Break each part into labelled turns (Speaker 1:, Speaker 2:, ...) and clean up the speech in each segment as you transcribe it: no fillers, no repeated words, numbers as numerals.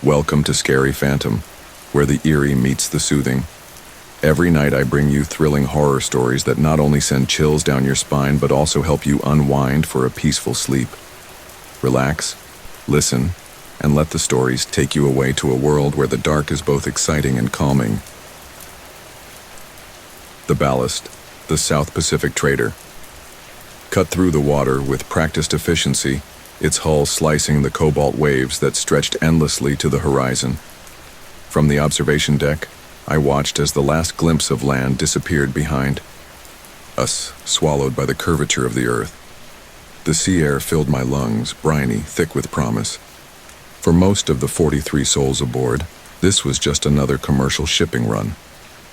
Speaker 1: Welcome to Scary Phantom, where the eerie meets the soothing. Every night I bring you thrilling horror stories that not only send chills down your spine but also help you unwind for a peaceful sleep. Relax, listen, and let the stories take you away to a world where the dark is both exciting and calming. The Ballast, the South Pacific trader. Cut through the water with practiced efficiency, its hull slicing the cobalt waves that stretched endlessly to the horizon. From the observation deck, I watched as the last glimpse of land disappeared behind us, swallowed by the curvature of the earth. The sea air filled my lungs, briny, thick with promise. For most of the 43 souls aboard, this was just another commercial shipping run.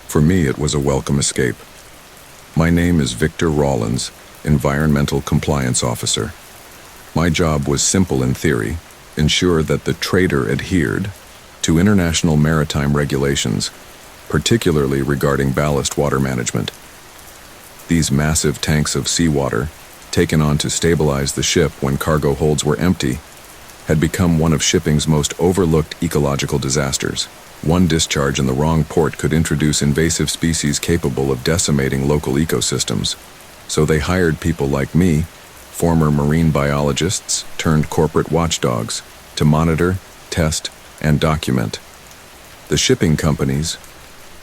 Speaker 1: For me, it was a welcome escape. My name is Victor Rawlins, Environmental Compliance Officer. My job was simple in theory: ensure that the trader adhered to international maritime regulations, particularly regarding ballast water management. These massive tanks of seawater, taken on to stabilize the ship when cargo holds were empty, had become one of shipping's most overlooked ecological disasters. One discharge in the wrong port could introduce invasive species capable of decimating local ecosystems. So they hired people like me, former marine biologists turned corporate watchdogs, to monitor, test, and document. The shipping companies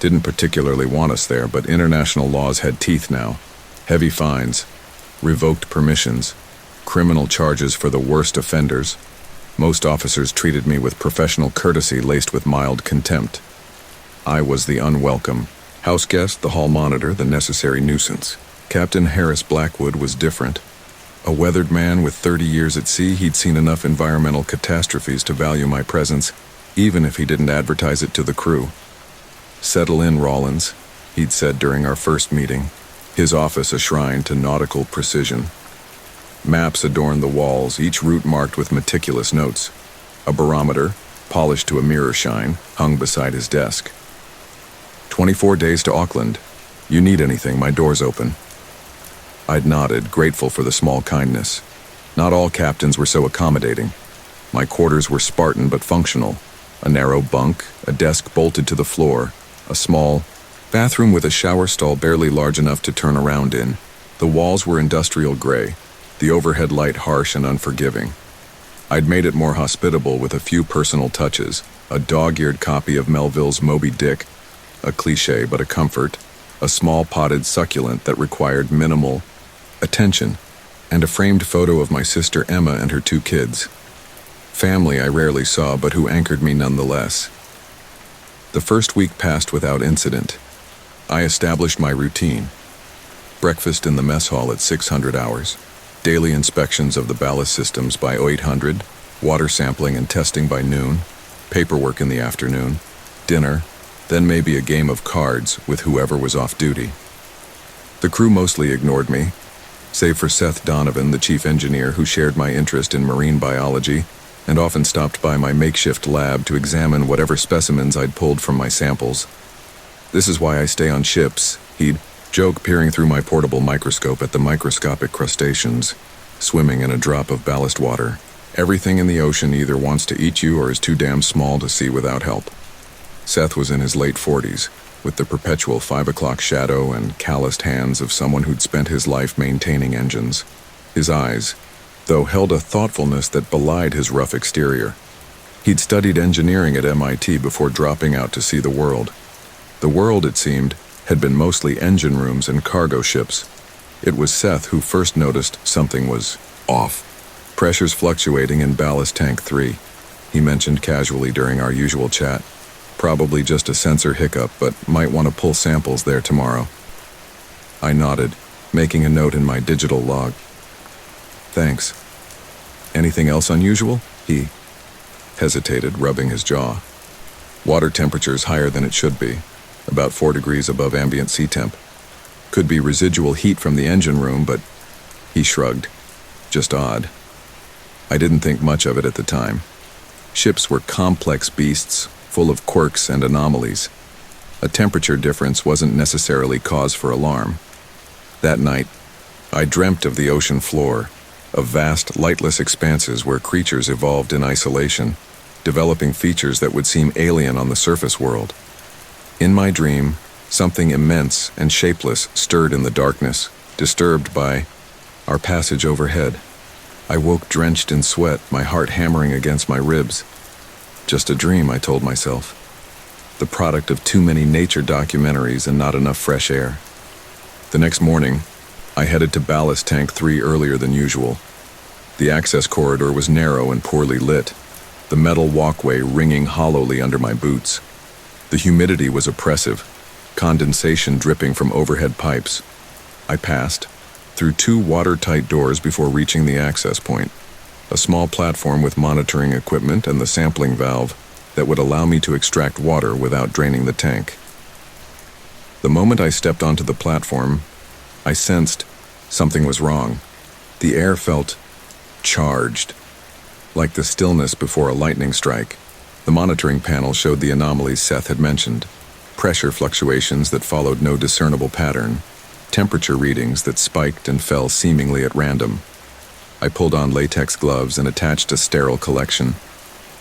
Speaker 1: didn't particularly want us there, but international laws had teeth now. Heavy fines, revoked permissions, criminal charges for the worst offenders. Most officers treated me with professional courtesy laced with mild contempt. I was the unwelcome house guest, the hall monitor, the necessary nuisance. Captain Harris Blackwood was different. A weathered man with 30 years at sea, he'd seen enough environmental catastrophes to value my presence, even if he didn't advertise it to the crew. "Settle in, Rawlins," he'd said during our first meeting, his office a shrine to nautical precision. Maps adorned the walls, each route marked with meticulous notes. A barometer, polished to a mirror shine, hung beside his desk. 24 days to Auckland. You need anything, my door's open." I'd nodded, grateful for the small kindness. Not all captains were so accommodating. My quarters were Spartan but functional. A narrow bunk, a desk bolted to the floor, a small bathroom with a shower stall barely large enough to turn around in. The walls were industrial gray, the overhead light harsh and unforgiving. I'd made it more hospitable with a few personal touches: a dog-eared copy of Melville's Moby Dick, a cliché but a comfort, a small potted succulent that required minimal attention, and a framed photo of my sister Emma and her 2 kids. Family I rarely saw, but who anchored me nonetheless. The first week passed without incident. I established my routine: breakfast in the mess hall at 600 hours, daily inspections of the ballast systems by 0800, water sampling and testing by noon, paperwork in the afternoon, dinner, then maybe a game of cards with whoever was off duty. The crew mostly ignored me, save for Seth Donovan, the chief engineer, who shared my interest in marine biology and often stopped by my makeshift lab to examine whatever specimens I'd pulled from my samples. "This is why I stay on ships," he'd joke, peering through my portable microscope at the microscopic crustaceans swimming in a drop of ballast water. "Everything in the ocean either wants to eat you or is too damn small to see without help." Seth was in his late 40s, with the perpetual 5 o'clock shadow and calloused hands of someone who'd spent his life maintaining engines. His eyes, though, held a thoughtfulness that belied his rough exterior. He'd studied engineering at MIT before dropping out to see the world. The world, it seemed, had been mostly engine rooms and cargo ships. It was Seth who first noticed something was off. "Pressures fluctuating in ballast tank 3, he mentioned casually during our usual chat. "Probably just a sensor hiccup, but might want to pull samples there tomorrow." I nodded, making a note in my digital log. "Thanks. Anything else unusual?" He hesitated, rubbing his jaw. "Water temperature's higher than it should be, about 4 degrees above ambient sea temp. Could be residual heat from the engine room, but..." He shrugged. "Just odd." I didn't think much of it at the time. Ships were complex beasts, full of quirks and anomalies. A temperature difference wasn't necessarily cause for alarm. That night, I dreamt of the ocean floor, of vast, lightless expanses where creatures evolved in isolation. developing features that would seem alien on the surface world. In my dream, something immense and shapeless stirred in the darkness, disturbed by our passage overhead. I woke drenched in sweat, my heart hammering against my ribs. Just a dream, I told myself. The product of too many nature documentaries and not enough fresh air. The next morning, I headed to Ballast Tank 3 earlier than usual. The access corridor was narrow and poorly lit, the metal walkway ringing hollowly under my boots. The humidity was oppressive, condensation dripping from overhead pipes. I passed through 2 watertight doors before reaching the access point, a small platform with monitoring equipment and the sampling valve that would allow me to extract water without draining the tank. The moment I stepped onto the platform, I sensed something was wrong. The air felt charged, like the stillness before a lightning strike. The monitoring panel showed the anomalies Seth had mentioned: pressure fluctuations that followed no discernible pattern, temperature readings that spiked and fell seemingly at random. I pulled on latex gloves and attached a sterile collection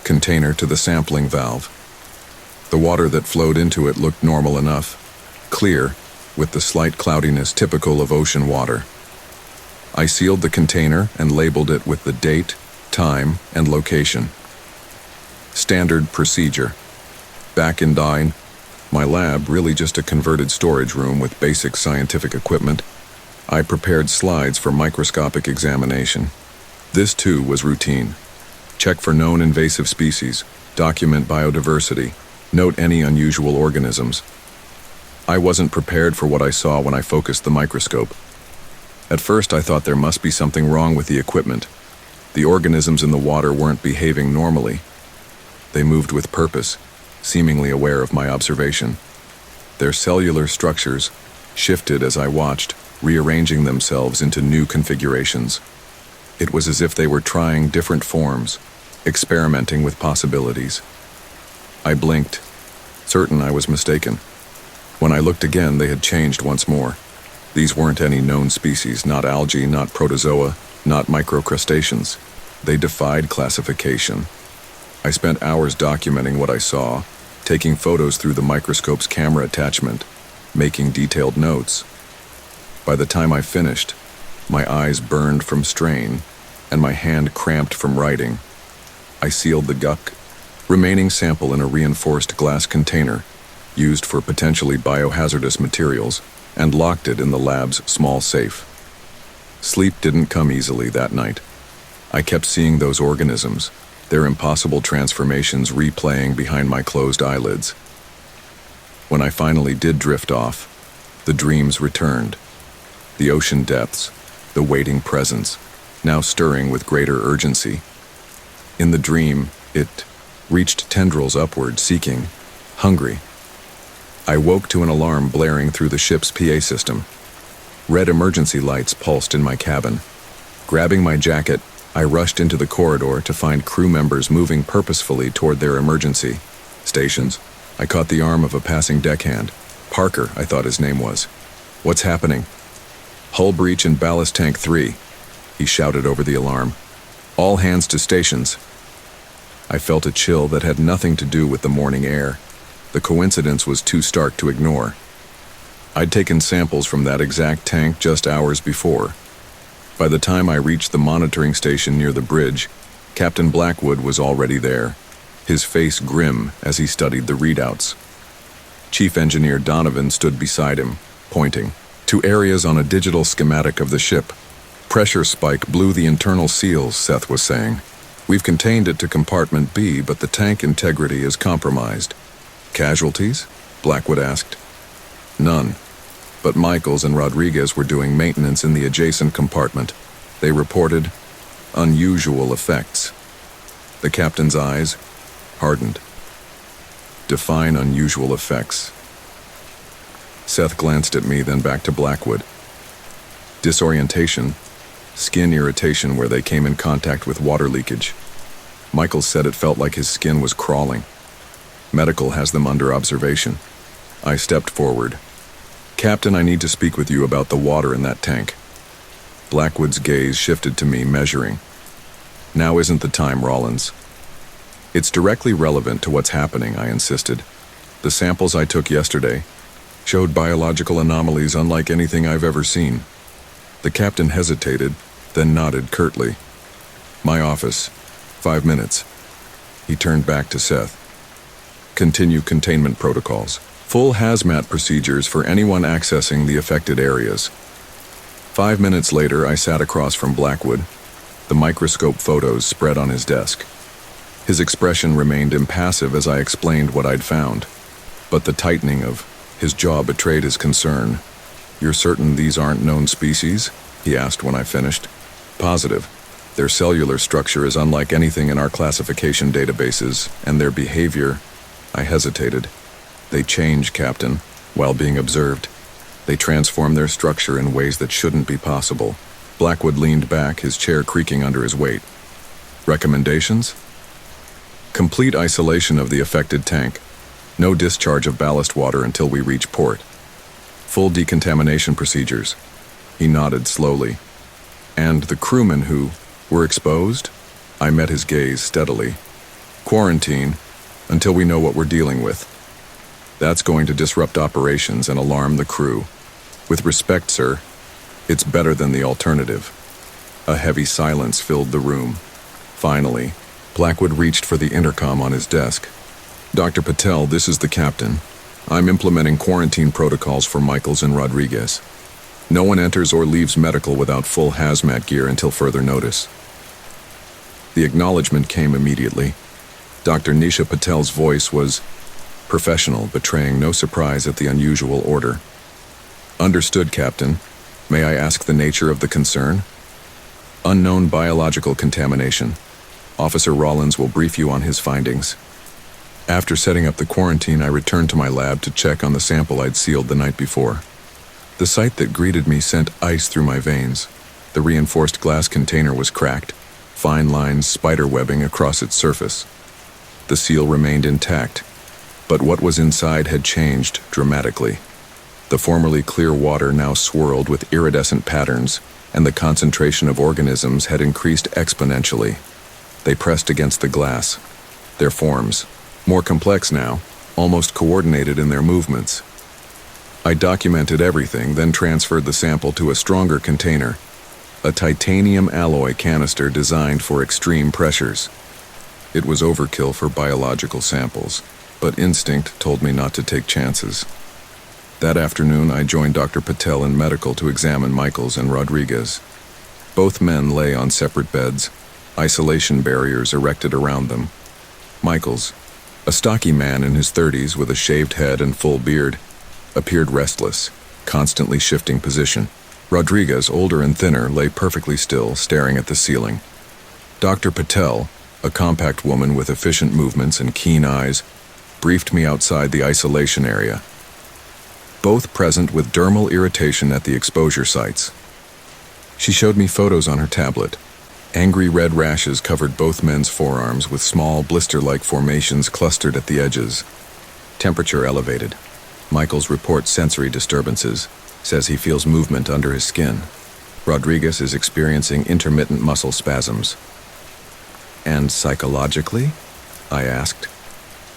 Speaker 1: container to the sampling valve. The water that flowed into it looked normal enough, clear, with the slight cloudiness typical of ocean water. I sealed the container and labeled it with the date, time, and location. Standard procedure. Back in Dine, my lab really just a converted storage room with basic scientific equipment, I prepared slides for microscopic examination. This too was routine. Check for known invasive species, document biodiversity, note any unusual organisms. I wasn't prepared for what I saw when I focused the microscope. At first I thought there must be something wrong with the equipment. The organisms in the water weren't behaving normally. They moved with purpose, seemingly aware of my observation. Their cellular structures shifted as I watched, rearranging themselves into new configurations. It was as if they were trying different forms, experimenting with possibilities. I blinked, certain I was mistaken. When I looked again, they had changed once more. These weren't any known species, not algae, not protozoa, not microcrustaceans. They defied classification. I spent hours documenting what I saw, taking photos through the microscope's camera attachment, making detailed notes. By the time I finished, my eyes burned from strain, and my hand cramped from writing. I sealed the guck, remaining sample in a reinforced glass container, used for potentially biohazardous materials, and locked it in the lab's small safe. Sleep didn't come easily that night. I kept seeing those organisms, their impossible transformations replaying behind my closed eyelids. When I finally did drift off, the dreams returned. The ocean depths, the waiting presence, now stirring with greater urgency. In the dream, it reached tendrils upward, seeking, hungry. I woke to an alarm blaring through the ship's PA system. Red emergency lights pulsed in my cabin. Grabbing my jacket, I rushed into the corridor to find crew members moving purposefully toward their emergency stations. I caught the arm of a passing deckhand. Parker, I thought his name was. "What's happening?" "Hull breach in Ballast Tank 3, he shouted over the alarm. "All hands to stations." I felt a chill that had nothing to do with the morning air. The coincidence was too stark to ignore. I'd taken samples from that exact tank just hours before. By the time I reached the monitoring station near the bridge, Captain Blackwood was already there, his face grim as he studied the readouts. Chief Engineer Donovan stood beside him, pointing to areas on a digital schematic of the ship. "Pressure spike blew the internal seals," Seth was saying. "We've contained it to compartment B, but the tank integrity is compromised." "Casualties?" Blackwood asked. "None. But Michaels and Rodriguez were doing maintenance in the adjacent compartment. They reported unusual effects." The captain's eyes hardened. "Define unusual effects." Seth glanced at me, then back to Blackwood. "Disorientation, skin irritation where they came in contact with water leakage. Michaels said it felt like his skin was crawling. Medical has them under observation." I stepped forward. "Captain, I need to speak with you about the water in that tank." Blackwood's gaze shifted to me, measuring. "Now isn't the time, Rollins." It's directly relevant to what's happening, I insisted. The samples I took yesterday showed biological anomalies unlike anything I've ever seen. The captain hesitated, then nodded curtly. My office. 5 minutes. He turned back to Seth. Continue containment protocols. Full hazmat procedures for anyone accessing the affected areas. 5 minutes later, I sat across from Blackwood, the microscope photos spread on his desk. His expression remained impassive as I explained what I'd found, but the tightening of his jaw betrayed his concern. "You're certain these aren't known species?" he asked when I finished. "Positive. Their cellular structure is unlike anything in our classification databases, and their behavior..." I hesitated. "They change, Captain, while being observed. They transform their structure in ways that shouldn't be possible." Blackwood leaned back, his chair creaking under his weight. "Recommendations? Complete isolation of the affected tank. No discharge of ballast water until we reach port. Full decontamination procedures." He nodded slowly. "And the crewmen who were exposed?" I met his gaze steadily. "Quarantine until we know what we're dealing with. That's going to disrupt operations and alarm the crew. With respect, sir, it's better than the alternative." A heavy silence filled the room. Finally, Blackwood reached for the intercom on his desk. "Dr. Patel, this is the captain. I'm implementing quarantine protocols for Michaels and Rodriguez. No one enters or leaves medical without full hazmat gear until further notice." The acknowledgement came immediately. Dr. Nisha Patel's voice was professional, betraying no surprise at the unusual order. "Understood, Captain. May I ask the nature of the concern?" "Unknown biological contamination. Officer Rollins will brief you on his findings." After setting up the quarantine, I returned to my lab to check on the sample I'd sealed the night before. The sight that greeted me sent ice through my veins. The reinforced glass container was cracked, fine lines spider-webbing across its surface. The seal remained intact, but what was inside had changed dramatically. The formerly clear water now swirled with iridescent patterns, and the concentration of organisms had increased exponentially. They pressed against the glass, their forms, more complex now, almost coordinated in their movements. I documented everything, then transferred the sample to a stronger container, a titanium alloy canister designed for extreme pressures. It was overkill for biological samples, but instinct told me not to take chances. That afternoon, I joined Dr. Patel in medical to examine Michaels and Rodriguez. Both men lay on separate beds, isolation barriers erected around them. Michaels, a stocky man in his 30s with a shaved head and full beard, appeared restless, constantly shifting position. Rodriguez, older and thinner, lay perfectly still, staring at the ceiling. Dr. Patel, a compact woman with efficient movements and keen eyes, briefed me outside the isolation area. Both present with dermal irritation at the exposure sites. She showed me photos on her tablet. Angry red rashes covered both men's forearms with small blister-like formations clustered at the edges. Temperature elevated. Michaels reports sensory disturbances, says he feels movement under his skin. Rodriguez is experiencing intermittent muscle spasms. "And psychologically?" I asked.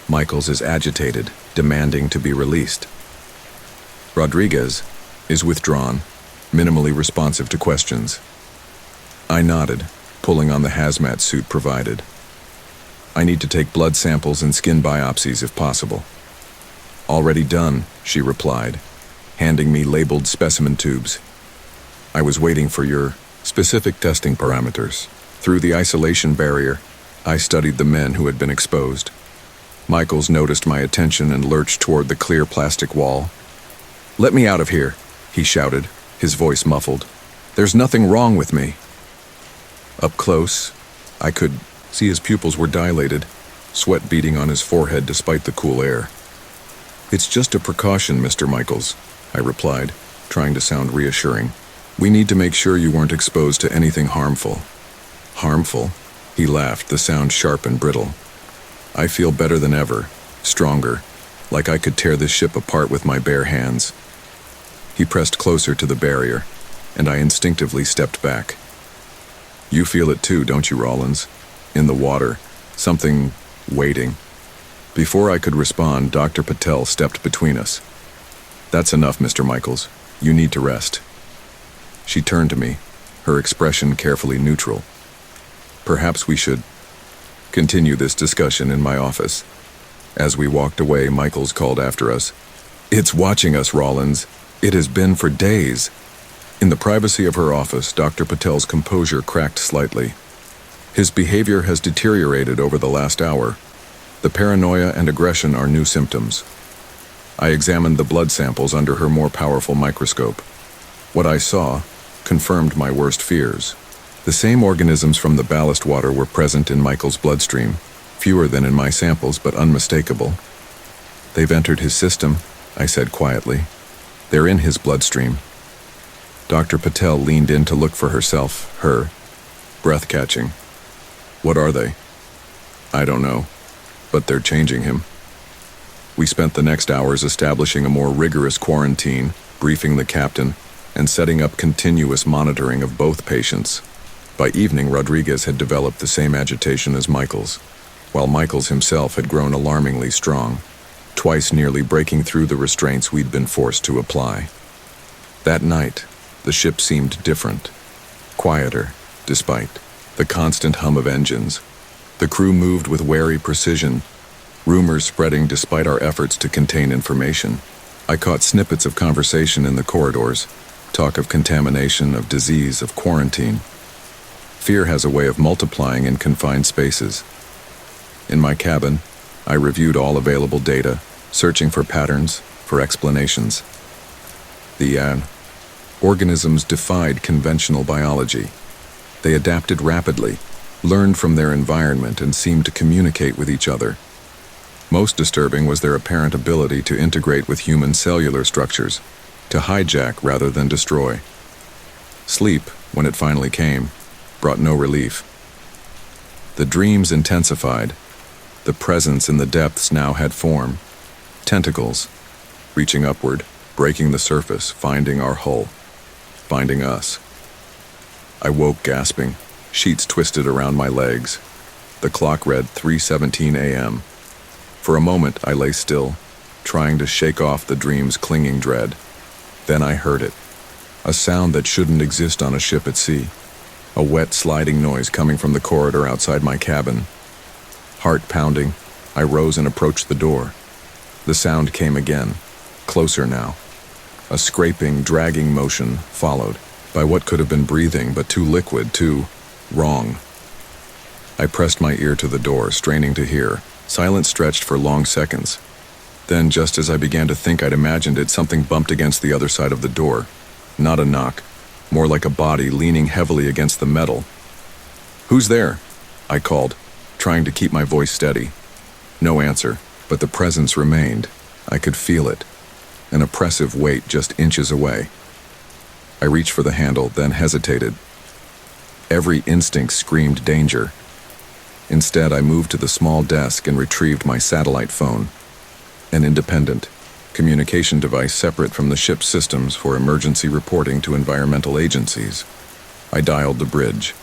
Speaker 1: Michaels is agitated, demanding to be released. Rodriguez is withdrawn, minimally responsive to questions. I nodded, pulling on the hazmat suit provided. "I need to take blood samples and skin biopsies if possible." "Already done," she replied, handing me labeled specimen tubes. "I was waiting for your specific testing parameters." Through the isolation barrier, I studied the men who had been exposed. Michaels noticed my attention and lurched toward the clear plastic wall. "Let me out of here," he shouted, his voice muffled. "There's nothing wrong with me." Up close, I could see his pupils were dilated, sweat beading on his forehead despite the cool air. "It's just a precaution, Mr. Michaels," I replied, trying to sound reassuring. "We need to make sure you weren't exposed to anything harmful." "Harmful?" He laughed, the sound sharp and brittle. "I feel better than ever, stronger, like I could tear this ship apart with my bare hands." He pressed closer to the barrier, and I instinctively stepped back. "You feel it too, don't you, Rollins? In the water, something waiting. Before I could respond, Dr. Patel stepped between us. "That's enough, Mr. Michaels. You need to rest." She turned to me, her expression carefully neutral. "Perhaps we should continue this discussion in my office." As we walked away, Michaels called after us, "It's watching us, Rollins. It has been for days." In the privacy of her office, Dr. Patel's composure cracked slightly. "His behavior has deteriorated over the last hour. The paranoia and aggression are new symptoms." I examined the blood samples under her more powerful microscope. What I saw confirmed my worst fears. The same organisms from the ballast water were present in Michael's bloodstream, fewer than in my samples, but unmistakable. "They've entered his system," I said quietly. "They're in his bloodstream." Dr. Patel leaned in to look for herself, her breath catching. "What are they?" "I don't know, but they're changing him." We spent the next hours establishing a more rigorous quarantine, briefing the captain, and setting up continuous monitoring of both patients. By evening, Rodriguez had developed the same agitation as Michaels, while Michaels himself had grown alarmingly strong, twice nearly breaking through the restraints we'd been forced to apply. That night, the ship seemed different, quieter, despite the constant hum of engines. The crew moved with wary precision, rumors spreading despite our efforts to contain information. I caught snippets of conversation in the corridors, talk of contamination, of disease, of quarantine. Fear has a way of multiplying in confined spaces. In my cabin, I reviewed all available data, searching for patterns, for explanations. The organisms defied conventional biology. They adapted rapidly, learned from their environment, and seemed to communicate with each other. Most disturbing was their apparent ability to integrate with human cellular structures, to hijack rather than destroy. Sleep, when it finally came, brought no relief. The dreams intensified. The presence in the depths now had form. Tentacles, reaching upward, breaking the surface, finding our hull, finding us. I woke gasping, sheets twisted around my legs. The clock read 3:17 a.m. For a moment, I lay still, trying to shake off the dream's clinging dread. Then I heard it, a sound that shouldn't exist on a ship at sea, a wet sliding noise coming from the corridor outside my cabin. Heart pounding, I rose and approached the door. The sound came again, closer now. A scraping, dragging motion followed by what could have been breathing, but too liquid, too wrong. I pressed my ear to the door, straining to hear. Silence stretched for long seconds. Then, just as I began to think I'd imagined it, something bumped against the other side of the door. Not a knock, more like a body leaning heavily against the metal. "Who's there?" I called, trying to keep my voice steady. No answer, but the presence remained. I could feel it, an oppressive weight just inches away. I reached for the handle, then hesitated. Every instinct screamed danger. Instead, I moved to the small desk and retrieved my satellite phone, an independent communication device separate from the ship's systems for emergency reporting to environmental agencies. I dialed the bridge.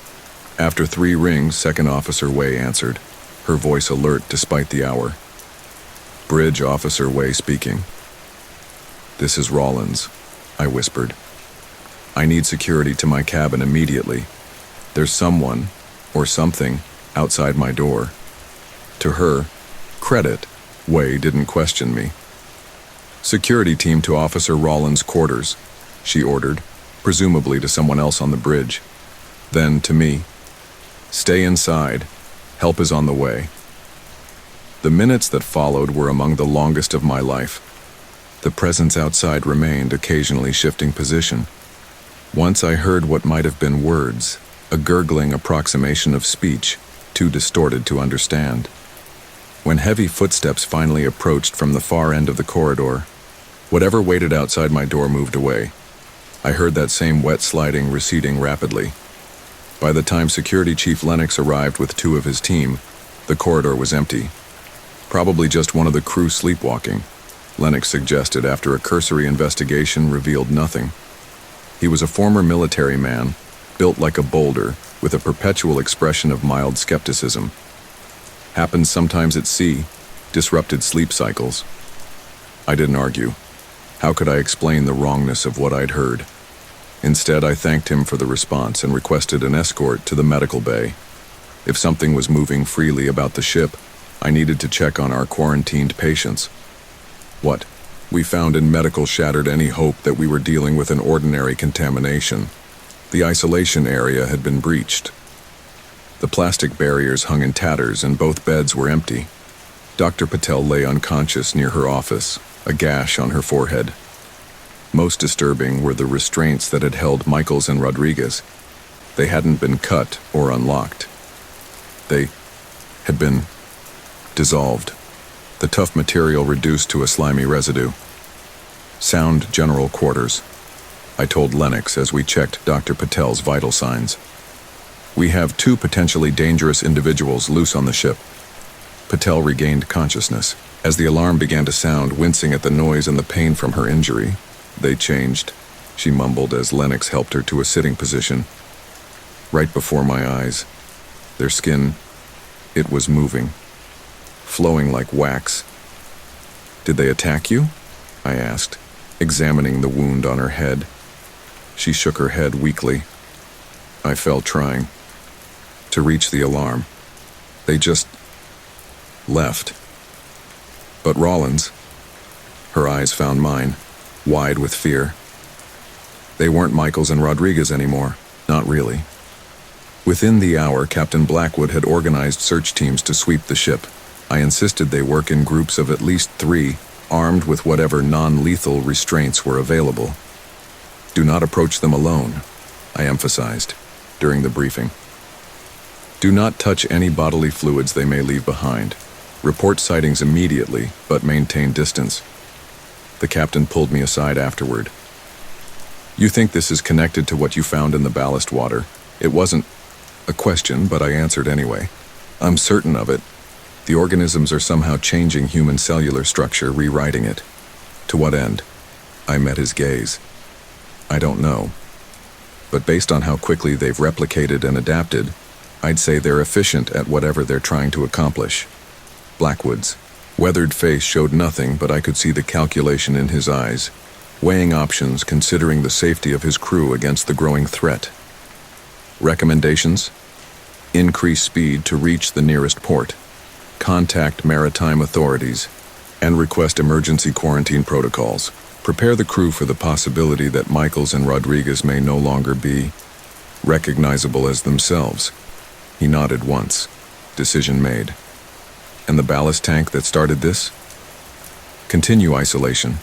Speaker 1: After 3 rings, Second Officer Way answered, her voice alert despite the hour. "Bridge Officer Way speaking." "This is Rollins," I whispered. "I need security to my cabin immediately. There's someone, or something, outside my door." To her credit, Way didn't question me. "Security team to Officer Rollins' quarters," she ordered, presumably to someone else on the bridge. Then to me, "Stay inside. Help is on the way." The minutes that followed were among the longest of my life. The presence outside remained, occasionally shifting position. Once I heard what might have been words, a gurgling approximation of speech, too distorted to understand. When heavy footsteps finally approached from the far end of the corridor, whatever waited outside my door moved away. I heard that same wet sliding receding rapidly. By the time Security Chief Lennox arrived with 2 of his team, the corridor was empty. Probably just one of the crew sleepwalking, Lennox suggested after a cursory investigation revealed nothing. He was a former military man, built like a boulder, with a perpetual expression of mild skepticism. Happens sometimes at sea, disrupted sleep cycles. I didn't argue. How could I explain the wrongness of what I'd heard? Instead, I thanked him for the response and requested an escort to the medical bay. If something was moving freely about the ship, I needed to check on our quarantined patients. What we found in medical shattered any hope that we were dealing with an ordinary contamination. The isolation area had been breached. The plastic barriers hung in tatters and both beds were empty. Dr. Patel lay unconscious near her office, a gash on her forehead. Most disturbing were the restraints that had held Michaels and Rodriguez. They hadn't been cut or unlocked. They had been dissolved, the tough material reduced to a slimy residue. Sound general quarters, I told Lennox as we checked Dr. Patel's vital signs. We have 2 potentially dangerous individuals loose on the ship. Patel regained consciousness. As the alarm began to sound, wincing at the noise and the pain from her injury. They changed, she mumbled as Lennox helped her to a sitting position. Right before my eyes, their skin, it was moving, flowing like wax. Did they attack you? I asked, examining the wound on her head. She shook her head weakly. I fell trying to reach the alarm. They just left. But Rollins, her eyes found mine, wide with fear. They weren't Michaels and Rodriguez anymore, not really. Within the hour, Captain Blackwood had organized search teams to sweep the ship. I insisted they work in groups of at least 3, armed with whatever non-lethal restraints were available. Do not approach them alone, I emphasized during the briefing. Do not touch any bodily fluids they may leave behind. Report sightings immediately, but maintain distance. The captain pulled me aside afterward. You think this is connected to what you found in the ballast water? It wasn't a question, but I answered anyway. I'm certain of it. The organisms are somehow changing human cellular structure, rewriting it. To what end? I met his gaze. I don't know. But based on how quickly they've replicated and adapted, I'd say they're efficient at whatever they're trying to accomplish. Blackwood's weathered face showed nothing, but I could see the calculation in his eyes, weighing options, considering the safety of his crew against the growing threat. Recommendations? Increase speed to reach the nearest port. Contact maritime authorities, and request emergency quarantine protocols. Prepare the crew for the possibility that Michaels and Rodriguez may no longer be recognizable as themselves. He nodded once. Decision made. And the ballast tank that started this? Continue isolation.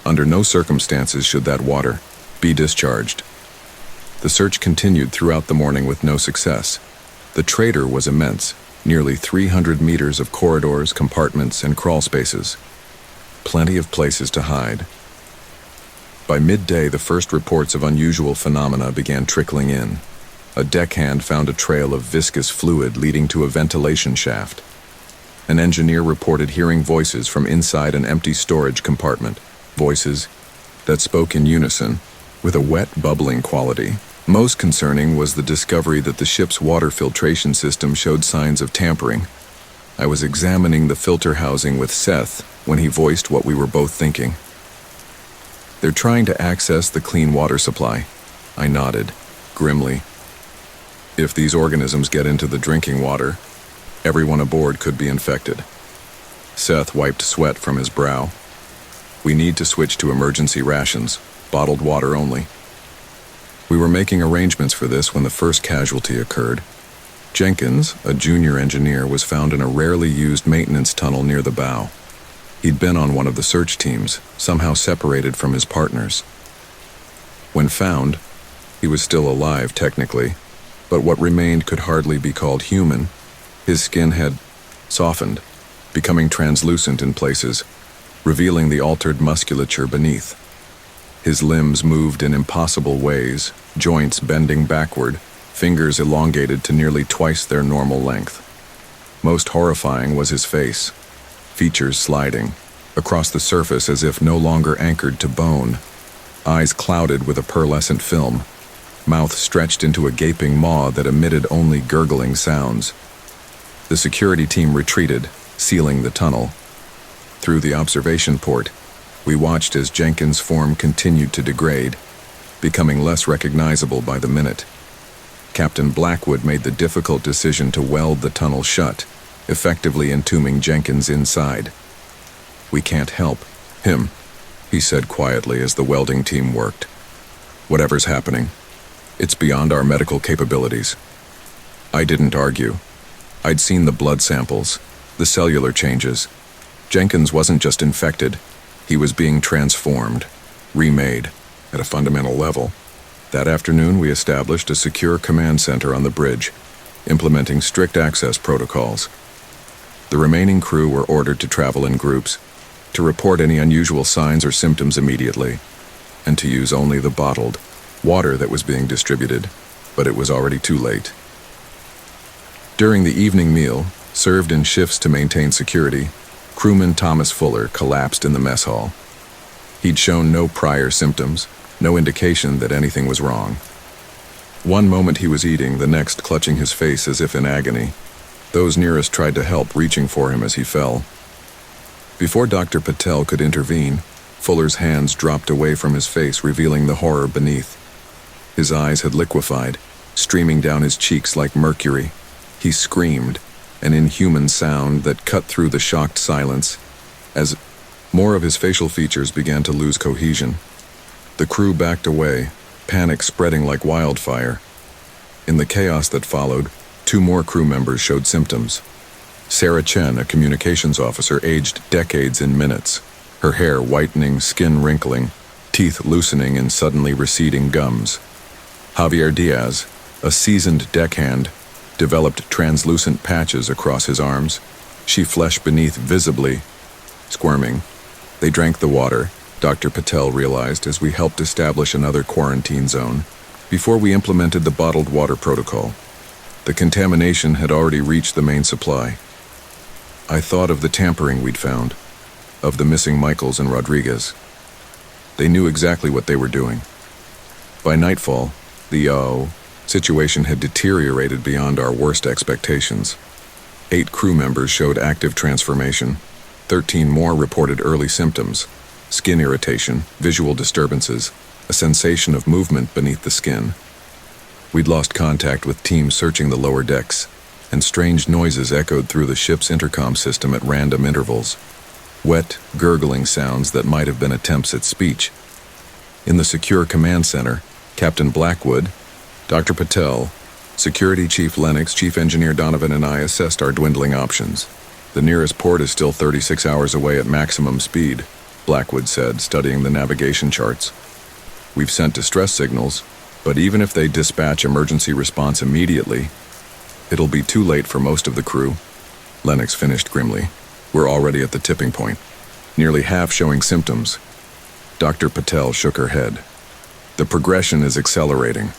Speaker 1: Under no circumstances should that water be discharged. The search continued throughout the morning with no success. The trader was immense, nearly 300 meters of corridors, compartments, and crawl spaces. Plenty of places to hide. By midday, the first reports of unusual phenomena began trickling in. A deckhand found a trail of viscous fluid leading to a ventilation shaft. An engineer reported hearing voices from inside an empty storage compartment, voices that spoke in unison, with a wet, bubbling quality. Most concerning was the discovery that the ship's water filtration system showed signs of tampering. I was examining the filter housing with Seth when he voiced what we were both thinking. They're trying to access the clean water supply. I nodded, grimly. If these organisms get into the drinking water, everyone aboard could be infected. Seth wiped sweat from his brow. We need to switch to emergency rations, bottled water only. We were making arrangements for this when the first casualty occurred. Jenkins, a junior engineer, was found in a rarely used maintenance tunnel near the bow. He'd been on one of the search teams, somehow separated from his partners. When found, he was still alive technically, but what remained could hardly be called human. His skin had softened, becoming translucent in places, revealing the altered musculature beneath. His limbs moved in impossible ways, joints bending backward, fingers elongated to nearly twice their normal length. Most horrifying was his face, features sliding across the surface as if no longer anchored to bone, eyes clouded with a pearlescent film, mouth stretched into a gaping maw that emitted only gurgling sounds. The security team retreated, sealing the tunnel. Through the observation port, we watched as Jenkins' form continued to degrade, becoming less recognizable by the minute. Captain Blackwood made the difficult decision to weld the tunnel shut, effectively entombing Jenkins inside. "We can't help him," he said quietly as the welding team worked. "Whatever's happening, it's beyond our medical capabilities." I didn't argue. I'd seen the blood samples, the cellular changes. Jenkins wasn't just infected, he was being transformed, remade, at a fundamental level. That afternoon, we established a secure command center on the bridge, implementing strict access protocols. The remaining crew were ordered to travel in groups, to report any unusual signs or symptoms immediately, and to use only the bottled water that was being distributed, but it was already too late. During the evening meal, served in shifts to maintain security, crewman Thomas Fuller collapsed in the mess hall. He'd shown no prior symptoms, no indication that anything was wrong. One moment he was eating, the next clutching his face as if in agony. Those nearest tried to help, reaching for him as he fell. Before Dr. Patel could intervene, Fuller's hands dropped away from his face, revealing the horror beneath. His eyes had liquefied, streaming down his cheeks like mercury. He screamed, an inhuman sound that cut through the shocked silence, as more of his facial features began to lose cohesion. The crew backed away, panic spreading like wildfire. In the chaos that followed, 2 more crew members showed symptoms. Sarah Chen, a communications officer, aged decades in minutes, her hair whitening, skin wrinkling, teeth loosening in suddenly receding gums. Javier Diaz, a seasoned deckhand, developed translucent patches across his arms, she flesh beneath visibly squirming. They drank the water, Dr. Patel realized as we helped establish another quarantine zone, before we implemented the bottled water protocol. The contamination had already reached the main supply. I thought of the tampering we'd found, of the missing Michaels and Rodriguez. They knew exactly what they were doing. By nightfall, the situation had deteriorated beyond our worst expectations. 8 crew members showed active transformation. 13 more reported early symptoms: skin irritation, visual disturbances, a sensation of movement beneath the skin. We'd lost contact with teams searching the lower decks, and strange noises echoed through the ship's intercom system at random intervals. Wet, gurgling sounds that might have been attempts at speech. In the secure command center, Captain Blackwood, Dr. Patel, Security Chief Lennox, Chief Engineer Donovan, and I assessed our dwindling options. "The nearest port is still 36 hours away at maximum speed," Blackwood said, studying the navigation charts. "We've sent distress signals, but even if they dispatch emergency response immediately, it'll be too late for most of the crew." Lennox finished grimly. "We're already at the tipping point, nearly half showing symptoms." Dr. Patel shook her head. "The progression is accelerating.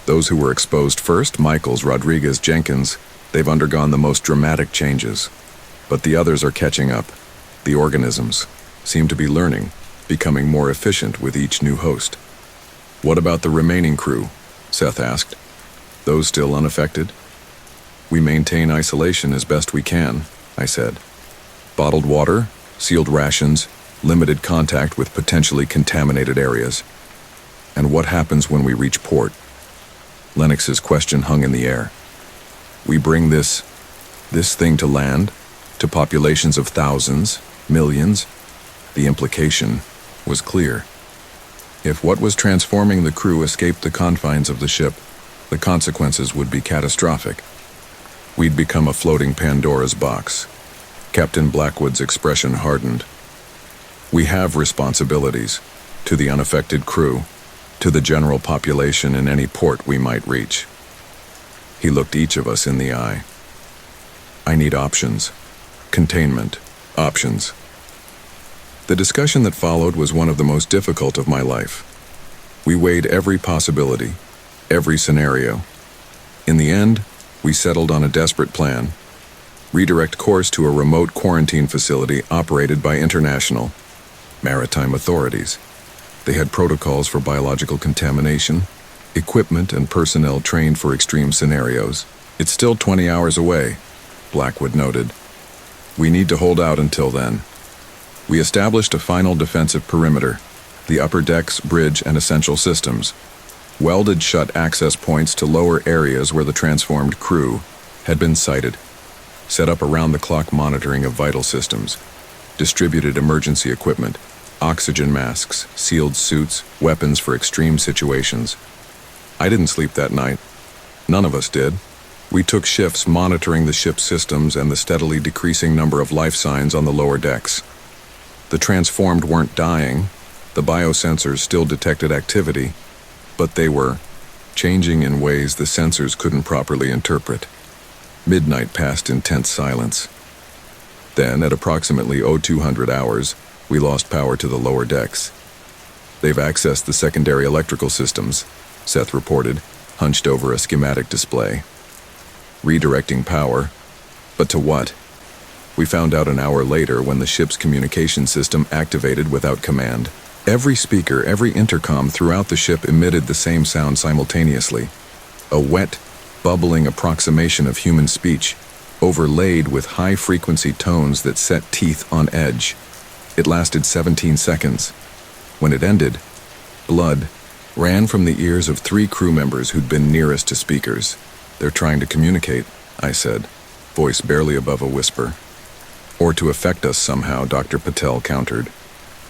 Speaker 1: Those who were exposed first, Michaels, Rodriguez, Jenkins, they've undergone the most dramatic changes. But the others are catching up. The organisms seem to be learning, becoming more efficient with each new host." "What about the remaining crew?" Seth asked. "Those still unaffected?" "We maintain isolation as best we can," I said. "Bottled water, sealed rations, limited contact with potentially contaminated areas." "And what happens when we reach port?" Lennox's question hung in the air. "We bring this thing to land, to populations of thousands, millions." The implication was clear. If what was transforming the crew escaped the confines of the ship, the consequences would be catastrophic. We'd become a floating Pandora's box. Captain Blackwood's expression hardened. "We have responsibilities to the unaffected crew, to the general population in any port we might reach." He looked each of us in the eye. "I need options. Containment. Options." The discussion that followed was one of the most difficult of my life. We weighed every possibility, every scenario. In the end, we settled on a desperate plan: redirect course to a remote quarantine facility operated by international maritime authorities. They had protocols for biological contamination, equipment and personnel trained for extreme scenarios. "It's still 20 hours away," Blackwood noted. We need to hold out until then. We established a final defensive perimeter, the upper decks, bridge, and essential systems. Welded shut access points to lower areas where the transformed crew had been sighted. Set up around-the-clock monitoring of vital systems. Distributed emergency equipment, oxygen masks, sealed suits, weapons for extreme situations. I didn't sleep that night. None of us did. We took shifts monitoring the ship's systems and the steadily decreasing number of life signs on the lower decks. The transformed weren't dying. The biosensors still detected activity, but they were changing in ways the sensors couldn't properly interpret. Midnight passed in tense silence. Then, at approximately 0200 hours, we lost power to the lower decks. They've accessed the secondary electrical systems, Seth reported, hunched over a schematic display. Redirecting power, but to what? We found out an hour later when the ship's communication system activated without command. Every speaker, every intercom throughout the ship emitted the same sound simultaneously. A wet, bubbling approximation of human speech, overlaid with high-frequency tones that set teeth on edge. It lasted 17 seconds. When it ended, blood ran from the ears of 3 crew members who'd been nearest to speakers. They're trying to communicate, I said, voice barely above a whisper. Or to affect us somehow, Dr. Patel countered.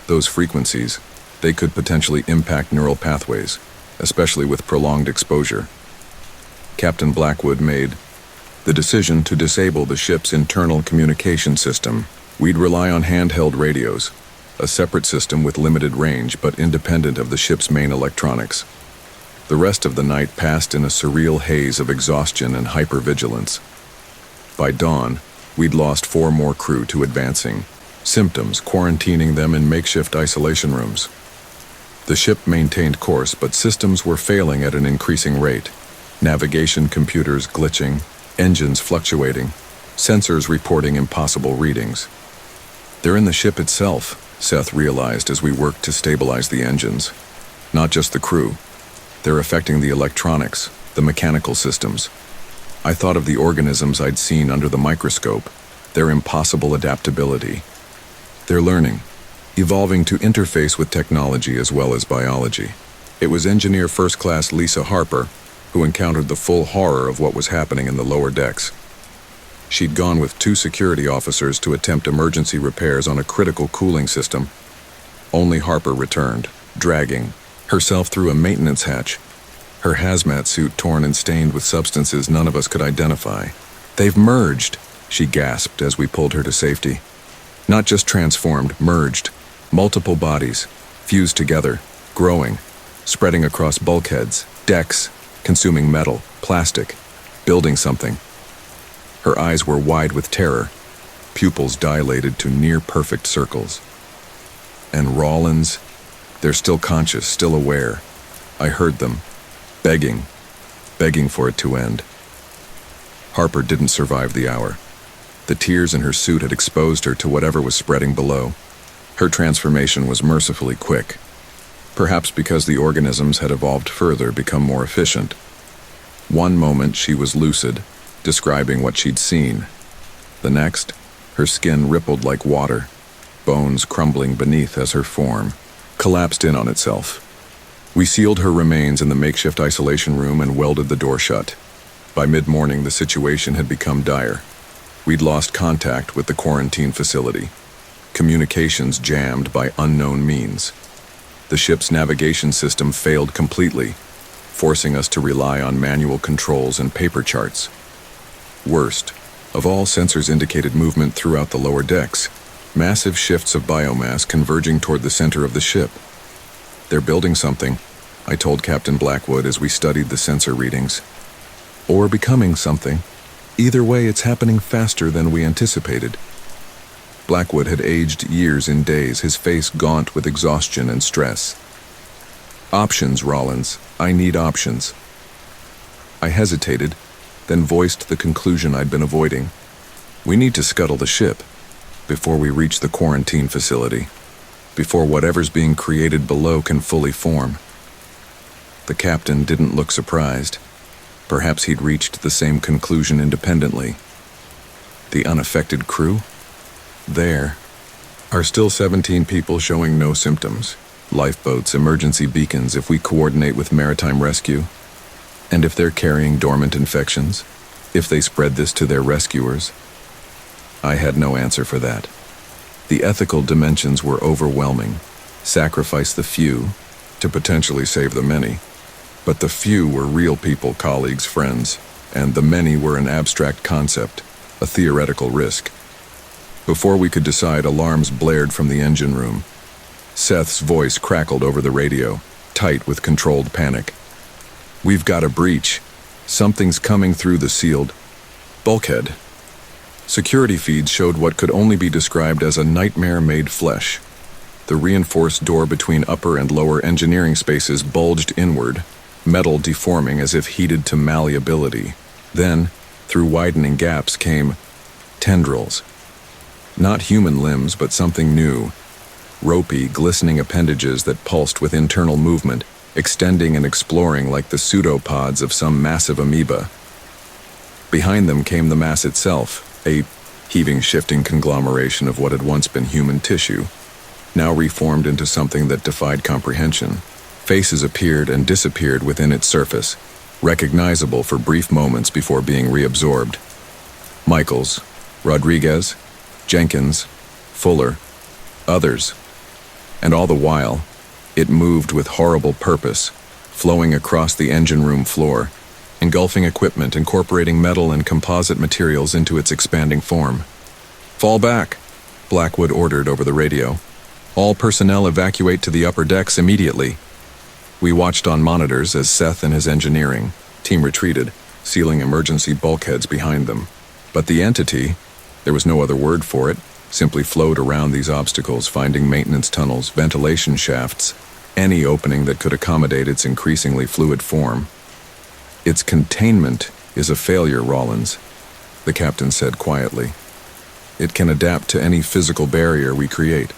Speaker 1: Those frequencies, they could potentially impact neural pathways, especially with prolonged exposure. Captain Blackwood made the decision to disable the ship's internal communication system. We'd rely on handheld radios, a separate system with limited range but independent of the ship's main electronics. The rest of the night passed in a surreal haze of exhaustion and hypervigilance. By dawn, we'd lost 4 more crew to advancing symptoms, quarantining them in makeshift isolation rooms. The ship maintained course, but systems were failing at an increasing rate. Navigation computers glitching, engines fluctuating, sensors reporting impossible readings. They're in the ship itself, Seth realized as we worked to stabilize the engines. Not just the crew. They're affecting the electronics, the mechanical systems. I thought of the organisms I'd seen under the microscope, their impossible adaptability. They're learning, evolving to interface with technology as well as biology. It was engineer first class Lisa Harper who encountered the full horror of what was happening in the lower decks. She'd gone with 2 security officers to attempt emergency repairs on a critical cooling system. Only Harper returned, dragging herself through a maintenance hatch, her hazmat suit torn and stained with substances none of us could identify. They've merged, she gasped as we pulled her to safety. Not just transformed, merged. Multiple bodies, fused together, growing, spreading across bulkheads, decks, consuming metal, plastic, building something. Her eyes were wide with terror, pupils dilated to near-perfect circles. And Rawlins, they're still conscious, still aware. I heard them, begging for it to end. Harper didn't survive the hour. The tears in her suit had exposed her to whatever was spreading below. Her transformation was mercifully quick. Perhaps because the organisms had evolved further, become more efficient. One moment she was lucid, describing what she'd seen. The next, her skin rippled like water, bones crumbling beneath as her form collapsed in on itself. We sealed her remains in the makeshift isolation room and welded the door shut. By mid-morning, the situation had become dire. We'd lost contact with the quarantine facility. Communications jammed by unknown means. The ship's navigation system failed completely, forcing us to rely on manual controls and paper charts. Worst of all, sensors indicated movement throughout the lower decks, massive shifts of biomass converging toward the center of the ship. They're building something, I told Captain Blackwood as we studied the sensor readings. Or becoming something. Either way, it's happening faster than we anticipated. Blackwood had aged years in days, his face gaunt with exhaustion and stress. Options, Rawlins. I need options. I hesitated, then voiced the conclusion I'd been avoiding. We need to scuttle the ship before we reach the quarantine facility, before whatever's being created below can fully form. The captain didn't look surprised. Perhaps he'd reached the same conclusion independently. The unaffected crew? There are still 17 people showing no symptoms. Lifeboats, emergency beacons if we coordinate with maritime rescue. And if they're carrying dormant infections? If they spread this to their rescuers? I had no answer for that. The ethical dimensions were overwhelming. Sacrifice the few to potentially save the many. But the few were real people, colleagues, friends, and the many were an abstract concept, a theoretical risk. Before we could decide, alarms blared from the engine room. Seth's voice crackled over the radio, tight with controlled panic. "We've got a breach. Something's coming through the sealed bulkhead." Security feeds showed what could only be described as a nightmare made flesh. The reinforced door between upper and lower engineering spaces bulged inward, metal deforming as if heated to malleability. Then, through widening gaps came tendrils. Not human limbs, but something new. Ropey, glistening appendages that pulsed with internal movement, extending and exploring like the pseudopods of some massive amoeba. Behind them came the mass itself, a heaving, shifting conglomeration of what had once been human tissue, now reformed into something that defied comprehension. Faces appeared and disappeared within its surface, recognizable for brief moments before being reabsorbed. Michaels, Rodriguez, Jenkins, Fuller, others. And all the while, it moved with horrible purpose, flowing across the engine room floor, engulfing equipment, incorporating metal and composite materials into its expanding form. "Fall back," Blackwood ordered over the radio. "All personnel evacuate to the upper decks immediately." We watched on monitors as Seth and his engineering team retreated, sealing emergency bulkheads behind them. But the entity, there was no other word for it, simply flowed around these obstacles, finding maintenance tunnels, ventilation shafts, any opening that could accommodate its increasingly fluid form. "Its containment is a failure, Rollins," the captain said quietly. "It can adapt to any physical barrier we create."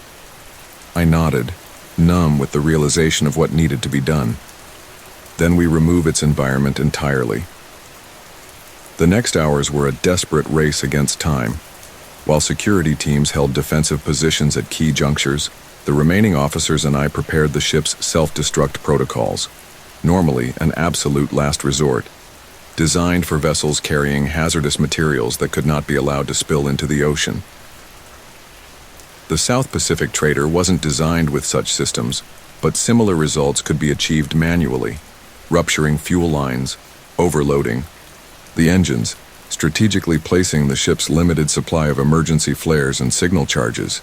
Speaker 1: I nodded, numb with the realization of what needed to be done. Then we remove its environment entirely. The next hours were a desperate race against time. While security teams held defensive positions at key junctures, the remaining officers and I prepared the ship's self-destruct protocols, normally an absolute last resort, designed for vessels carrying hazardous materials that could not be allowed to spill into the ocean. The South Pacific Trader wasn't designed with such systems, but similar results could be achieved manually, rupturing fuel lines, overloading the engines, strategically placing the ship's limited supply of emergency flares and signal charges.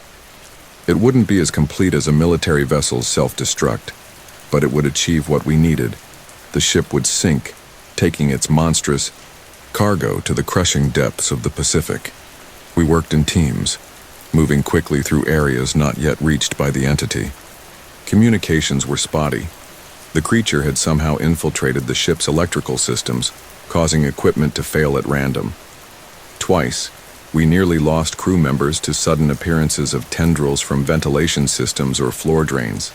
Speaker 1: It wouldn't be as complete as a military vessel's self-destruct, but it would achieve what we needed. The ship would sink, taking its monstrous cargo to the crushing depths of the Pacific. We worked in teams, moving quickly through areas not yet reached by the entity. Communications were spotty. The creature had somehow infiltrated the ship's electrical systems, causing equipment to fail at random. Twice, we nearly lost crew members to sudden appearances of tendrils from ventilation systems or floor drains.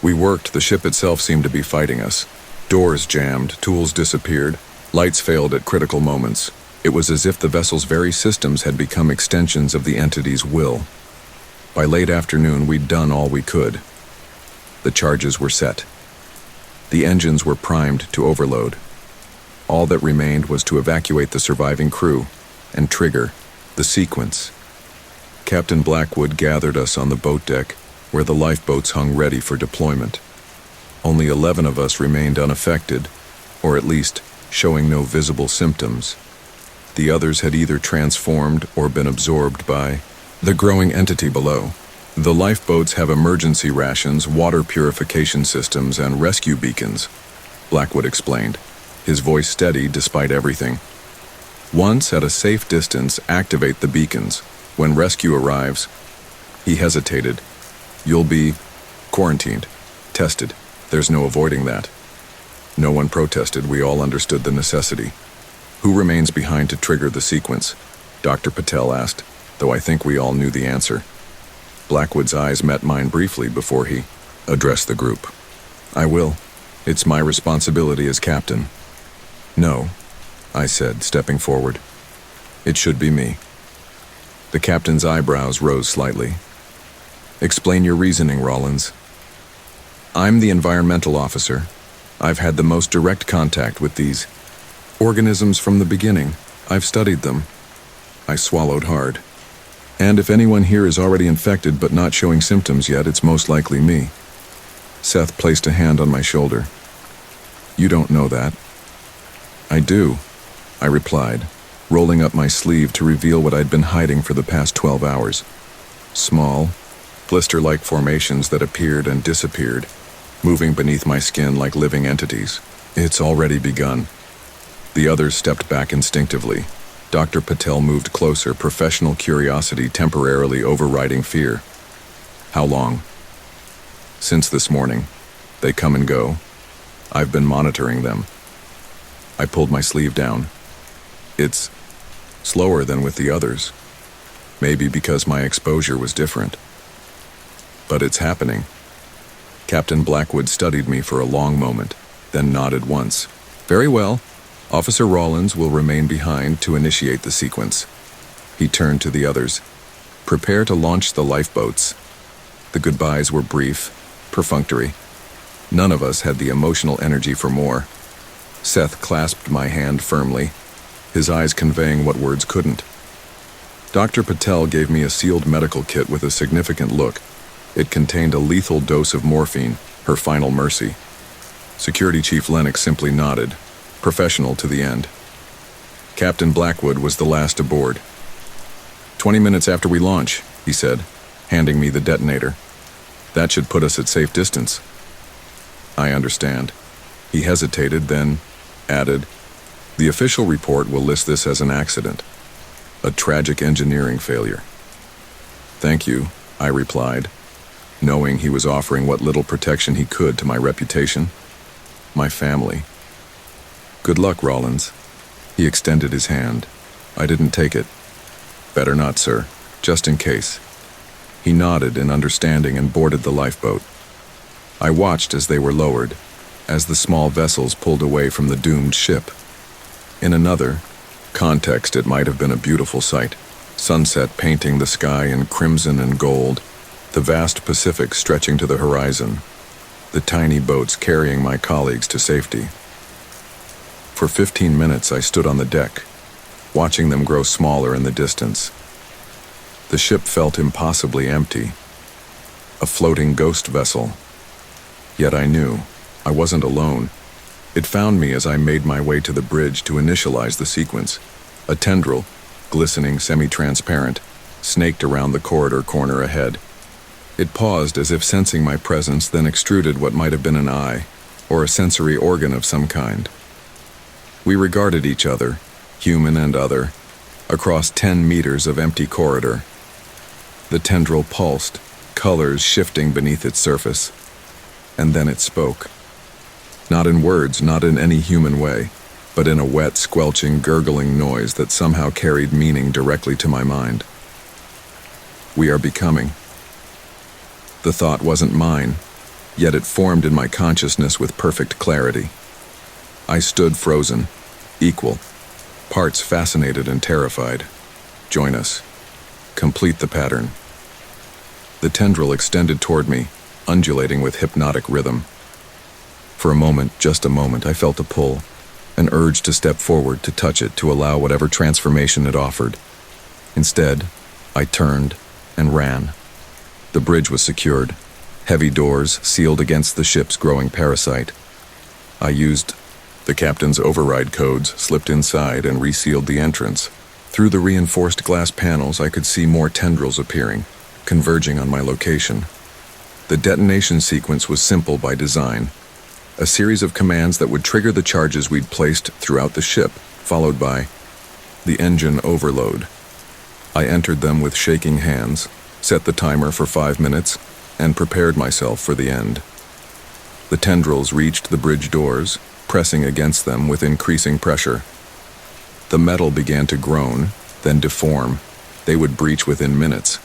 Speaker 1: We worked, the ship itself seemed to be fighting us. Doors jammed, tools disappeared, lights failed at critical moments. It was as if the vessel's very systems had become extensions of the entity's will. By late afternoon, we'd done all we could. The charges were set. The engines were primed to overload. All that remained was to evacuate the surviving crew and trigger the sequence. Captain Blackwood gathered us on the boat deck, where the lifeboats hung ready for deployment. Only 11 of us remained unaffected, or at least showing no visible symptoms. The others had either transformed or been absorbed by the growing entity below. The lifeboats have emergency rations, water purification systems, and rescue beacons, Blackwood explained, his voice steady despite everything. Once at a safe distance, activate the beacons. When rescue arrives, he hesitated. You'll be quarantined, tested. There's no avoiding that. No one protested. We all understood the necessity. Who remains behind to trigger the sequence? Dr. Patel asked, though I think we all knew the answer. Blackwood's eyes met mine briefly before he addressed the group. I will. It's my responsibility as captain. No, I said, stepping forward. It should be me. The captain's eyebrows rose slightly. Explain your reasoning, Rollins. I'm the environmental officer. I've had the most direct contact with these organisms from the beginning. I've studied them. I swallowed hard. And if anyone here is already infected but not showing symptoms yet, it's most likely me. Seth placed a hand on my shoulder. You don't know that. I do, I replied, rolling up my sleeve to reveal what I'd been hiding for the past 12 hours. Small, blister-like formations that appeared and disappeared, moving beneath my skin like living entities. It's already begun. The others stepped back instinctively. Dr. Patel moved closer, professional curiosity temporarily overriding fear. How long? Since this morning. They come and go. I've been monitoring them. I pulled my sleeve down. It's slower than with the others. Maybe because my exposure was different. But it's happening. Captain Blackwood studied me for a long moment, then nodded once. Very well. Officer Rollins will remain behind to initiate the sequence. He turned to the others. Prepare to launch the lifeboats. The goodbyes were brief, perfunctory. None of us had the emotional energy for more. Seth clasped my hand firmly, his eyes conveying what words couldn't. Dr. Patel gave me a sealed medical kit with a significant look. It contained a lethal dose of morphine, her final mercy. Security Chief Lennox simply nodded, professional to the end. Captain Blackwood was the last aboard. 20 minutes after we launch, he said, handing me the detonator. That should put us at safe distance. I understand. He hesitated, then added, the official report will list this as an accident. A tragic engineering failure. Thank you, I replied, knowing he was offering what little protection he could to my reputation, my family. Good luck, Rollins. He extended his hand. I didn't take it. Better not, sir, just in case. He nodded in understanding and boarded the lifeboat. I watched as they were lowered, as the small vessels pulled away from the doomed ship. In another context, it might have been a beautiful sight. Sunset painting the sky in crimson and gold, the vast Pacific stretching to the horizon, the tiny boats carrying my colleagues to safety. For 15 minutes I stood on the deck, watching them grow smaller in the distance. The ship felt impossibly empty, a floating ghost vessel. Yet I knew I wasn't alone. It found me as I made my way to the bridge to initialize the sequence. A tendril, glistening semi-transparent, snaked around the corridor corner ahead. It paused as if sensing my presence, then extruded what might have been an eye, or a sensory organ of some kind. We regarded each other, human and other, across 10 meters of empty corridor. The tendril pulsed, colors shifting beneath its surface. And then it spoke. Not in words, not in any human way, but in a wet, squelching, gurgling noise that somehow carried meaning directly to my mind. We are becoming. The thought wasn't mine, yet it formed in my consciousness with perfect clarity. I stood frozen, equal, parts fascinated and terrified. Join us. Complete the pattern. The tendril extended toward me, undulating with hypnotic rhythm. For a moment, just a moment, I felt a pull, an urge to step forward, to touch it, to allow whatever transformation it offered. Instead, I turned and ran. The bridge was secured, heavy doors sealed against the ship's growing parasite. I used the captain's override codes, slipped inside, and resealed the entrance. Through the reinforced glass panels, I could see more tendrils appearing, converging on my location. The detonation sequence was simple by design. A series of commands that would trigger the charges we'd placed throughout the ship, followed by the engine overload. I entered them with shaking hands, set the timer for 5 minutes, and prepared myself for the end. The tendrils reached the bridge doors, pressing against them with increasing pressure. The metal began to groan, then deform. They would breach within minutes.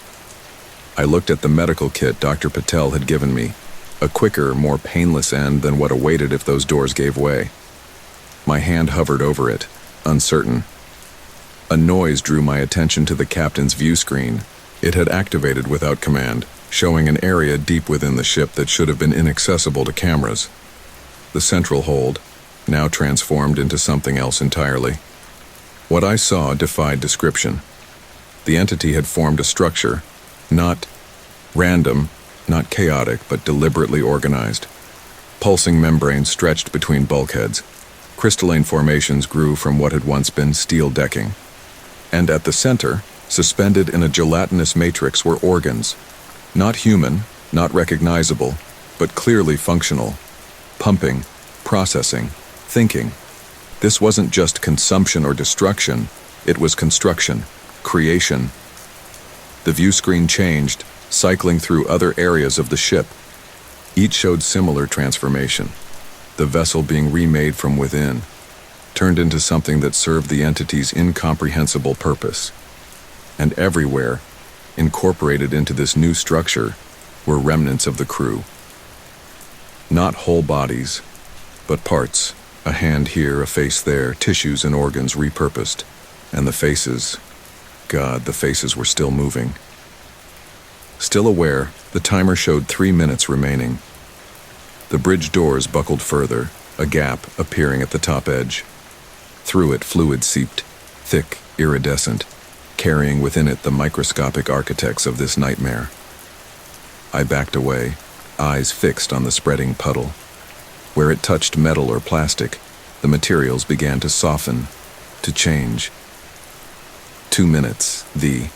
Speaker 1: I looked at the medical kit Dr. Patel had given me, a quicker, more painless end than what awaited if those doors gave way. My hand hovered over it, uncertain. A noise drew my attention to the captain's view screen. It had activated without command, showing an area deep within the ship that should have been inaccessible to cameras. The central hold, now transformed into something else entirely. What I saw defied description. The entity had formed a structure, not random, not chaotic, but deliberately organized. Pulsing membranes stretched between bulkheads. Crystalline formations grew from what had once been steel decking. And at the center, suspended in a gelatinous matrix, were organs. Not human, not recognizable, but clearly functional. Pumping, processing, thinking. This wasn't just consumption or destruction, it was construction, creation. The view screen changed, cycling through other areas of the ship. Each showed similar transformation. The vessel being remade from within, turned into something that served the entity's incomprehensible purpose. And everywhere, incorporated into this new structure, were remnants of the crew. Not whole bodies, but parts, a hand here, a face there, tissues and organs repurposed. And the faces, God, the faces were still moving. Still aware, the timer showed 3 minutes remaining. The bridge doors buckled further, a gap appearing at the top edge. Through it, fluid seeped, thick, iridescent, carrying within it the microscopic architects of this nightmare. I backed away, eyes fixed on the spreading puddle. Where it touched metal or plastic, the materials began to soften, to change. 2 minutes, the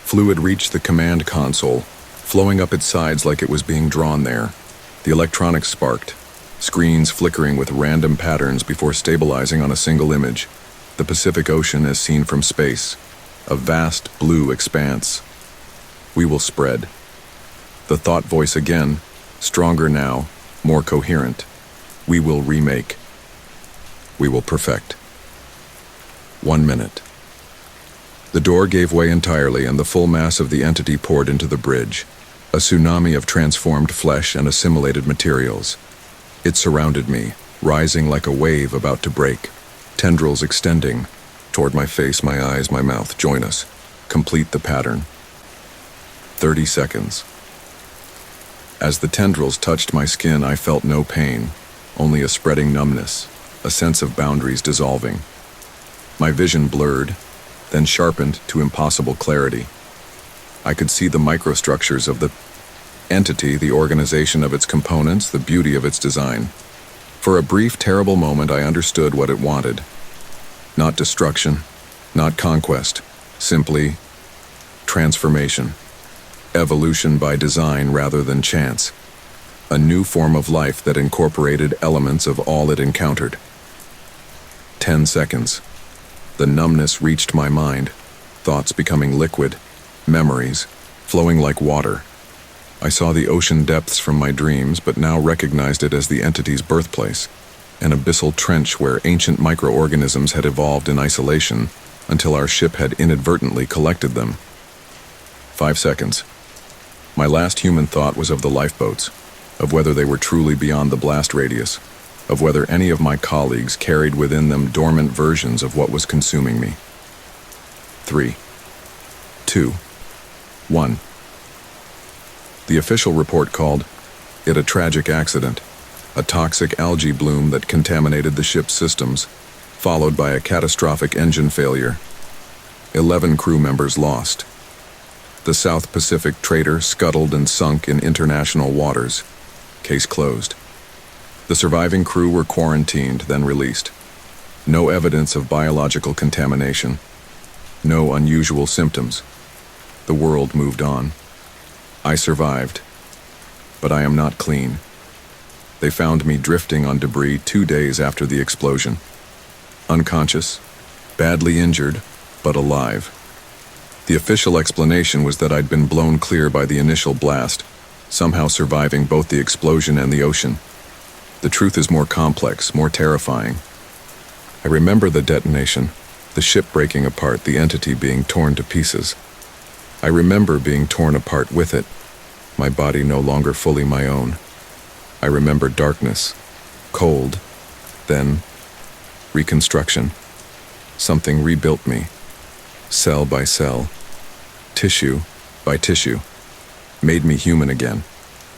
Speaker 1: fluid reached the command console, flowing up its sides like it was being drawn there. The electronics sparked, screens flickering with random patterns before stabilizing on a single image. The Pacific Ocean as seen from space, a vast blue expanse. We will spread. The thought voice again, stronger now, more coherent. We will remake. We will perfect. 1 minute. The door gave way entirely and the full mass of the entity poured into the bridge, a tsunami of transformed flesh and assimilated materials. It surrounded me, rising like a wave about to break, tendrils extending toward my face, my eyes, my mouth. Join us. Complete the pattern. 30 seconds. As the tendrils touched my skin, I felt no pain, only a spreading numbness, a sense of boundaries dissolving. My vision blurred, then sharpened to impossible clarity. I could see the microstructures of the entity, the organization of its components, the beauty of its design. For a brief, terrible moment, I understood what it wanted. Not destruction, not conquest, simply transformation. Evolution by design rather than chance. A new form of life that incorporated elements of all it encountered. 10 seconds. The numbness reached my mind, thoughts becoming liquid, memories flowing like water. I saw the ocean depths from my dreams, but now recognized it as the entity's birthplace, an abyssal trench where ancient microorganisms had evolved in isolation until our ship had inadvertently collected them. 5 seconds. My last human thought was of the lifeboats, of whether they were truly beyond the blast radius, of whether any of my colleagues carried within them dormant versions of what was consuming me. 3, 2, 1. The official report called it a tragic accident, a toxic algae bloom that contaminated the ship's systems, followed by a catastrophic engine failure. 11 crew members lost. The South Pacific trader scuttled and sunk in international waters. Case closed. The surviving crew were quarantined, then released. No evidence of biological contamination. No unusual symptoms. The world moved on. I survived, but I am not clean. They found me drifting on debris 2 days after the explosion. Unconscious, badly injured, but alive. The official explanation was that I'd been blown clear by the initial blast, somehow surviving both the explosion and the ocean. The truth is more complex, more terrifying. I remember the detonation, the ship breaking apart, the entity being torn to pieces. I remember being torn apart with it, my body no longer fully my own. I remember darkness, cold, then reconstruction. Something rebuilt me, cell by cell, tissue by tissue, made me human again,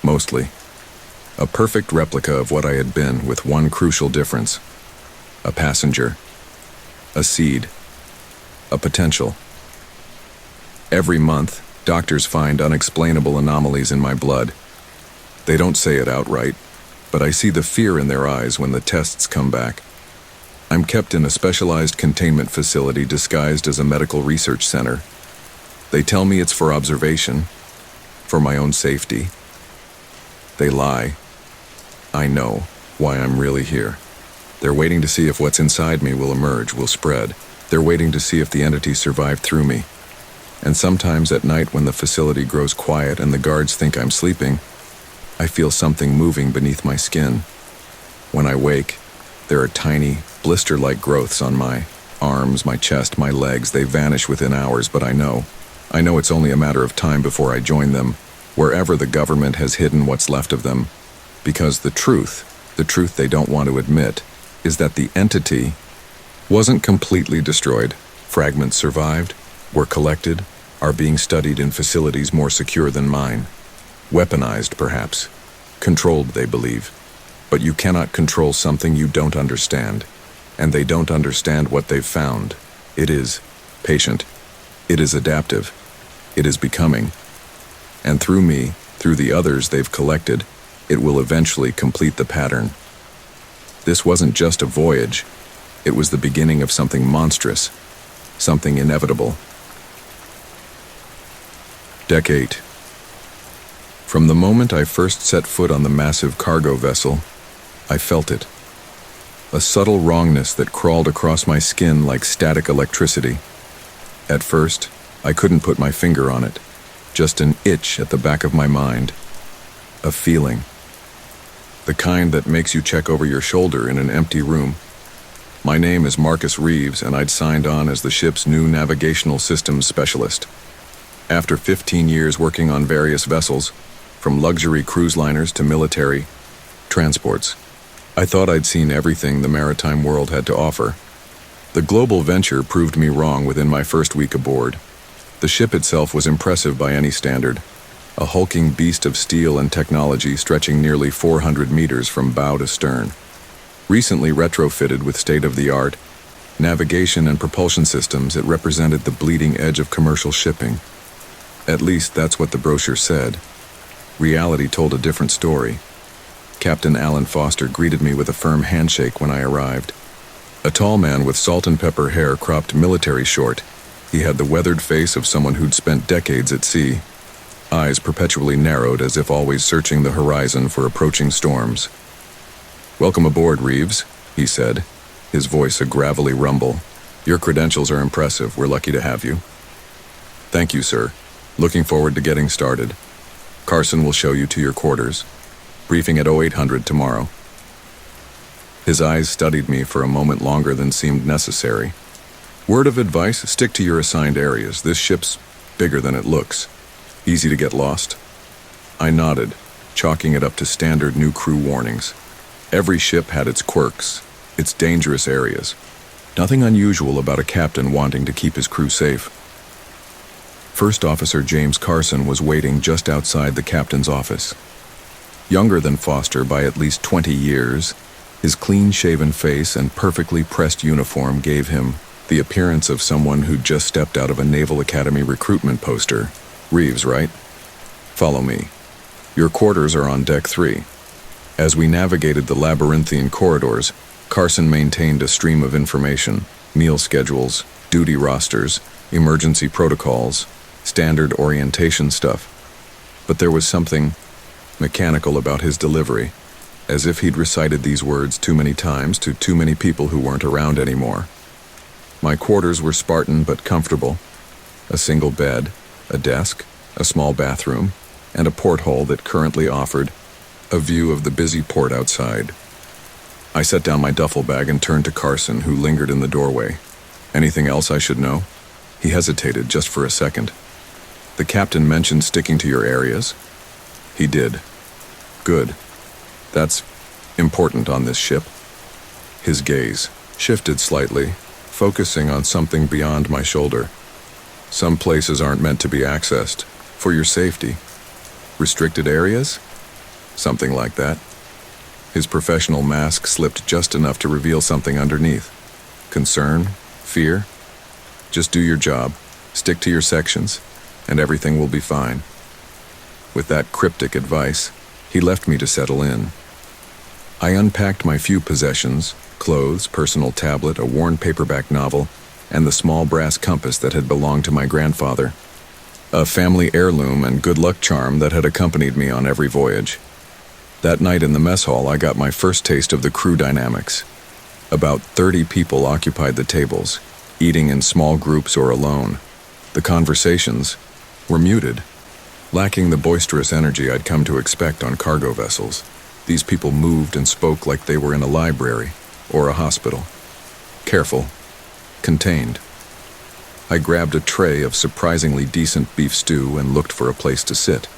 Speaker 1: mostly. A perfect replica of what I had been, with one crucial difference. A passenger, a seed, a potential. Every month, doctors find unexplainable anomalies in my blood. They don't say it outright, but I see the fear in their eyes when the tests come back. I'm kept in a specialized containment facility disguised as a medical research center. They tell me it's for observation, for my own safety. They lie. I know why I'm really here. They're waiting to see if what's inside me will emerge, will spread. They're waiting to see if the entity survived through me. And sometimes at night when the facility grows quiet and the guards think I'm sleeping, I feel something moving beneath my skin. When I wake, there are tiny, blister-like growths on my arms, my chest, my legs. They vanish within hours, but I know it's only a matter of time before I join them, wherever the government has hidden what's left of them. Because the truth they don't want to admit, is that the entity wasn't completely destroyed. Fragments survived, were collected, are being studied in facilities more secure than mine. Weaponized, perhaps. Controlled, they believe. But you cannot control something you don't understand. And they don't understand what they've found. It is patient. It is adaptive. It is becoming. And through me, through the others they've collected, it will eventually complete the pattern. This wasn't just a voyage. It was the beginning of something monstrous, something inevitable. Deck 8. From the moment I first set foot on the massive cargo vessel, I felt it. A subtle wrongness that crawled across my skin like static electricity. At first, I couldn't put my finger on it, just an itch at the back of my mind. A feeling. The kind that makes you check over your shoulder in an empty room. My name is Marcus Reeves, and I'd signed on as the ship's new navigational systems specialist. After 15 years working on various vessels, from luxury cruise liners to military transports, I thought I'd seen everything the maritime world had to offer. The global venture proved me wrong within my first week aboard. The ship itself was impressive by any standard. A hulking beast of steel and technology stretching nearly 400 meters from bow to stern. Recently retrofitted with state-of-the-art navigation and propulsion systems, it represented the bleeding edge of commercial shipping. At least that's what the brochure said. Reality told a different story. Captain Alan Foster greeted me with a firm handshake when I arrived. A tall man with salt and pepper hair cropped military short. He had the weathered face of someone who'd spent decades at sea. Eyes perpetually narrowed as if always searching the horizon for approaching storms. "Welcome aboard, Reeves," he said, his voice a gravelly rumble. "Your credentials are impressive. We're lucky to have you." "Thank you, sir. Looking forward to getting started. Carson will show you to your quarters. Briefing at 0800 tomorrow." His eyes studied me for a moment longer than seemed necessary. "Word of advice, stick to your assigned areas. This ship's bigger than it looks. Easy to get lost." I nodded, chalking it up to standard new crew warnings. Every ship had its quirks, its dangerous areas. Nothing unusual about a captain wanting to keep his crew safe. First Officer James Carson was waiting just outside the captain's office. Younger than Foster by at least 20 years, his clean-shaven face and perfectly pressed uniform gave him the appearance of someone who'd just stepped out of a Naval Academy recruitment poster. "Reeves, right? Follow me. Your quarters are on deck 3. As we navigated the labyrinthine corridors, Carson maintained a stream of information: meal schedules, duty rosters, emergency protocols, standard orientation stuff. But there was something mechanical about his delivery, as if he'd recited these words too many times to too many people who weren't around anymore. My quarters were Spartan but comfortable. A single bed, a desk, a small bathroom, and a porthole that currently offered a view of the busy port outside. I set down my duffel bag and turned to Carson, who lingered in the doorway. "Anything else I should know?" He hesitated just for a second. "The captain mentioned sticking to your areas?" He did. "Good. That's important on this ship." His gaze shifted slightly, focusing on something beyond my shoulder. Some places aren't meant to be accessed, for your safety. Restricted areas? Something like that. His professional mask slipped just enough to reveal something underneath. Concern? Fear? Just do your job, stick to your sections, and everything will be fine. With that cryptic advice, he left me to settle in. I unpacked my few possessions, clothes, personal tablet, a worn paperback novel, and the small brass compass that had belonged to my grandfather, a family heirloom and good luck charm that had accompanied me on every voyage. That night in the mess hall, I got my first taste of the crew dynamics. About 30 people occupied the tables, eating in small groups or alone. The conversations were muted, lacking the boisterous energy I'd come to expect on cargo vessels. These people moved and spoke like they were in a library or a hospital. Careful, contained. I grabbed a tray of surprisingly decent beef stew and looked for a place to sit.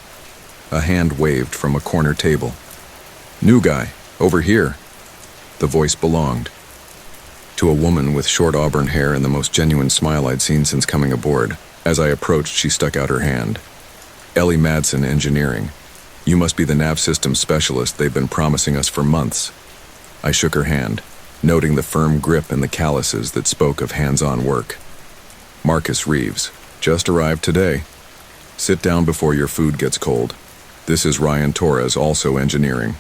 Speaker 1: A hand waved from a corner table. "New guy, over here." The voice belonged to a woman with short auburn hair and the most genuine smile I'd seen since coming aboard. As I approached, she stuck out her hand. "Ellie Madsen, Engineering. You must be the nav systems specialist they've been promising us for months." I shook her hand, noting the firm grip and the calluses that spoke of hands-on work. "Marcus Reeves, just arrived today. Sit down before your food gets cold. This is Ryan Torres, also engineering."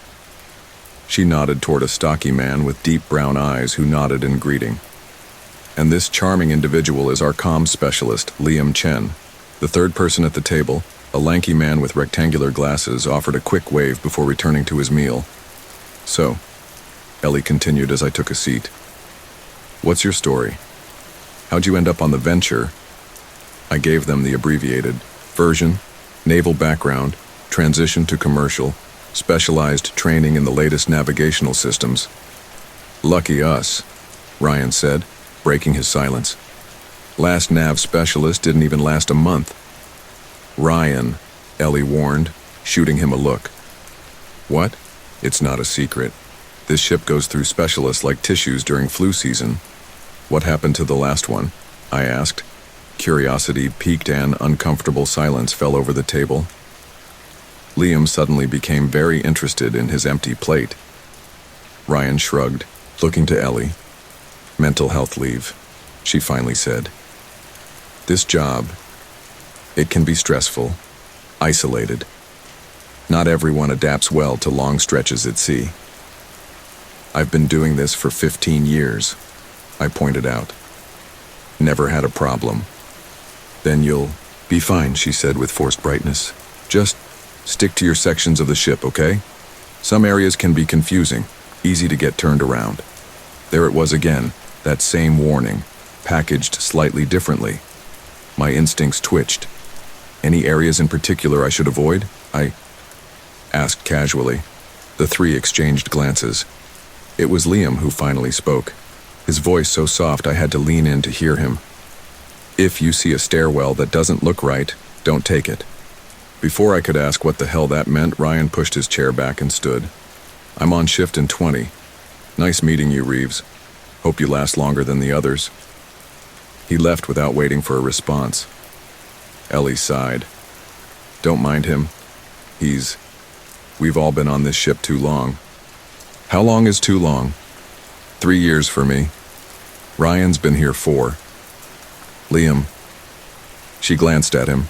Speaker 1: She nodded toward a stocky man with deep brown eyes who nodded in greeting. "And this charming individual is our comms specialist, Liam Chen." The third person at the table, a lanky man with rectangular glasses, offered a quick wave before returning to his meal. "So," Ellie continued as I took a seat, "what's your story? How'd you end up on the venture?" I gave them the abbreviated version: naval background, transition to commercial, specialized training in the latest navigational systems. "Lucky us," Ryan said, breaking his silence. "Last nav specialist didn't even last a month." "Ryan," Ellie warned, shooting him a look. "What? It's not a secret. This ship goes through specialists like tissues during flu season." "What happened to the last one?" I asked. Curiosity piqued and uncomfortable silence fell over the table. Liam suddenly became very interested in his empty plate. Ryan shrugged, looking to Ellie. "Mental health leave," she finally said. "This job, it can be stressful, isolated. Not everyone adapts well to long stretches at sea." "I've been doing this for 15 years, I pointed out. "Never had a problem." "Then you'll be fine," she said with forced brightness. "Just stick to your sections of the ship, okay? Some areas can be confusing, easy to get turned around." There it was again, that same warning, packaged slightly differently. My instincts twitched. "Any areas in particular I should avoid?" I asked casually. The three exchanged glances. It was Liam who finally spoke, his voice so soft I had to lean in to hear him. "If you see a stairwell that doesn't look right, don't take it." Before I could ask what the hell that meant, Ryan pushed his chair back and stood. "I'm on shift in 20. Nice meeting you, Reeves. Hope you last longer than the others." He left without waiting for a response. Ellie sighed. "Don't mind him. We've all been on this ship too long." "How long is too long?" 3 years for me. Ryan's been here 4. "Liam." She glanced at him.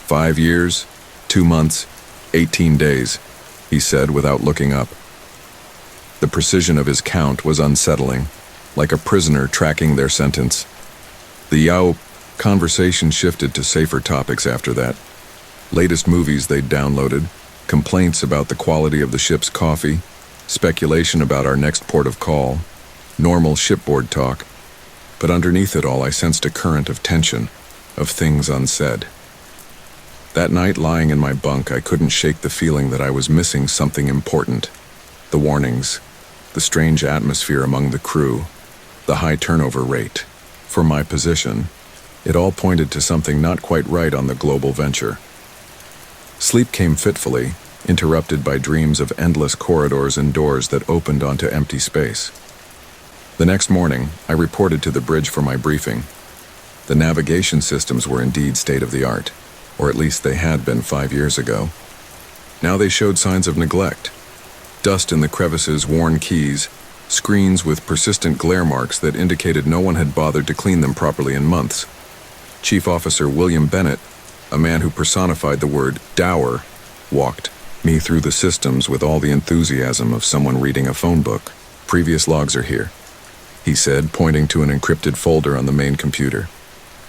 Speaker 1: 5 years, 2 months, 18 days, he said without looking up. The precision of his count was unsettling, like a prisoner tracking their sentence. The Yao conversation shifted to safer topics after that. Latest movies they'd downloaded, complaints about the quality of the ship's coffee, speculation about our next port of call, normal shipboard talk. But underneath it all, I sensed a current of tension, of things unsaid. That night, lying in my bunk, I couldn't shake the feeling that I was missing something important. The warnings, the strange atmosphere among the crew, the high turnover rate. For my position, it all pointed to something not quite right on the global venture. Sleep came fitfully, interrupted by dreams of endless corridors and doors that opened onto empty space. The next morning, I reported to the bridge for my briefing. The navigation systems were indeed state-of-the-art, or at least they had been 5 years ago. Now they showed signs of neglect. Dust in the crevices, worn keys, screens with persistent glare marks that indicated no one had bothered to clean them properly in months. Chief Officer William Bennett, a man who personified the word dour, walked me through the systems with all the enthusiasm of someone reading a phone book. "Previous logs are here," he said, pointing to an encrypted folder on the main computer.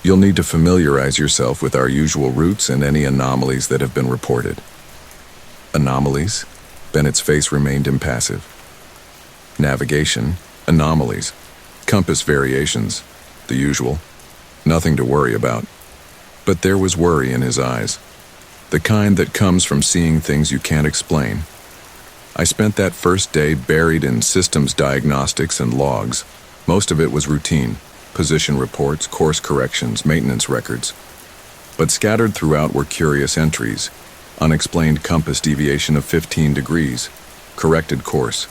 Speaker 1: "You'll need to familiarize yourself with our usual routes and any anomalies that have been reported." Anomalies? Bennett's face remained impassive. Navigation, anomalies, compass variations, the usual. Nothing to worry about. But there was worry in his eyes. The kind that comes from seeing things you can't explain. I spent that first day buried in systems diagnostics and logs. Most of it was routine. Position reports, course corrections, maintenance records. But scattered throughout were curious entries. Unexplained compass deviation of 15 degrees. Corrected course.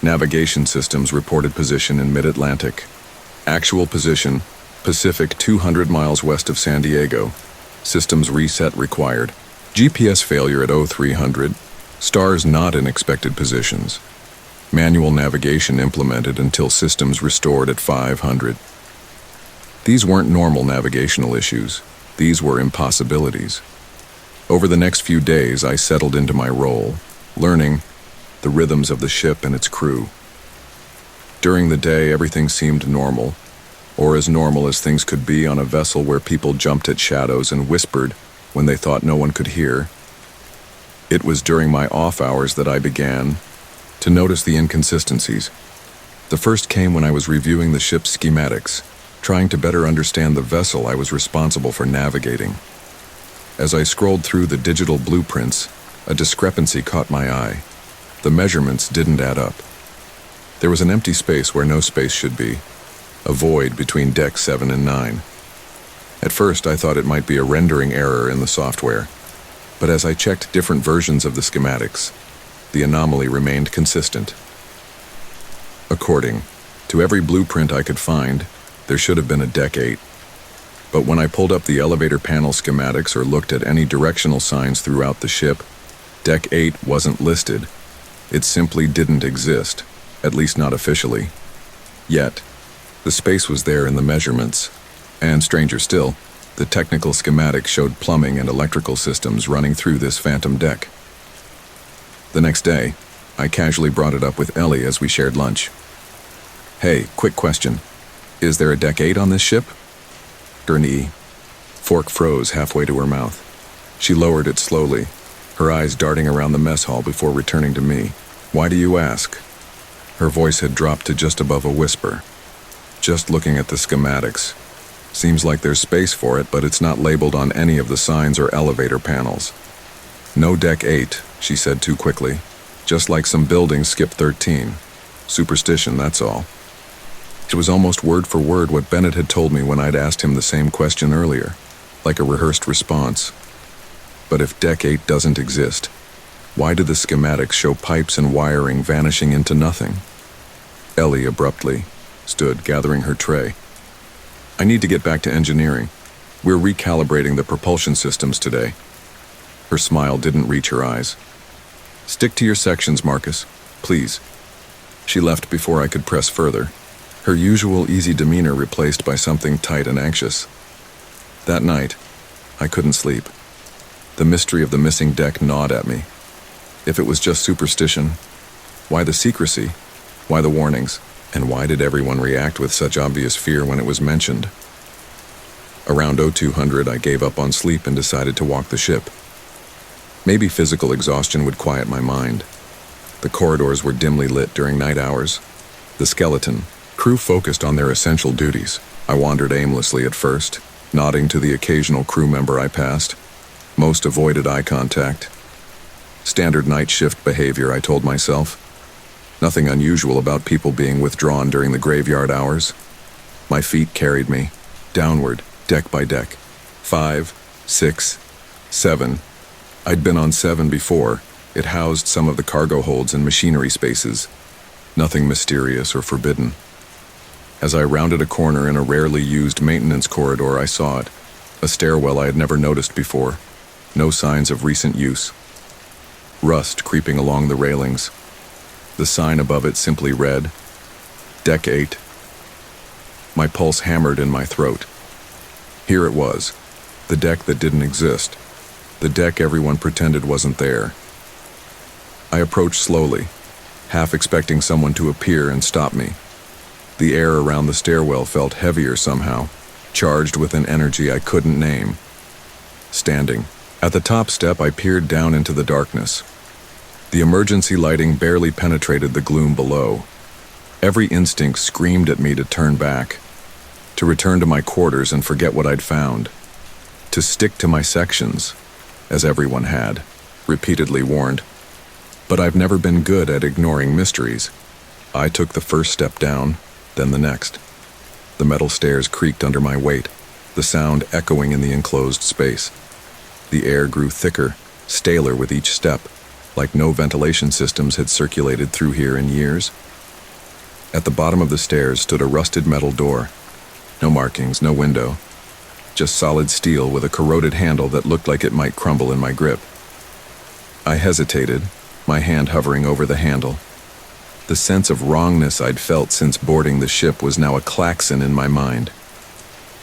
Speaker 1: Navigation systems reported position in mid-Atlantic. Actual position, Pacific 200 miles west of San Diego. Systems reset required. GPS failure at 0300. Stars not in expected positions. Manual navigation implemented until systems restored at 500. These weren't normal navigational issues. These were impossibilities. Over the next few days, I settled into my role, learning the rhythms of the ship and its crew. During the day, everything seemed normal, or as normal as things could be on a vessel where people jumped at shadows and whispered when they thought no one could hear. It was during my off hours that I began to notice the inconsistencies. The first came when I was reviewing the ship's schematics, trying to better understand the vessel I was responsible for navigating. As I scrolled through the digital blueprints, a discrepancy caught my eye. The measurements didn't add up. There was an empty space where no space should be, a void between deck 7 and 9. At first, I thought it might be a rendering error in the software, but as I checked different versions of the schematics, the anomaly remained consistent. According to every blueprint I could find, there should have been a deck 8. But when I pulled up the elevator panel schematics or looked at any directional signs throughout the ship, deck 8 wasn't listed. It simply didn't exist, at least not officially. Yet, the space was there in the measurements, and stranger still, the technical schematic showed plumbing and electrical systems running through this phantom deck. The next day, I casually brought it up with Ellie as we shared lunch. "Hey, quick question. Is there a deck 8 on this ship?" Gurney. Fork froze halfway to her mouth. She lowered it slowly, her eyes darting around the mess hall before returning to me. "Why do you ask?" Her voice had dropped to just above a whisper. "Just looking at the schematics. Seems like there's space for it, but it's not labeled on any of the signs or elevator panels. No deck 8, she said too quickly. Just like some buildings skip 13. Superstition, that's all." It was almost word for word what Bennett had told me when I'd asked him the same question earlier, like a rehearsed response. But if deck 8 doesn't exist, why do the schematics show pipes and wiring vanishing into nothing? Ellie abruptly stood, gathering her tray. "I need to get back to engineering. We're recalibrating the propulsion systems today." Her smile didn't reach her eyes. "Stick to your sections, Marcus, please." She left before I could press further, her usual easy demeanor replaced by something tight and anxious. That night, I couldn't sleep. The mystery of the missing deck gnawed at me. If it was just superstition, why the secrecy? Why the warnings? And why did everyone react with such obvious fear when it was mentioned? Around 0200, I gave up on sleep and decided to walk the ship. Maybe physical exhaustion would quiet my mind. The corridors were dimly lit during night hours. The skeleton crew focused on their essential duties. I wandered aimlessly at first, nodding to the occasional crew member I passed. Most avoided eye contact. Standard night shift behavior, I told myself. Nothing unusual about people being withdrawn during the graveyard hours. My feet carried me, downward, deck by deck. 5, 6, 7. I'd been on 7 before. It housed some of the cargo holds and machinery spaces. Nothing mysterious or forbidden. As I rounded a corner in a rarely used maintenance corridor, I saw it. A stairwell I had never noticed before. No signs of recent use. Rust creeping along the railings. The sign above it simply read, Deck 8. My pulse hammered in my throat. Here it was, the deck that didn't exist. The deck everyone pretended wasn't there. I approached slowly, half expecting someone to appear and stop me. The air around the stairwell felt heavier somehow, charged with an energy I couldn't name. Standing at the top step, I peered down into the darkness. The emergency lighting barely penetrated the gloom below. Every instinct screamed at me to turn back, to return to my quarters and forget what I'd found, to stick to my sections, as everyone had, repeatedly warned. But I've never been good at ignoring mysteries. I took the first step down, then the next. The metal stairs creaked under my weight, the sound echoing in the enclosed space. The air grew thicker, staler with each step, like no ventilation systems had circulated through here in years. At the bottom of the stairs stood a rusted metal door. No markings, no window. Just solid steel with a corroded handle that looked like it might crumble in my grip. I hesitated, my hand hovering over the handle. The sense of wrongness I'd felt since boarding the ship was now a klaxon in my mind.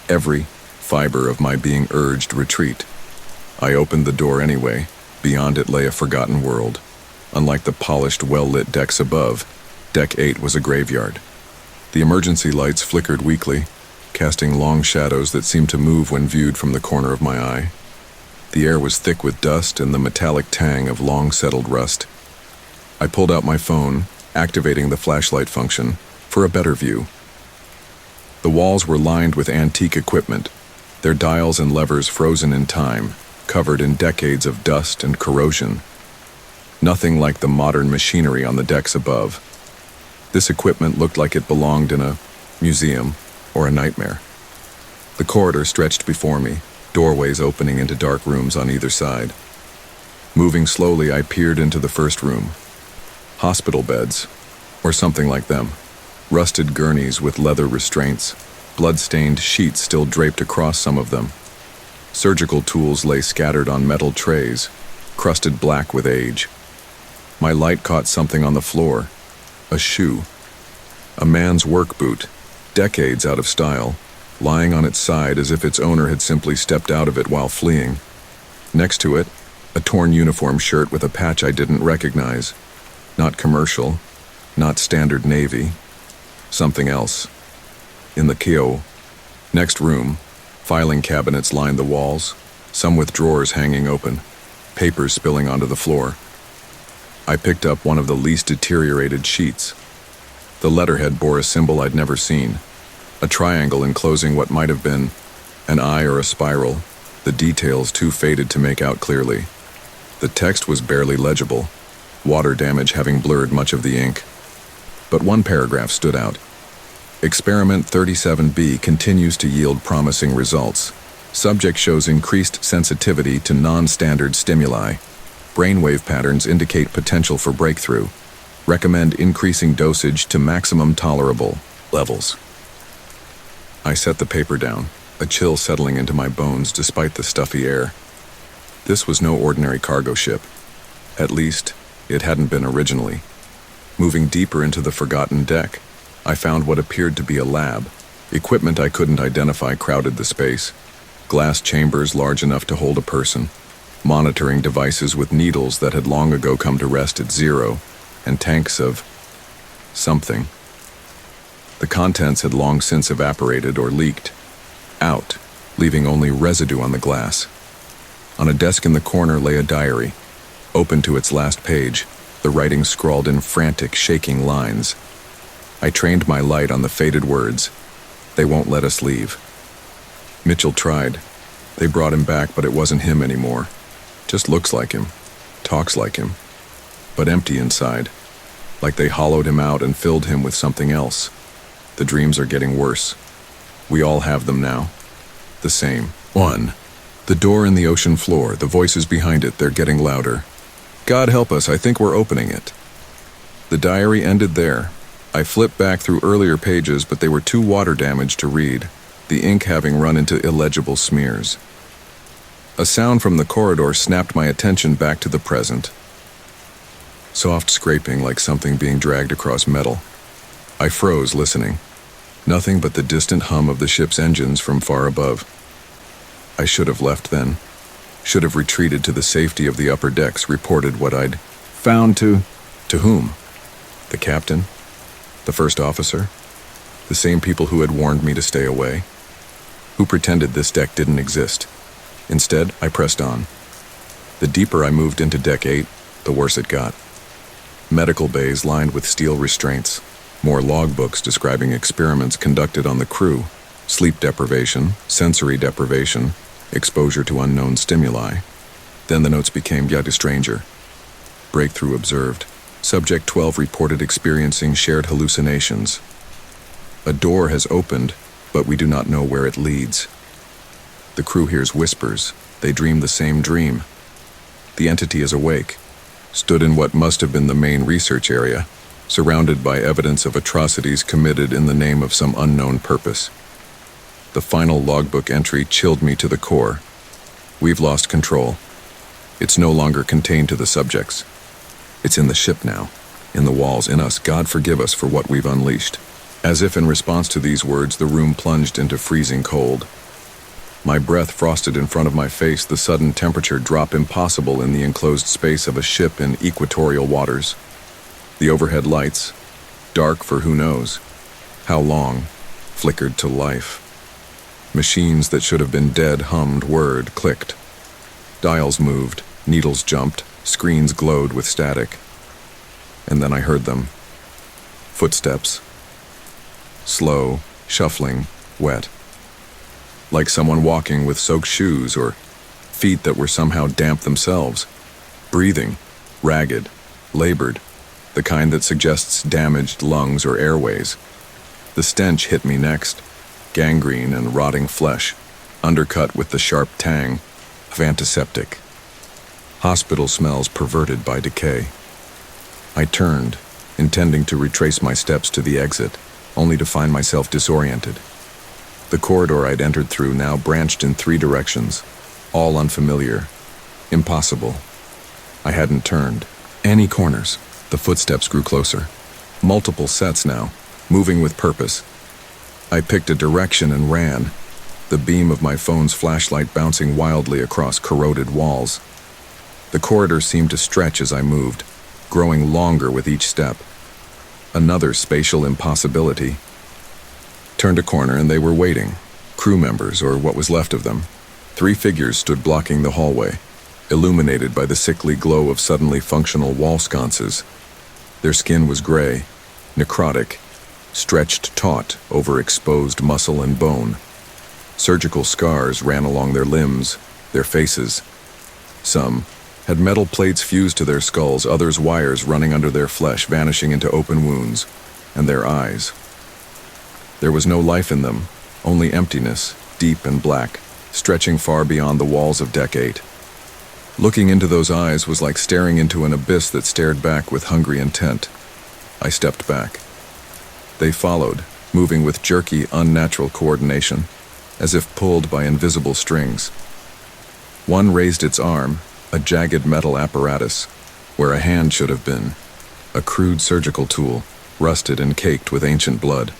Speaker 1: Every fiber of my being urged retreat. I opened the door anyway. Beyond it lay a forgotten world. Unlike the polished, well-lit decks above, Deck 8 was a graveyard. The emergency lights flickered weakly, casting long shadows that seemed to move when viewed from the corner of my eye. The air was thick with dust and the metallic tang of long-settled rust. I pulled out my phone, activating the flashlight function, for a better view. The walls were lined with antique equipment, their dials and levers frozen in time, covered in decades of dust and corrosion. Nothing like the modern machinery on the decks above. This equipment looked like it belonged in a museum or a nightmare. The corridor stretched before me, doorways opening into dark rooms on either side. Moving slowly, I peered into the first room. Hospital beds, or something like them. Rusted gurneys with leather restraints, blood-stained sheets still draped across some of them. Surgical tools lay scattered on metal trays, crusted black with age. My light caught something on the floor. A shoe. A man's work boot, decades out of style, lying on its side as if its owner had simply stepped out of it while fleeing. Next to it, a torn uniform shirt with a patch I didn't recognize. Not commercial, not standard Navy. Something else. In the Kyo. Next room, filing cabinets lined the walls, some with drawers hanging open, papers spilling onto the floor. I picked up one of the least deteriorated sheets. The letterhead bore a symbol I'd never seen, a triangle enclosing what might have been an eye or a spiral, the details too faded to make out clearly. The text was barely legible, water damage having blurred much of the ink. But one paragraph stood out. Experiment 37B continues to yield promising results. Subject shows increased sensitivity to non-standard stimuli. Brainwave patterns indicate potential for breakthrough. Recommend increasing dosage to maximum tolerable levels. I set the paper down, a chill settling into my bones despite the stuffy air. This was no ordinary cargo ship. At least, it hadn't been originally. Moving deeper into the forgotten deck, I found what appeared to be a lab. Equipment I couldn't identify crowded the space. Glass chambers large enough to hold a person. Monitoring devices with needles that had long ago come to rest at zero, and tanks of something. The contents had long since evaporated or leaked out, leaving only residue on the glass. On a desk in the corner lay a diary, open to its last page, the writing scrawled in frantic, shaking lines. I trained my light on the faded words, "They won't let us leave." Mitchell tried. They brought him back, but it wasn't him anymore. Just looks like him, talks like him, but empty inside, like they hollowed him out and filled him with something else. The dreams are getting worse. We all have them now. The same. One. The door in the ocean floor, the voices behind it, they're getting louder. God help us, I think we're opening it. The diary ended there. I flipped back through earlier pages, but they were too water-damaged to read, the ink having run into illegible smears. A sound from the corridor snapped my attention back to the present. Soft scraping like something being dragged across metal. I froze, listening. Nothing but the distant hum of the ship's engines from far above. I should have left then. Should have retreated to the safety of the upper decks, reported what I'd found to... To whom? The captain? The first officer? The same people who had warned me to stay away? Who pretended this deck didn't exist? Instead, I pressed on. The deeper I moved into Deck 8, the worse it got. Medical bays lined with steel restraints, more logbooks describing experiments conducted on the crew, sleep deprivation, sensory deprivation, exposure to unknown stimuli. Then the notes became yet stranger. Breakthrough observed. Subject 12 reported experiencing shared hallucinations. A door has opened, but we do not know where it leads. The crew hears whispers. They dream the same dream. The entity is awake, stood in what must have been the main research area, surrounded by evidence of atrocities committed in the name of some unknown purpose. The final logbook entry chilled me to the core. We've lost control. It's no longer contained to the subjects. It's in the ship now, in the walls, in us. God forgive us for what we've unleashed. As if in response to these words, the room plunged into freezing cold. My breath frosted in front of my face, the sudden temperature drop impossible in the enclosed space of a ship in equatorial waters. The overhead lights, dark for who knows how long, flickered to life. Machines that should have been dead hummed, whirred, clicked. Dials moved, needles jumped, screens glowed with static. And then I heard them. Footsteps. Slow, shuffling, wet. Like someone walking with soaked shoes, or feet that were somehow damp themselves. Breathing, ragged, labored, the kind that suggests damaged lungs or airways. The stench hit me next, gangrene and rotting flesh, undercut with the sharp tang of antiseptic. Hospital smells perverted by decay. I turned, intending to retrace my steps to the exit, only to find myself disoriented. The corridor I'd entered through now branched in 3 directions, all unfamiliar, impossible. I hadn't turned any corners. The footsteps grew closer. Multiple sets now, moving with purpose. I picked a direction and ran, the beam of my phone's flashlight bouncing wildly across corroded walls. The corridor seemed to stretch as I moved, growing longer with each step. Another spatial impossibility. Turned a corner and they were waiting, crew members or what was left of them. 3 figures stood blocking the hallway, illuminated by the sickly glow of suddenly functional wall sconces. Their skin was gray, necrotic, stretched taut over exposed muscle and bone. Surgical scars ran along their limbs, their faces. Some had metal plates fused to their skulls, others wires running under their flesh, vanishing into open wounds, and their eyes. There was no life in them, only emptiness, deep and black, stretching far beyond the walls of Deck 8. Looking into those eyes was like staring into an abyss that stared back with hungry intent. I stepped back. They followed, moving with jerky, unnatural coordination, as if pulled by invisible strings. One raised its arm, a jagged metal apparatus, where a hand should have been. A crude surgical tool, rusted and caked with ancient blood.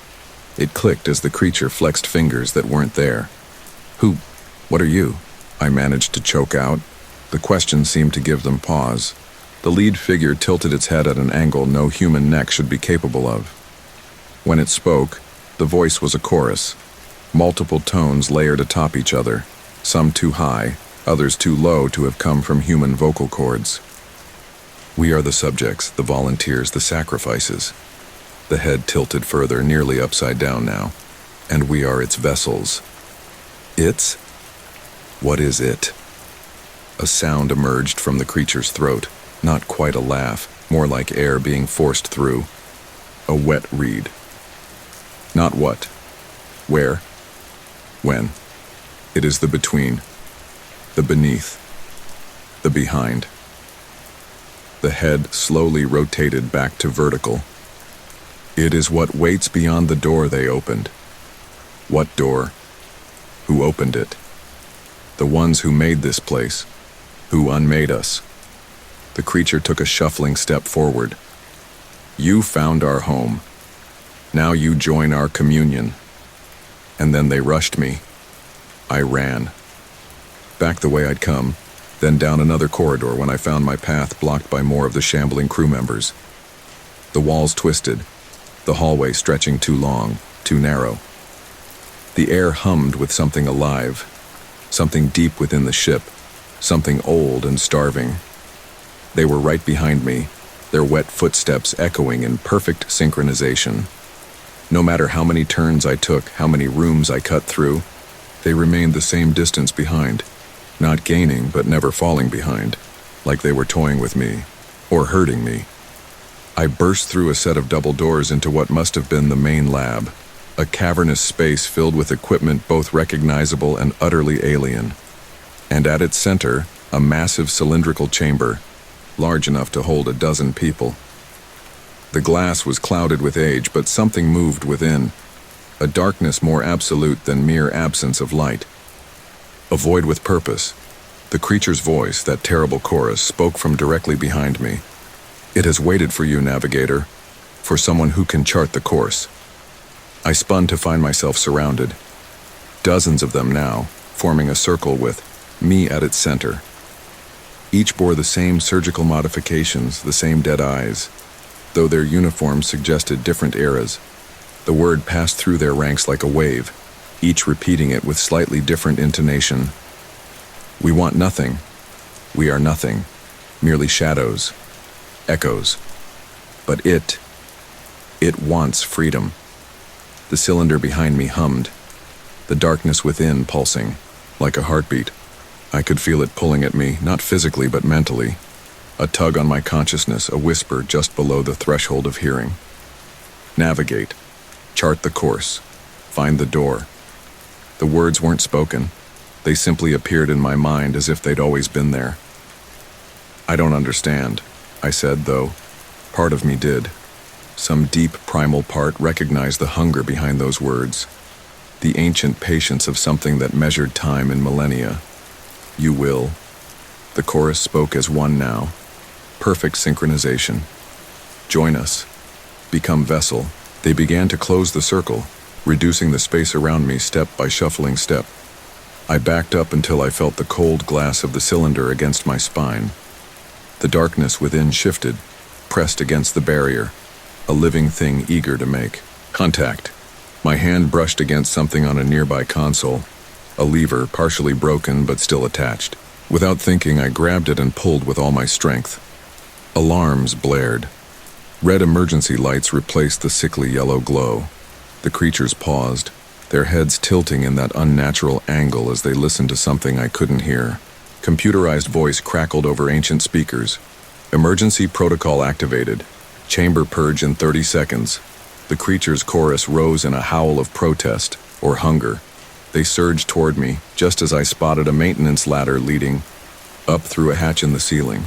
Speaker 1: It clicked as the creature flexed fingers that weren't there. "Who? What are you?" I managed to choke out. The question seemed to give them pause. The lead figure tilted its head at an angle no human neck should be capable of. When it spoke, the voice was a chorus. Multiple tones layered atop each other, some too high, others too low to have come from human vocal cords. "We are the subjects, the volunteers, the sacrifices." The head tilted further, nearly upside down now. "And we are its vessels." "Its? What is it?" A sound emerged from the creature's throat, not quite a laugh, more like air being forced through. A wet reed. Not what? Where? When? It is the between, the beneath, the behind. The head slowly rotated back to vertical. It is what waits beyond the door they opened. What door? Who opened it? The ones who made this place. Who unmade us. The creature took a shuffling step forward. You found our home. Now you join our communion. And then they rushed me. I ran. Back the way I'd come, then down another corridor when I found my path blocked by more of the shambling crew members. The walls twisted, the hallway stretching too long, too narrow. The air hummed with something alive, something deep within the ship, something old and starving. They were right behind me, their wet footsteps echoing in perfect synchronization. No matter how many turns I took, how many rooms I cut through, they remained the same distance behind, not gaining but never falling behind, like they were toying with me, or hurting me. I burst through a set of double doors into what must have been the main lab, a cavernous space filled with equipment both recognizable and utterly alien. And at its center, a massive cylindrical chamber, large enough to hold a dozen people. The glass was clouded with age, but something moved within, a darkness more absolute than mere absence of light. A void with purpose. The creature's voice, that terrible chorus, spoke from directly behind me. It has waited for you, navigator, for someone who can chart the course. I spun to find myself surrounded. Dozens of them now, forming a circle with me at its center. Each bore the same surgical modifications, the same dead eyes, though their uniforms suggested different eras. The word passed through their ranks like a wave, each repeating it with slightly different intonation. We want nothing. We are nothing, merely shadows, echoes. But it wants freedom. The cylinder behind me hummed, the darkness within pulsing, like a heartbeat. I could feel it pulling at me, not physically but mentally. A tug on my consciousness, a whisper just below the threshold of hearing. Navigate. Chart the course. Find the door. The words weren't spoken. They simply appeared in my mind as if they'd always been there. I don't understand, I said, though. Part of me did. Some deep primal part recognized the hunger behind those words, the ancient patience of something that measured time in millennia. You will. The chorus spoke as one now. Perfect synchronization. Join us. Become vessel. They began to close the circle, reducing the space around me step by shuffling step. I backed up until I felt the cold glass of the cylinder against my spine. The darkness within shifted, pressed against the barrier, a living thing eager to make contact. My hand brushed against something on a nearby console, a lever partially broken but still attached. Without thinking, I grabbed it and pulled with all my strength. Alarms blared. Red emergency lights replaced the sickly yellow glow. The creatures paused, their heads tilting in that unnatural angle as they listened to something I couldn't hear. Computerized voice crackled over ancient speakers. Emergency protocol activated. Chamber purge in 30 seconds. The creature's chorus rose in a howl of protest, or hunger. They surged toward me, just as I spotted a maintenance ladder leading up through a hatch in the ceiling.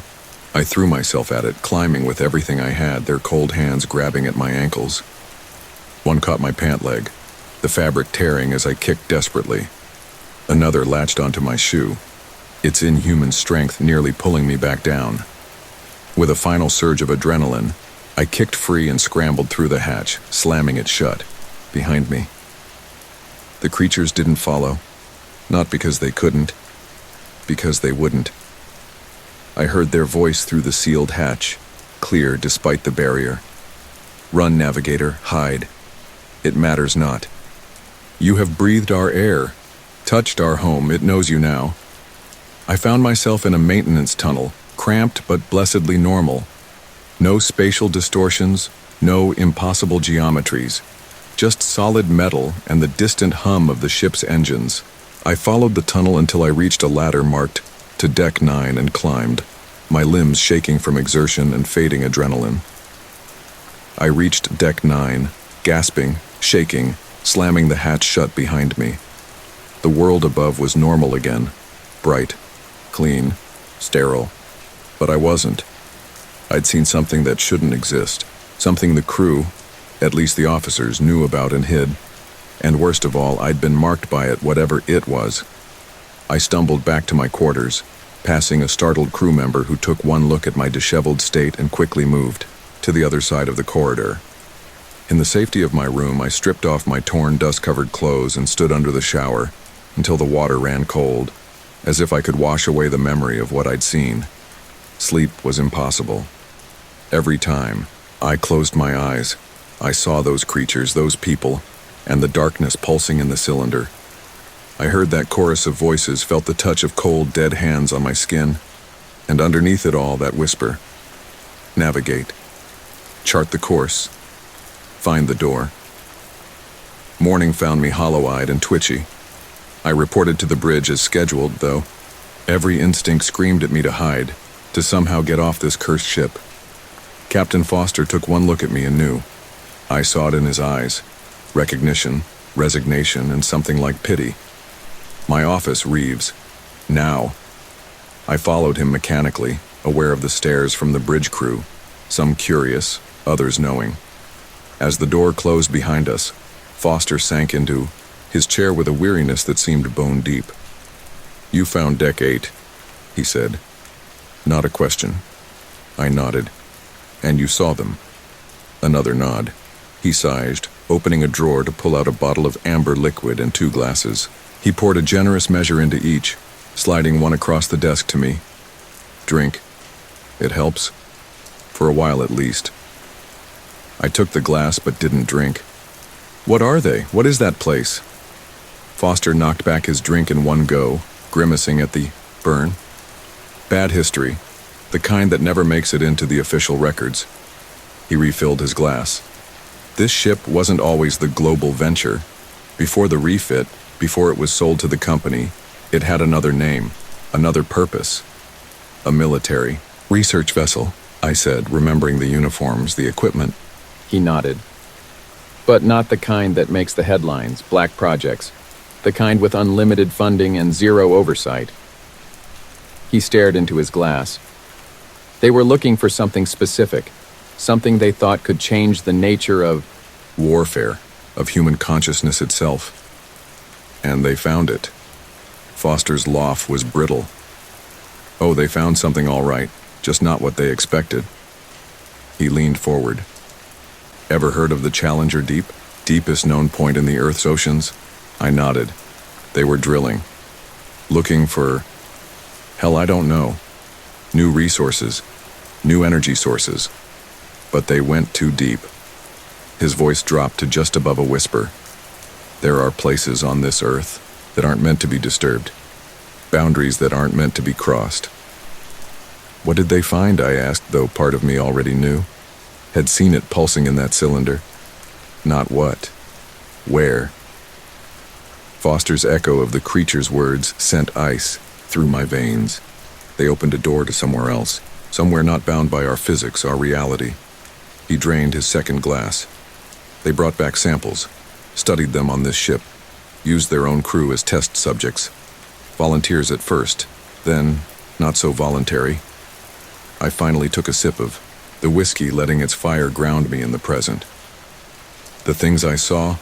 Speaker 1: I threw myself at it, climbing with everything I had, their cold hands grabbing at my ankles. One caught my pant leg, the fabric tearing as I kicked desperately. Another latched onto my shoe, its inhuman strength nearly pulling me back down. With a final surge of adrenaline, I kicked free and scrambled through the hatch, slamming it shut, behind me. The creatures didn't follow, not because they couldn't, because they wouldn't. I heard their voice through the sealed hatch, clear despite the barrier. Run, navigator, hide. It matters not. You have breathed our air, touched our home, it knows you now. I found myself in a maintenance tunnel, cramped but blessedly normal. No spatial distortions, no impossible geometries, just solid metal and the distant hum of the ship's engines. I followed the tunnel until I reached a ladder marked to Deck 9 and climbed, my limbs shaking from exertion and fading adrenaline. I reached Deck 9, gasping, shaking, slamming the hatch shut behind me. The world above was normal again, bright, clean, sterile. But I wasn't. I'd seen something that shouldn't exist, something the crew, At least the officers knew about and hid. And worst of all, I'd been marked by it, whatever it was. I stumbled back to my quarters, passing a startled crew member who took one look at my disheveled state and quickly moved to the other side of the corridor. In the safety of my room, I stripped off my torn, dust-covered clothes and stood under the shower until the water ran cold, as if I could wash away the memory of what I'd seen. Sleep was impossible. Every time I closed my eyes, I saw those creatures, those people, and the darkness pulsing in the cylinder. I heard that chorus of voices, felt the touch of cold, dead hands on my skin, and underneath it all, that whisper. Navigate. Chart the course. Find the door. Morning found me hollow-eyed and twitchy. I reported to the bridge as scheduled, though. Every instinct screamed at me to hide, to somehow get off this cursed ship. Captain Foster took one look at me and knew. I saw it in his eyes. Recognition, resignation, and something like pity. My office, Reeves. Now. I followed him mechanically, aware of the stares from the bridge crew, some curious, others knowing. As the door closed behind us, Foster sank into his chair with a weariness that seemed bone deep. "You found Deck 8, he said. Not a question. I nodded. "And you saw them?" Another nod. He sighed, opening a drawer to pull out a bottle of amber liquid and 2 glasses. He poured a generous measure into each, sliding one across the desk to me. "Drink. It helps. For a while at least." I took the glass but didn't drink. "What are they? What is that place?" Foster knocked back his drink in one go, grimacing at the burn. "Bad history. The kind that never makes it into the official records." He refilled his glass. "This ship wasn't always the global venture. Before the refit, before it was sold to the company, it had another name, another purpose. A military research vessel," I said, remembering the uniforms, the equipment.
Speaker 2: He nodded. "But not the kind that makes the headlines, black projects. The kind with unlimited funding and zero oversight." He stared into his glass. "They were looking for something specific, something they thought could change the nature of
Speaker 1: warfare, of human consciousness itself. And they found it." Foster's laugh was brittle. "Oh, they found something all right, just not what they expected." He leaned forward. "Ever heard of the Challenger Deep? Deepest known point in the Earth's oceans?" I nodded. "They were drilling. Looking for... hell, I don't know. New resources. New energy sources. But they went too deep." His voice dropped to just above a whisper. "There are places on this Earth that aren't meant to be disturbed. Boundaries that aren't meant to be crossed." "What did they find?" I asked, though part of me already knew. Had seen it pulsing in that cylinder. Not what. Where. Foster's echo of the creature's words sent ice through my veins. They opened a door to somewhere else, somewhere not bound by our physics, our reality. He drained his second glass. "They brought back samples, studied them on this ship, used their own crew as test subjects. Volunteers at first, then not so voluntary." I finally took a sip of the whiskey, letting its fire ground me in the present. The things I saw,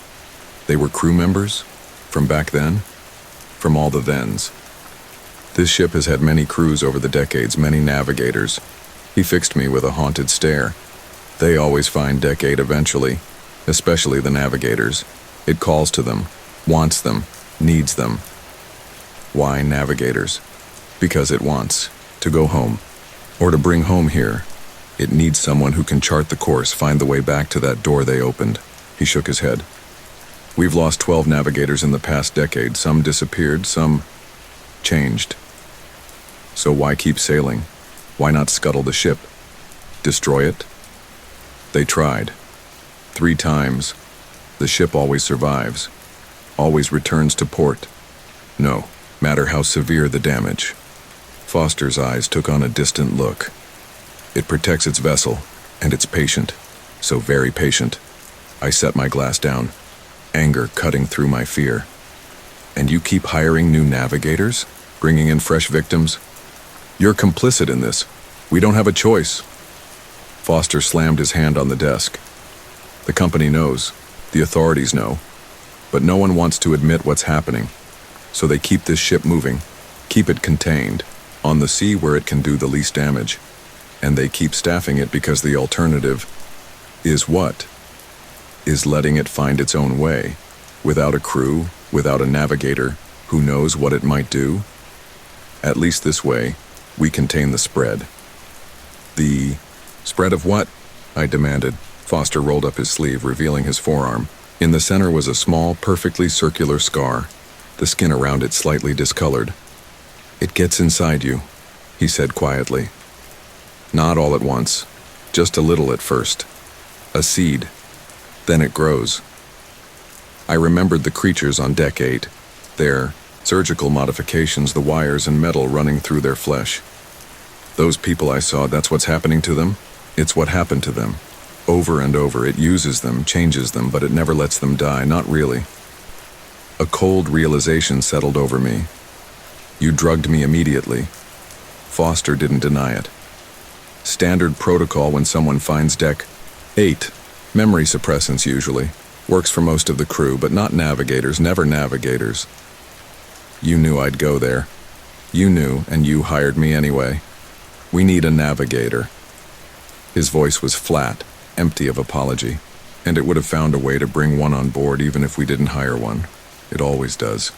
Speaker 1: they were crew members? From back then? From all the thens. This ship has had many crews over the decades, many navigators. He fixed me with a haunted stare. They always find Deck 8 eventually, especially the navigators. It calls to them, wants them, needs them. Why navigators? Because it wants to go home, or to bring home here. It needs someone who can chart the course, find the way back to that door they opened. He shook his head. "We've lost 12 navigators in the past decade. Some disappeared, some changed. So why keep sailing? Why not scuttle the ship? Destroy it?" They tried. 3 times. The ship always survives. Always returns to port. No matter how severe the damage. Foster's eyes took on a distant look. "It protects its vessel, and it's patient. So very patient." I set my glass down, anger cutting through my fear. "And you keep hiring new navigators? Bringing in fresh victims? You're complicit in this. We don't have a choice." Foster slammed his hand on the desk. The company knows, the authorities know, but no one wants to admit what's happening. So they keep this ship moving, keep it contained, on the sea where it can do the least damage. And they keep staffing it because the alternative is what? Is letting it find its own way, without a crew, without a navigator, who knows what it might do? At least this way, we contain the spread. The spread of what? I demanded. Foster rolled up his sleeve, revealing his forearm. In the center was a small, perfectly circular scar, the skin around it slightly discolored. It gets inside you, he said quietly. Not all at once, just a little at first. A seed. Then it grows. I remembered the creatures on Deck 8, their surgical modifications, the wires and metal running through their flesh. Those people I saw, that's what's happening to them? It's what happened to them. Over and over, it uses them, changes them, but it never lets them die, not really. A cold realization settled over me. You drugged me immediately. Foster didn't deny it. Standard protocol when someone finds Deck 8. Memory suppressants usually. Works for most of the crew, but not navigators, never navigators. You knew I'd go there. You knew, and you hired me anyway. We need a navigator. His voice was flat, empty of apology, and it would have found a way to bring one on board even if we didn't hire one. It always does.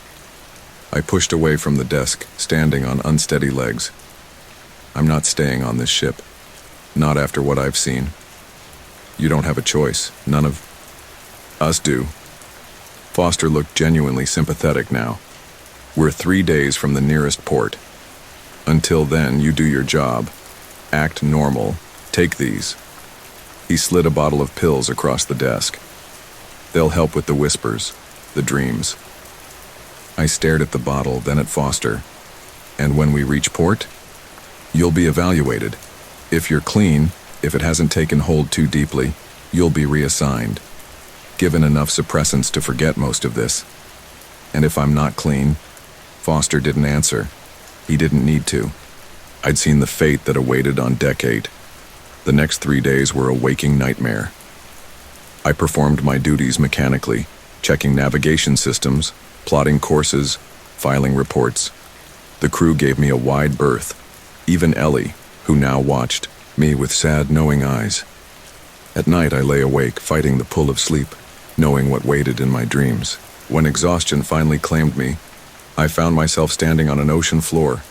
Speaker 1: I pushed away from the desk, standing on unsteady legs. I'm not staying on this ship. Not after what I've seen. You don't have a choice. None of us do. Foster looked genuinely sympathetic now. We're 3 days from the nearest port. Until then, you do your job. Act normal. Take these. He slid a bottle of pills across the desk. They'll help with the whispers, the dreams. I stared at the bottle, then at Foster. And when we reach port, you'll be evaluated. If you're clean, if it hasn't taken hold too deeply, you'll be reassigned. Given enough suppressants to forget most of this. And if I'm not clean, Foster didn't answer. He didn't need to. I'd seen the fate that awaited on Deck 8. The next 3 days were a waking nightmare. I performed my duties mechanically, checking navigation systems, plotting courses, filing reports. The crew gave me a wide berth. Even Ellie, who now watched me with sad, knowing eyes. At night I lay awake, fighting the pull of sleep, knowing what waited in my dreams. When exhaustion finally claimed me, I found myself standing on an ocean floor,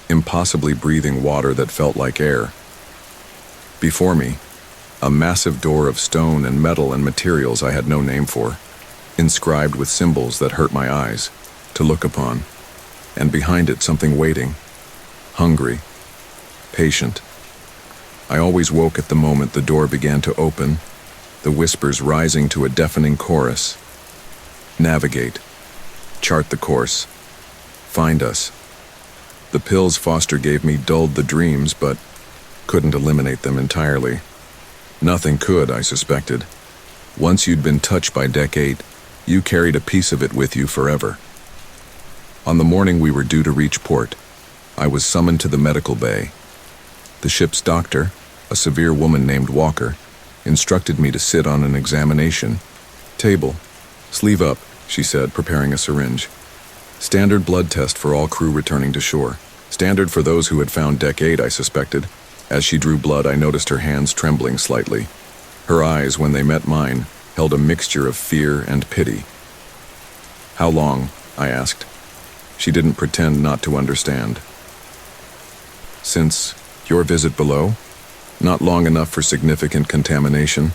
Speaker 1: impossibly breathing water that felt like air. Before me, a massive door of stone and metal and materials I had no name for, inscribed with symbols that hurt my eyes to look upon, and behind it something waiting, hungry, patient. I always woke at the moment the door began to open, the whispers rising to a deafening chorus. Navigate. Chart the course. Find us. The pills Foster gave me dulled the dreams, but couldn't eliminate them entirely. Nothing could, I suspected. Once you'd been touched by Deck 8, you carried a piece of it with you forever. On the morning we were due to reach port, I was summoned to the medical bay. The ship's doctor, a severe woman named Walker, instructed me to sit on an examination table. Sleeve up, she said, preparing a syringe. Standard blood test for all crew returning to shore. Standard for those who had found Deck 8, I suspected. As she drew blood, I noticed her hands trembling slightly. Her eyes, when they met mine, held a mixture of fear and pity. How long? I asked. She didn't pretend not to understand. Since your visit below? Not long enough for significant contamination.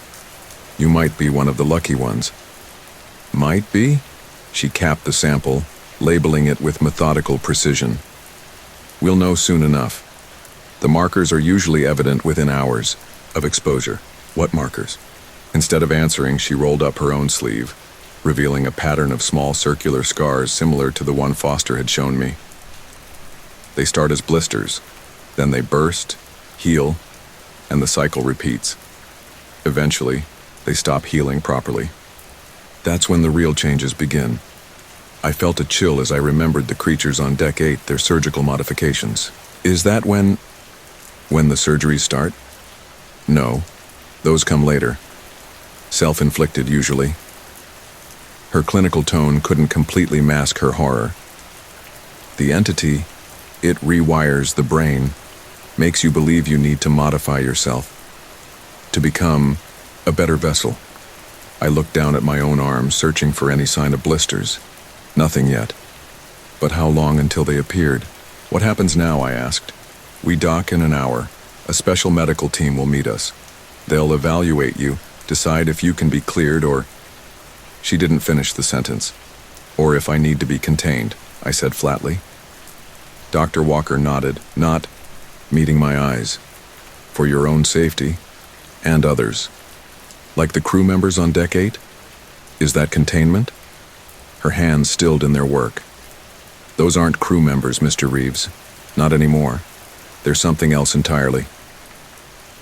Speaker 1: You might be one of the lucky ones. Might be? She capped the sample, labeling it with methodical precision. We'll know soon enough. The markers are usually evident within hours of exposure. What markers? Instead of answering, she rolled up her own sleeve, revealing a pattern of small circular scars similar to the one Foster had shown me. They start as blisters, then they burst, heal, and the cycle repeats. Eventually, they stop healing properly. That's when the real changes begin. I felt a chill as I remembered the creatures on Deck 8, their surgical modifications. Is that when the surgeries start? No, those come later. Self-inflicted, usually. Her clinical tone couldn't completely mask her horror. The entity, it rewires the brain, makes you believe you need to modify yourself, to become a better vessel. I looked down at my own arms, searching for any sign of blisters. Nothing yet. But how long until they appeared? What happens now, I asked. We dock in an hour. A special medical team will meet us. They'll evaluate you, decide if you can be cleared or... She didn't finish the sentence. Or if I need to be contained, I said flatly. Dr. Walker nodded, not meeting my eyes. For your own safety, and others. Like the crew members on Deck 8? Is that containment? Her hands stilled in their work. Those aren't crew members, Mr. Reeves. Not anymore. They're something else entirely.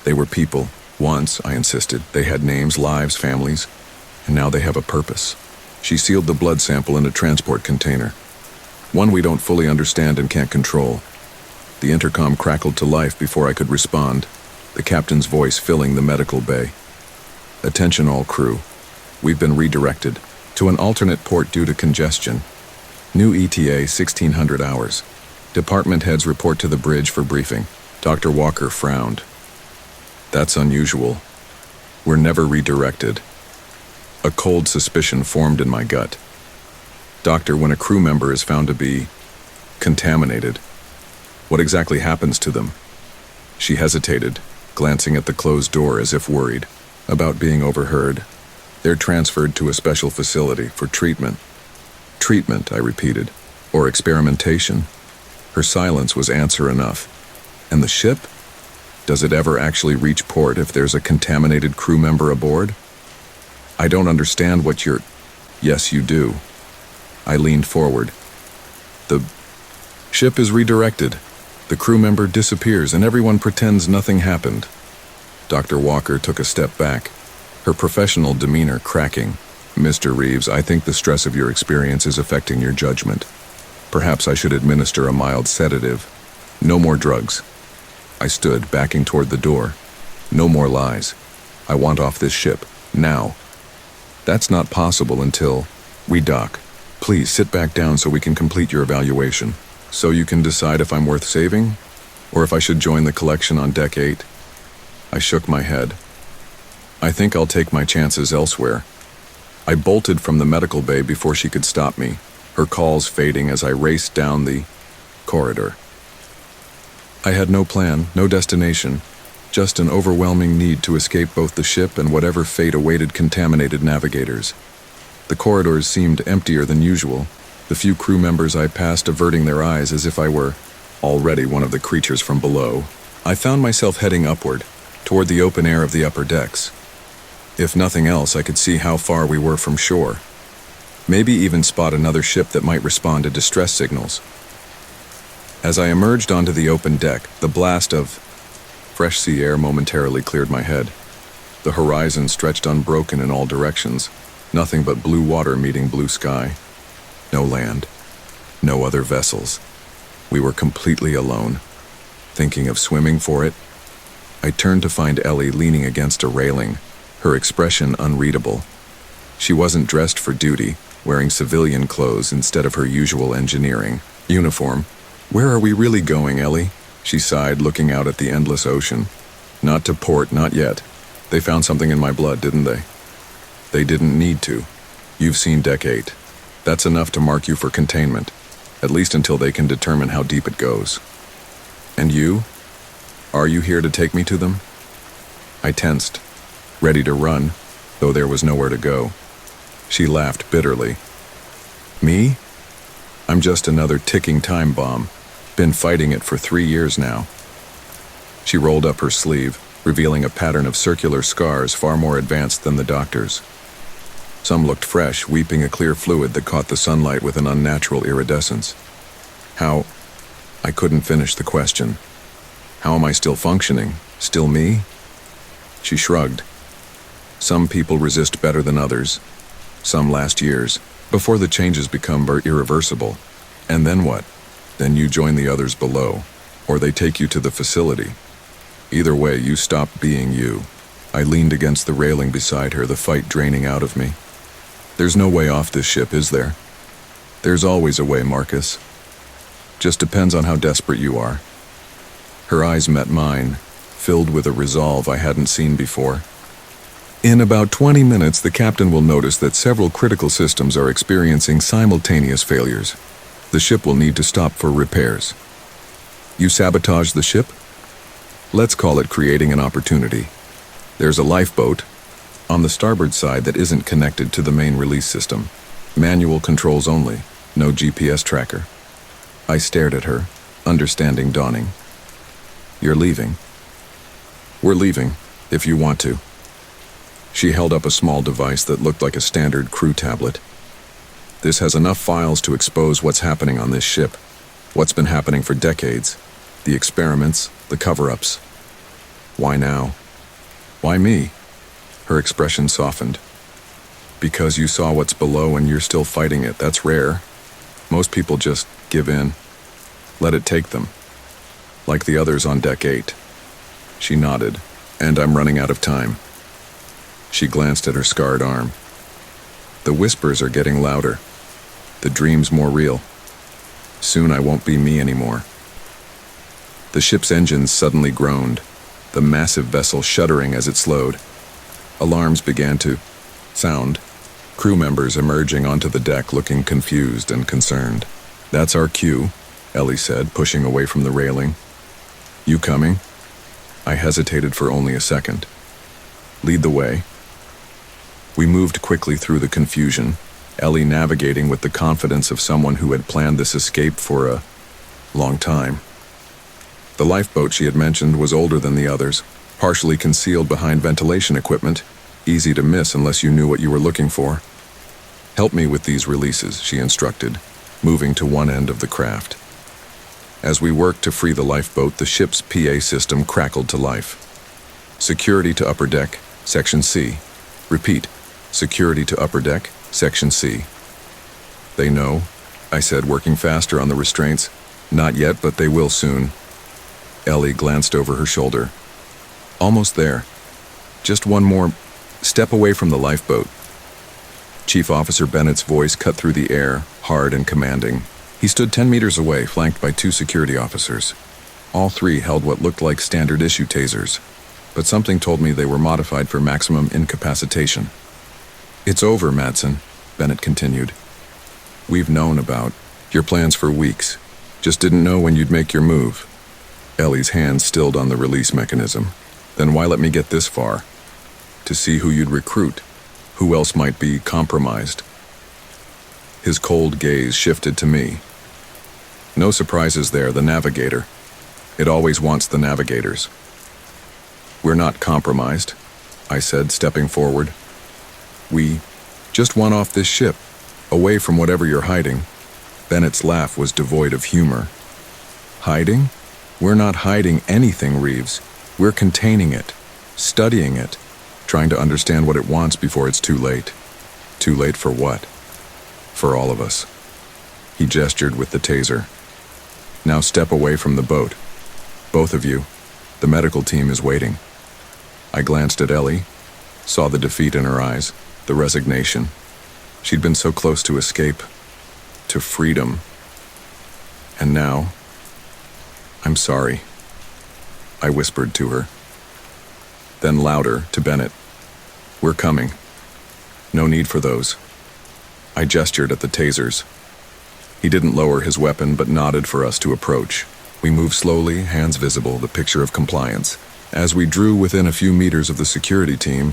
Speaker 1: They were people. Once, I insisted, they had names, lives, families, and now they have a purpose. She sealed the blood sample in a transport container. One we don't fully understand and can't control. The intercom crackled to life before I could respond, the captain's voice filling the medical bay. Attention all crew. We've been redirected to an alternate port due to congestion. New ETA 1600 hours. Department heads report to the bridge for briefing. Dr. Walker frowned. That's unusual. We're never redirected. A cold suspicion formed in my gut. Doctor, when a crew member is found to be contaminated, what exactly happens to them? She hesitated, glancing at the closed door as if worried about being overheard. They're transferred to a special facility for treatment. Treatment, I repeated, or experimentation. Her silence was answer enough. And the ship? Does it ever actually reach port if there's a contaminated crew member aboard? I don't understand what you're... Yes, you do. I leaned forward. The ship is redirected. The crew member disappears and everyone pretends nothing happened. Dr. Walker took a step back, her professional demeanor cracking. Mr. Reeves, I think the stress of your experience is affecting your judgment. Perhaps I should administer a mild sedative. No more drugs. I stood, backing toward the door. No more lies. I want off this ship, now. That's not possible until we dock. Please sit back down so we can complete your evaluation. So you can decide if I'm worth saving, or if I should join the collection on Deck 8. I shook my head. I think I'll take my chances elsewhere. I bolted from the medical bay before she could stop me, her calls fading as I raced down the corridor. I had no plan, no destination, just an overwhelming need to escape both the ship and whatever fate awaited contaminated navigators. The corridors seemed emptier than usual, the few crew members I passed averting their eyes as if I were already one of the creatures from below. I found myself heading upward, toward the open air of the upper decks. If nothing else, I could see how far we were from shore. Maybe even spot another ship that might respond to distress signals. As I emerged onto the open deck, the blast of fresh sea air momentarily cleared my head. The horizon stretched unbroken in all directions, nothing but blue water meeting blue sky. No land, no other vessels. We were completely alone. Thinking of swimming for it, I turned to find Ellie leaning against a railing, her expression unreadable. She wasn't dressed for duty, wearing civilian clothes instead of her usual engineering uniform. Where are we really going, Ellie? She sighed, looking out at the endless ocean. Not to port, not yet. They found something in my blood, didn't they? They didn't need to. You've seen Deck 8. That's enough to mark you for containment, at least until they can determine how deep it goes. And you? Are you here to take me to them? I tensed, ready to run, though there was nowhere to go. She laughed bitterly. Me? I'm just another ticking time bomb. Been fighting it for 3 years now. She rolled up her sleeve, revealing a pattern of circular scars far more advanced than the doctor's. Some looked fresh, weeping a clear fluid that caught the sunlight with an unnatural iridescence. How? I couldn't finish the question. How am I still functioning? Still me? She shrugged. Some people resist better than others. Some last years, before the changes become irreversible. And then what? Then you join the others below, or they take you to the facility. Either way, you stop being you. I leaned against the railing beside her, the fight draining out of me. There's no way off this ship, is there? There's always a way, Marcus. Just depends on how desperate you are. Her eyes met mine, filled with a resolve I hadn't seen before. In about 20 minutes, the captain will notice that several critical systems are experiencing simultaneous failures. The ship will need to stop for repairs. You sabotage the ship? Let's call it creating an opportunity. There's a lifeboat on the starboard side that isn't connected to the main release system. Manual controls only, no GPS tracker. I stared at her, understanding dawning. You're leaving. We're leaving, if you want to. She held up a small device that looked like a standard crew tablet. This has enough files to expose what's happening on this ship, what's been happening for decades, the experiments, the cover-ups. Why now? Why me? Her expression softened. Because you saw what's below and you're still fighting it, that's rare. Most people just give in. Let it take them. Like the others on Deck 8. She nodded, and I'm running out of time. She glanced at her scarred arm. The whispers are getting louder. The dreams more real. Soon I won't be me anymore. The ship's engines suddenly groaned, the massive vessel shuddering as it slowed. Alarms began to sound, crew members emerging onto the deck looking confused and concerned. That's our cue, Ellie said, pushing away from the railing. You coming? I hesitated for only a second. Lead the way. We moved quickly through the confusion, Ellie navigating with the confidence of someone who had planned this escape for a long time. The lifeboat she had mentioned was older than the others, partially concealed behind ventilation equipment, easy to miss unless you knew what you were looking for. Help me with these releases, she instructed, moving to one end of the craft. As we worked to free the lifeboat, the ship's PA system crackled to life. Security to upper deck, Section C. Repeat, security to upper deck, Section C. They know, I said, working faster on the restraints. Not yet, but they will soon. Ellie glanced over her shoulder. Almost there. Just one more step away from the lifeboat. Chief Officer Bennett's voice cut through the air, hard and commanding. He stood 10 meters away, flanked by 2 security officers. All 3 held what looked like standard-issue tasers, but something told me they were modified for maximum incapacitation. It's over, Madsen, Bennett continued. We've known about your plans for weeks. Just didn't know when you'd make your move. Ellie's hand stilled on the release mechanism. Then why let me get this far? To see who you'd recruit. Who else might be compromised? His cold gaze shifted to me. No surprises there, the navigator. It always wants the navigators. We're not compromised, I said, stepping forward. We just want off this ship, away from whatever you're hiding. Bennett's laugh was devoid of humor. Hiding? We're not hiding anything, Reeves. We're containing it, studying it, trying to understand what it wants before it's too late. Too late for what? For all of us. He gestured with the taser. Now step away from the boat. Both of you. The medical team is waiting. I glanced at Ellie, saw the defeat in her eyes, the resignation. She'd been so close to escape, to freedom. And now, I'm sorry, I whispered to her. Then louder to Bennett. We're coming. No need for those. I gestured at the tasers. He didn't lower his weapon but nodded for us to approach. We moved slowly, hands visible, the picture of compliance. As we drew within a few meters of the security team,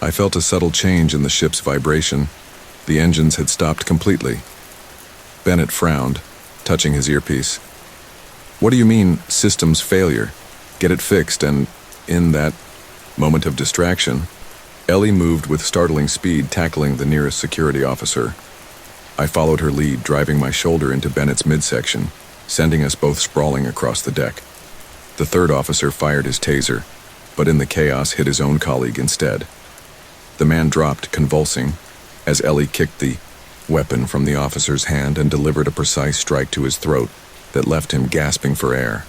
Speaker 1: I felt a subtle change in the ship's vibration. The engines had stopped completely. Bennett frowned, touching his earpiece. What do you mean, systems failure? Get it fixed, and in that moment of distraction, Ellie moved with startling speed, tackling the nearest security officer. I followed her lead, driving my shoulder into Bennett's midsection, sending us both sprawling across the deck. The third officer fired his taser, but in the chaos hit his own colleague instead. The man dropped, convulsing, as Ellie kicked the weapon from the officer's hand and delivered a precise strike to his throat that left him gasping for air.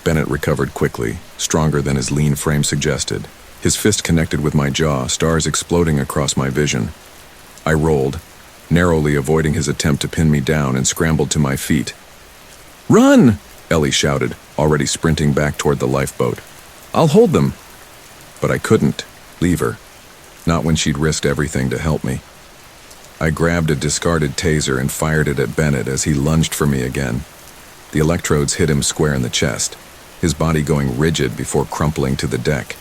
Speaker 1: Bennett recovered quickly, stronger than his lean frame suggested. His fist connected with my jaw, stars exploding across my vision. I rolled, narrowly avoiding his attempt to pin me down, and scrambled to my feet. "Run!" Ellie shouted, already sprinting back toward the lifeboat. "I'll hold them." But I couldn't leave her, not when she'd risked everything to help me. I grabbed a discarded taser and fired it at Bennett as he lunged for me again. The electrodes hit him square in the chest, his body going rigid before crumpling to the deck.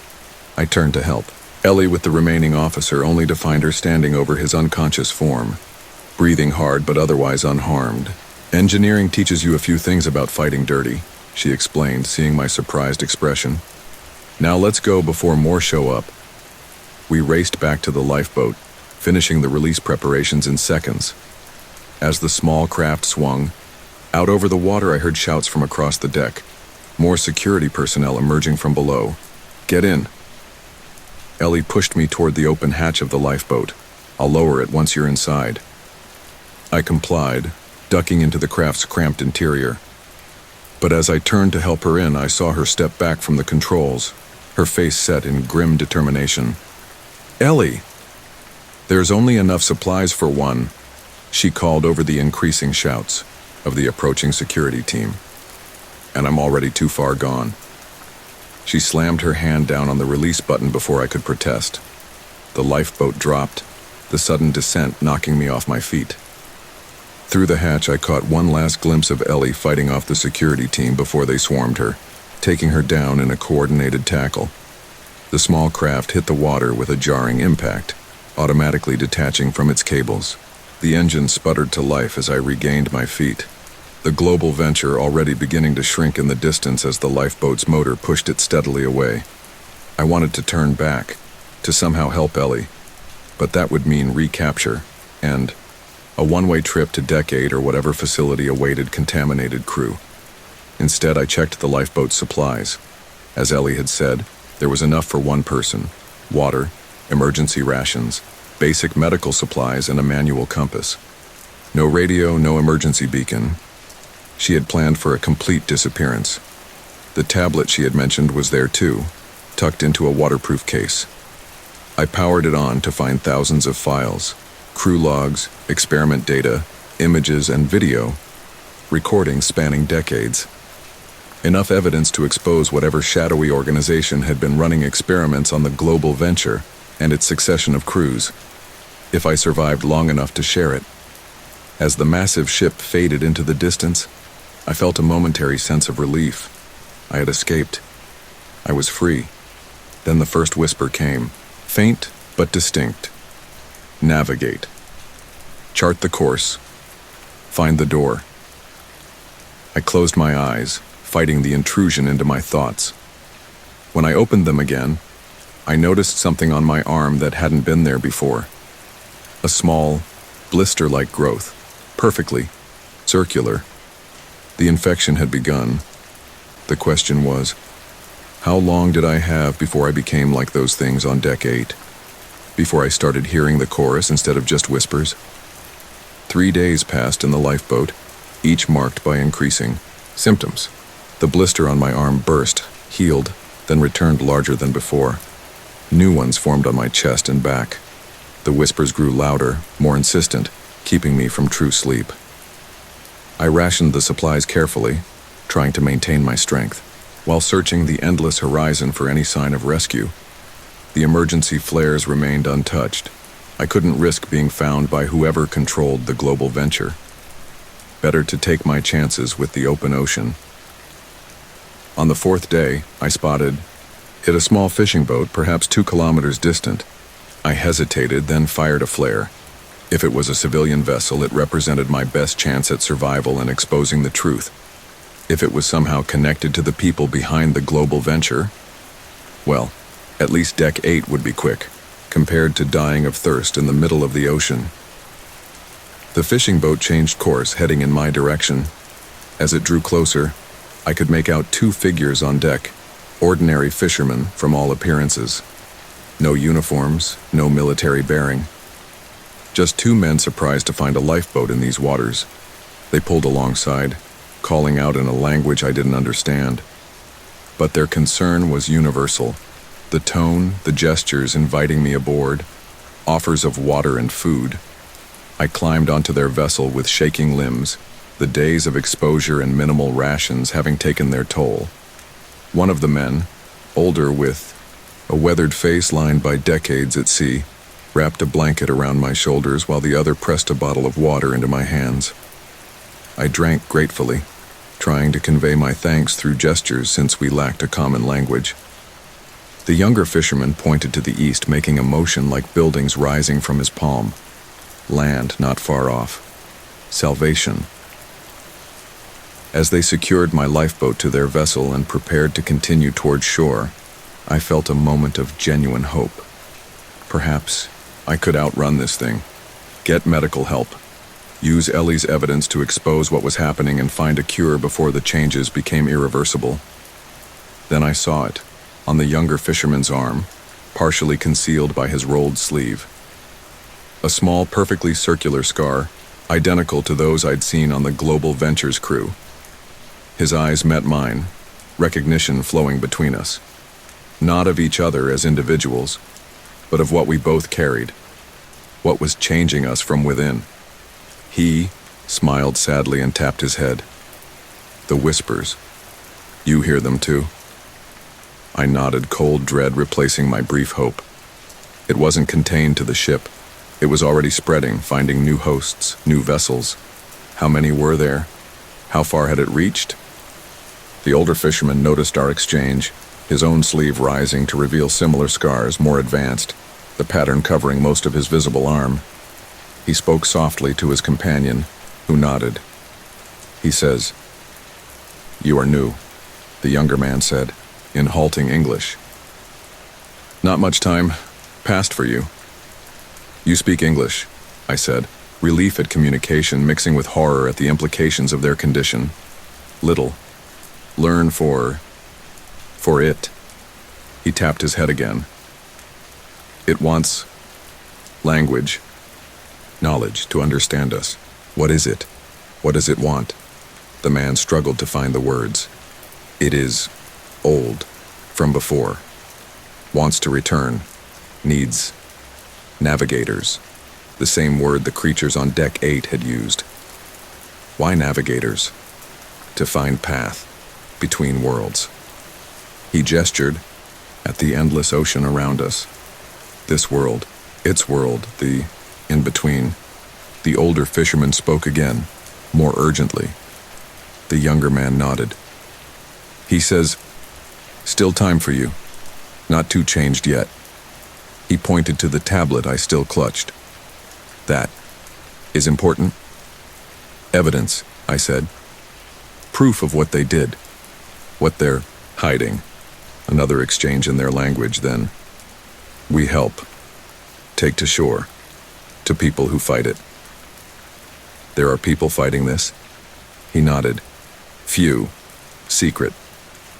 Speaker 1: I turned to help Ellie with the remaining officer, only to find her standing over his unconscious form, breathing hard but otherwise unharmed. "Engineering teaches you a few things about fighting dirty," she explained, seeing my surprised expression. "Now let's go before more show up." We raced back to the lifeboat, finishing the release preparations in seconds. As the small craft swung out over the water, I heard shouts from across the deck. More security personnel emerging from below. "Get in." Ellie pushed me toward the open hatch of the lifeboat. "I'll lower it once you're inside." I complied, ducking into the craft's cramped interior. But as I turned to help her in, I saw her step back from the controls, her face set in grim determination. "Ellie, there's only enough supplies for one," she called over the increasing shouts of the approaching security team. "And I'm already too far gone." She slammed her hand down on the release button before I could protest. The lifeboat dropped, the sudden descent knocking me off my feet. Through the hatch, I caught one last glimpse of Ellie fighting off the security team before they swarmed her, taking her down in a coordinated tackle. The small craft hit the water with a jarring impact, automatically detaching from its cables. The engine sputtered to life as I regained my feet, the global venture already beginning to shrink in the distance as the lifeboat's motor pushed it steadily away. I wanted to turn back, to somehow help Ellie, but that would mean recapture, and a one-way trip to Deck 8 or whatever facility awaited contaminated crew. Instead, I checked the lifeboat's supplies. As Ellie had said, there was enough for one person: water, emergency rations, basic medical supplies, and a manual compass. No radio, no emergency beacon. She had planned for a complete disappearance. The tablet she had mentioned was there too, tucked into a waterproof case. I powered it on to find thousands of files, crew logs, experiment data, images, and video, recordings spanning decades. Enough evidence to expose whatever shadowy organization had been running experiments on the global venture and its succession of crews, if I survived long enough to share it. As the massive ship faded into the distance, I felt a momentary sense of relief. I had escaped. I was free. Then the first whisper came, faint but distinct. Navigate. Chart the course. Find the door. I closed my eyes, fighting the intrusion into my thoughts. When I opened them again, I noticed something on my arm that hadn't been there before. A small, blister-like growth, perfectly circular. The infection had begun. The question was, how long did I have before I became like those things on Deck 8? Before I started hearing the chorus instead of just whispers? 3 days passed in the lifeboat, each marked by increasing symptoms. The blister on my arm burst, healed, then returned larger than before. New ones formed on my chest and back. The whispers grew louder, more insistent, keeping me from true sleep. I rationed the supplies carefully, trying to maintain my strength, while searching the endless horizon for any sign of rescue. The emergency flares remained untouched. I couldn't risk being found by whoever controlled the global venture. Better to take my chances with the open ocean. On the 4th day, I spotted it a small fishing boat, perhaps 2 kilometers distant. I hesitated, then fired a flare. If it was a civilian vessel, it represented my best chance at survival and exposing the truth. If it was somehow connected to the people behind the global venture, well, at least Deck 8 would be quick, compared to dying of thirst in the middle of the ocean. The fishing boat changed course, heading in my direction. As it drew closer, I could make out 2 figures on deck, ordinary fishermen from all appearances. No uniforms, no military bearing. Just 2 men surprised to find a lifeboat in these waters. They pulled alongside, calling out in a language I didn't understand. But their concern was universal. The tone, the gestures inviting me aboard, offers of water and food. I climbed onto their vessel with shaking limbs, the days of exposure and minimal rations having taken their toll. One of the men, older with a weathered face lined by decades at sea, wrapped a blanket around my shoulders while the other pressed a bottle of water into my hands. I drank gratefully, trying to convey my thanks through gestures since we lacked a common language. The younger fisherman pointed to the east, making a motion like buildings rising from his palm. Land not far off. Salvation. As they secured my lifeboat to their vessel and prepared to continue toward shore, I felt a moment of genuine hope. Perhaps I could outrun this thing, get medical help, use Ellie's evidence to expose what was happening and find a cure before the changes became irreversible. Then I saw it, on the younger fisherman's arm, partially concealed by his rolled sleeve. A small, perfectly circular scar, identical to those I'd seen on the Global Ventures crew. His eyes met mine, recognition flowing between us. Not of each other as individuals, but of what we both carried, what was changing us from within. He smiled sadly and tapped his head. The whispers. You hear them too? I nodded, cold dread replacing my brief hope. It wasn't contained to the ship. It was already spreading, finding new hosts, new vessels. How many were there? How far had it reached? The older fisherman noticed our exchange, his own sleeve rising to reveal similar scars, more advanced, the pattern covering most of his visible arm. He spoke softly to his companion, who nodded. He says, "You are new," the younger man said, in halting English. "Not much time passed for you." "You speak English," I said, relief at communication mixing with horror at the implications of their condition. "Little. Learn for it." He tapped his head again. "It wants language, knowledge to understand us. What is it? What does it want?" The man struggled to find the words. "It is old, from before. Wants to return. Needs navigators." The same word the creatures on Deck 8 had used. Why navigators? To find path between worlds. He gestured at the endless ocean around us. This world, its world, the in-between. The older fisherman spoke again, more urgently. The younger man nodded. He says, "Still time for you. Not too changed yet." He pointed to the tablet I still clutched. "That is important." "Evidence," I said. "Proof of what they did. What they're hiding." Another exchange in their language then. "We help. Take to shore. To people who fight it." "There are people fighting this?" He nodded. "Few. Secret.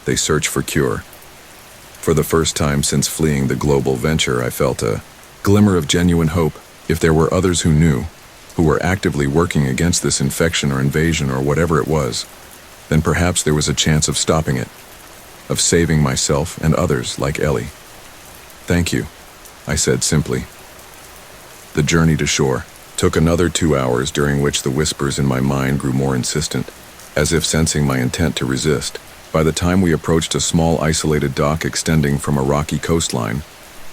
Speaker 1: They search for cure." For the first time since fleeing the Global Venture, I felt a glimmer of genuine hope. If there were others who knew, who were actively working against this infection or invasion or whatever it was, then perhaps there was a chance of stopping it, of saving myself and others like Ellie. "Thank you," I said simply. The journey to shore took another 2 hours, during which the whispers in my mind grew more insistent, as if sensing my intent to resist. By the time we approached a small isolated dock extending from a rocky coastline,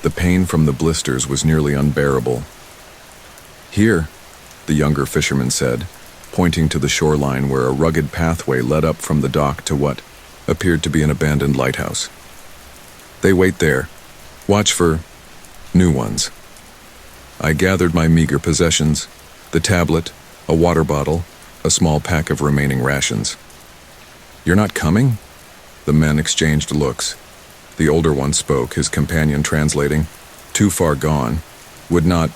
Speaker 1: the pain from the blisters was nearly unbearable. "Here," the younger fisherman said, pointing to the shoreline where a rugged pathway led up from the dock to what appeared to be an abandoned lighthouse. "They wait there. Watch for new ones." I gathered my meager possessions, the tablet, a water bottle, a small pack of remaining rations. "You're not coming?" The men exchanged looks. The older one spoke, his companion translating. "Too far gone. Would not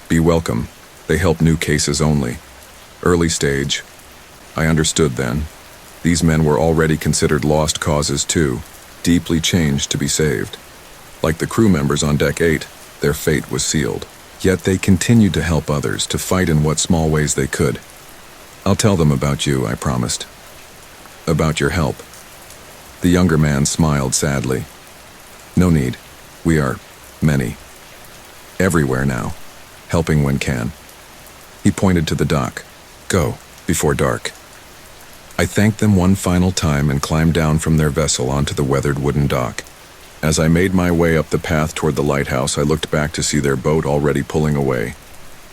Speaker 1: be welcome. They help new cases only. Early stage." I understood then. These men were already considered lost causes too, deeply changed to be saved. Like the crew members on Deck 8, their fate was sealed. Yet they continued to help others, to fight in what small ways they could. "I'll tell them about you," I promised. "About your help." The younger man smiled sadly. "No need. We are many, everywhere now, helping when can. He pointed to the dock. Go, before dark. I thanked them one final time and climbed down from their vessel onto the weathered wooden dock. As I made my way up the path toward the lighthouse, I looked back to see their boat already pulling away,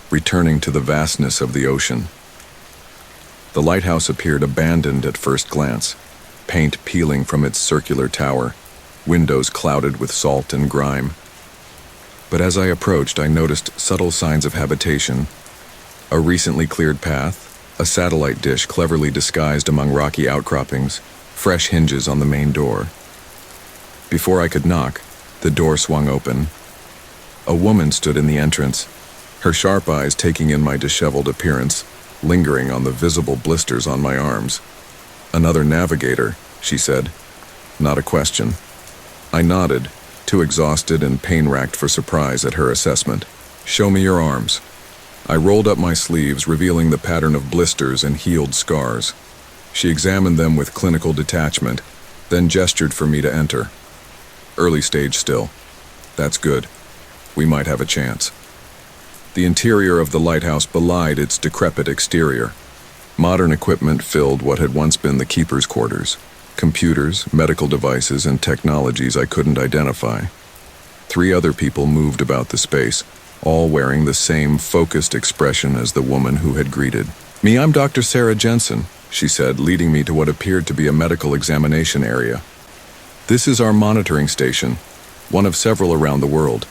Speaker 1: returning to the vastness of the ocean. The lighthouse appeared abandoned at first glance, paint peeling from its circular tower, windows clouded with salt and grime. But as I approached, I noticed subtle signs of habitation: a recently cleared path, a satellite dish cleverly disguised among rocky outcroppings, fresh hinges on the main door. Before I could knock, the door swung open. A woman stood in the entrance, her sharp eyes taking in my disheveled appearance, lingering on the visible blisters on my arms. Another navigator, she said. Not a question. I nodded, too exhausted and pain-racked for surprise at her assessment. Show me your arms. I rolled up my sleeves, revealing the pattern of blisters and healed scars. She examined them with clinical detachment, then gestured for me to enter. Early stage still. That's good. We might have a chance. The interior of the lighthouse belied its decrepit exterior. Modern equipment filled what had once been the keeper's quarters. Computers, medical devices, and technologies I couldn't identify. 3 other people moved about the space, all wearing the same focused expression as the woman who had greeted me. I'm Dr. Sarah Jensen, she said, leading me to what appeared to be a medical examination area. This is our monitoring station, one of several around the world.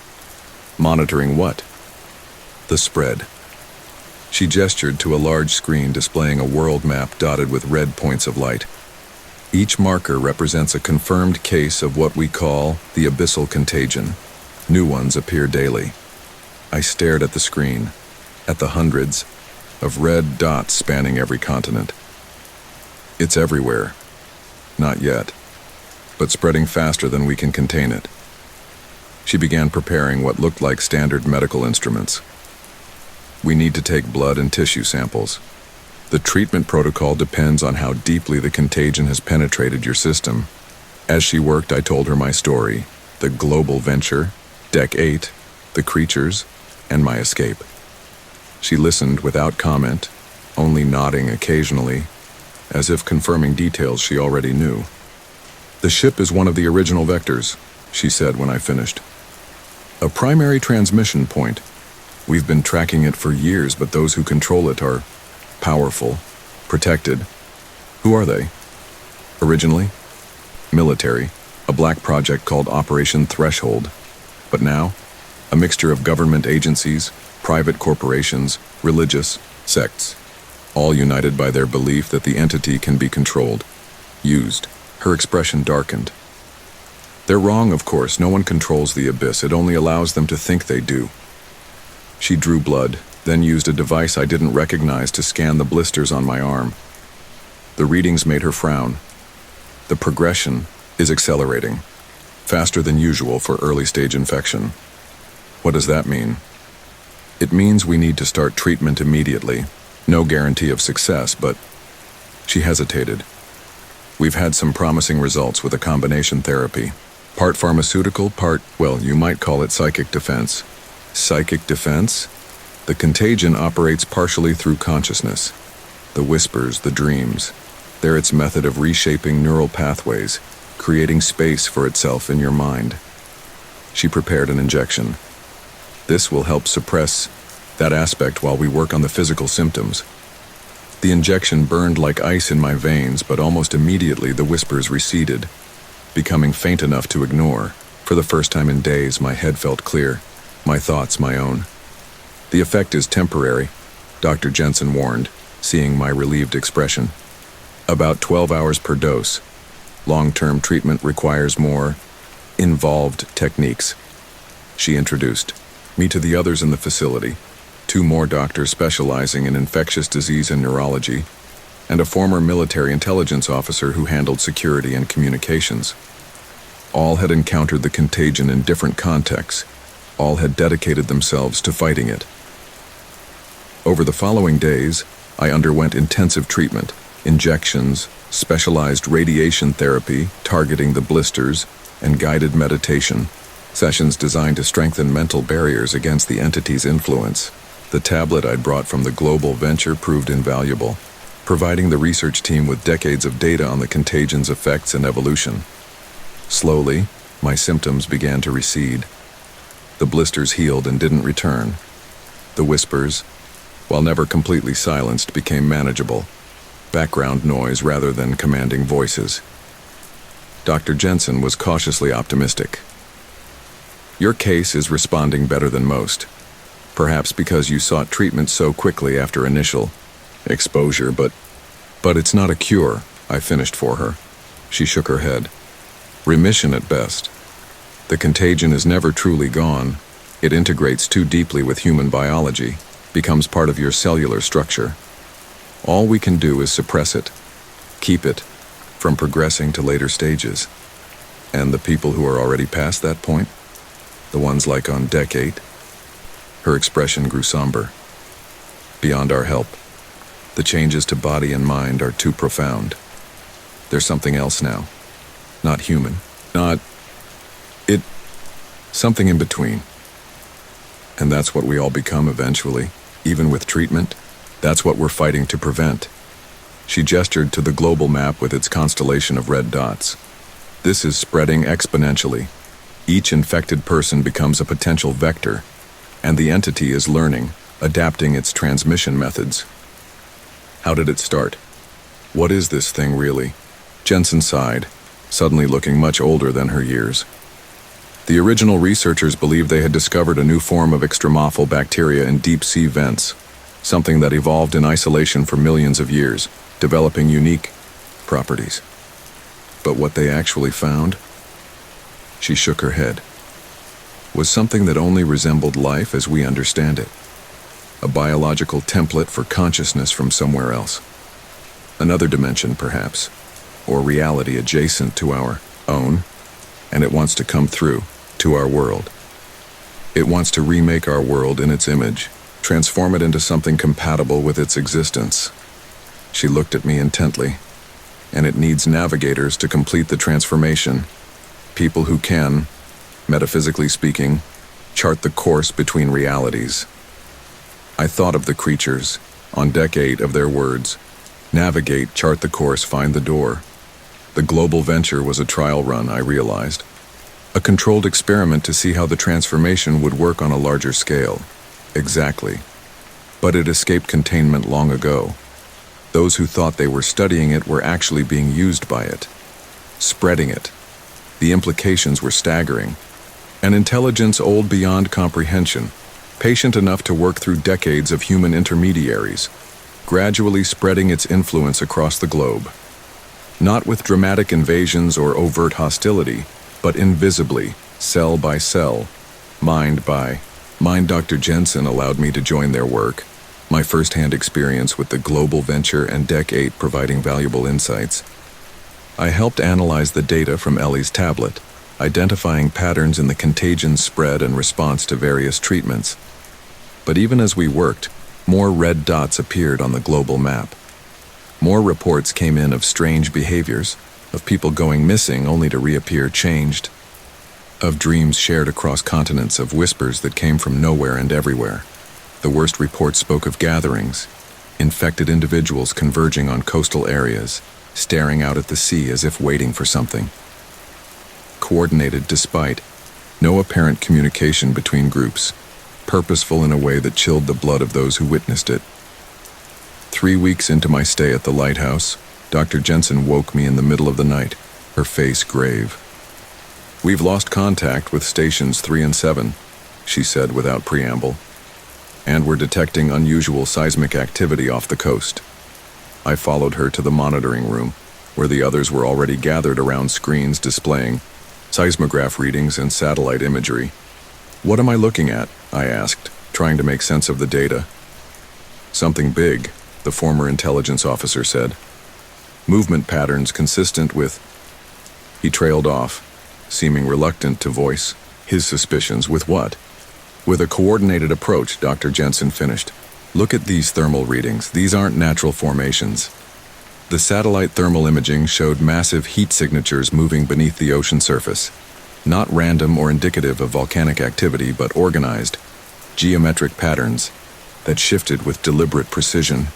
Speaker 1: Monitoring what? The spread. She gestured to a large screen displaying a world map dotted with red points of light. Each marker represents a confirmed case of what we call the abyssal contagion. New ones appear daily. I stared at the screen, at the hundreds of red dots spanning every continent. It's everywhere. Not yet, but spreading faster than we can contain it. She began preparing what looked like standard medical instruments. We need to take blood and tissue samples. The treatment protocol depends on how deeply the contagion has penetrated your system. As she worked, I told her my story, the global venture, Deck 8, the creatures, and my escape. She listened without comment, only nodding occasionally, as if confirming details she already knew. The ship is one of the original vectors, she said when I finished. A primary transmission point. We've been tracking it for years, but those who control it are powerful, protected. Who are they? Originally, military, a black project called Operation Threshold. But now, a mixture of government agencies, private corporations, religious sects, all united by their belief that the entity can be controlled, used. Her expression darkened. They're wrong, of course. No one controls the abyss. It only allows them to think they do. She drew blood, then used a device I didn't recognize to scan the blisters on my arm. The readings made her frown. The progression is accelerating, faster than usual for early-stage infection. What does that mean? It means we need to start treatment immediately. No guarantee of success, but she hesitated. We've had some promising results with a combination therapy. Part pharmaceutical, part, well, you might call it psychic defense. Psychic defense? The contagion operates partially through consciousness. The whispers, the dreams. They're its method of reshaping neural pathways, creating space for itself in your mind. She prepared an injection. This will help suppress that aspect while we work on the physical symptoms. The injection burned like ice in my veins, but almost immediately the whispers receded, becoming faint enough to ignore. For the first time in days, my head felt clear, my thoughts my own. The effect is temporary, Dr. Jensen warned, seeing my relieved expression. About 12 hours per dose. Long-term treatment requires more involved techniques. She introduced me to the others in the facility, 2 more doctors specializing in infectious disease and neurology, and a former military intelligence officer who handled security and communications. All had encountered the contagion in different contexts. All had dedicated themselves to fighting it. Over the following days, I underwent intensive treatment, injections, specialized radiation therapy targeting the blisters, and guided meditation. Sessions designed to strengthen mental barriers against the entity's influence. The tablet I'd brought from the global venture proved invaluable, providing the research team with decades of data on the contagion's effects and evolution. Slowly, my symptoms began to recede. The blisters healed and didn't return. The whispers, while never completely silenced, became manageable. Background noise rather than commanding voices. Dr. Jensen was cautiously optimistic. Your case is responding better than most. Perhaps because you sought treatment so quickly after initial exposure, but it's not a cure, I finished for her. She shook her head. Remission at best. The contagion is never truly gone. It integrates too deeply with human biology, becomes part of your cellular structure. All we can do is suppress it, keep it from progressing to later stages. And the people who are already past that point? The ones like on deck 8? Her expression grew somber. Beyond our help. The changes to body and mind are too profound. There's something else now. Not human. Something in between. And that's what we all become eventually, even with treatment. That's what we're fighting to prevent. She gestured to the global map with its constellation of red dots. This is spreading exponentially. Each infected person becomes a potential vector, and the entity is learning, adapting its transmission methods. How did it start? What is this thing really? Jensen sighed, suddenly looking much older than her years. The original researchers believed they had discovered a new form of extremophil bacteria in deep-sea vents, something that evolved in isolation for millions of years, developing unique properties. But what they actually found? She shook her head. Was something that only resembled life as we understand it. A biological template for consciousness from somewhere else. Another dimension, perhaps, or reality adjacent to our own, and it wants to come through to our world. It wants to remake our world in its image, transform it into something compatible with its existence. She looked at me intently, and it needs navigators to complete the transformation. People who can, metaphysically speaking, chart the course between realities. I thought of the creatures, on deck 8 of their words. Navigate, chart the course, find the door. The global venture was a trial run, I realized. A controlled experiment to see how the transformation would work on a larger scale. Exactly. But it escaped containment long ago. Those who thought they were studying it were actually being used by it. Spreading it. The implications were staggering. An intelligence old beyond comprehension, patient enough to work through decades of human intermediaries, gradually spreading its influence across the globe. Not with dramatic invasions or overt hostility, but invisibly, cell by cell, mind by mind. Dr. Jensen allowed me to join their work, my first-hand experience with the global venture and Deck 8 providing valuable insights. I helped analyze the data from Ellie's tablet, identifying patterns in the contagion's spread and response to various treatments. But even as we worked, more red dots appeared on the global map. More reports came in of strange behaviors, of people going missing only to reappear changed, of dreams shared across continents, of whispers that came from nowhere and everywhere. The worst reports spoke of gatherings, infected individuals converging on coastal areas, staring out at the sea as if waiting for something. Coordinated despite no apparent communication between groups, purposeful in a way that chilled the blood of those who witnessed it. 3 weeks into my stay at the lighthouse, Dr. Jensen woke me in the middle of the night, her face grave. "We've lost contact with stations 3 and 7, she said without preamble, and we're detecting unusual seismic activity off the coast. I followed her to the monitoring room, where the others were already gathered around screens displaying seismograph readings and satellite imagery. "What am I looking at?" I asked, trying to make sense of the data. "Something big," the former intelligence officer said. "Movement patterns consistent with..." He trailed off, seeming reluctant to voice his suspicions. "With what?" "With a coordinated approach," Dr. Jensen finished. "Look at these thermal readings. These aren't natural formations." The satellite thermal imaging showed massive heat signatures moving beneath the ocean surface. Not random or indicative of volcanic activity, but organized, geometric patterns that shifted with deliberate precision.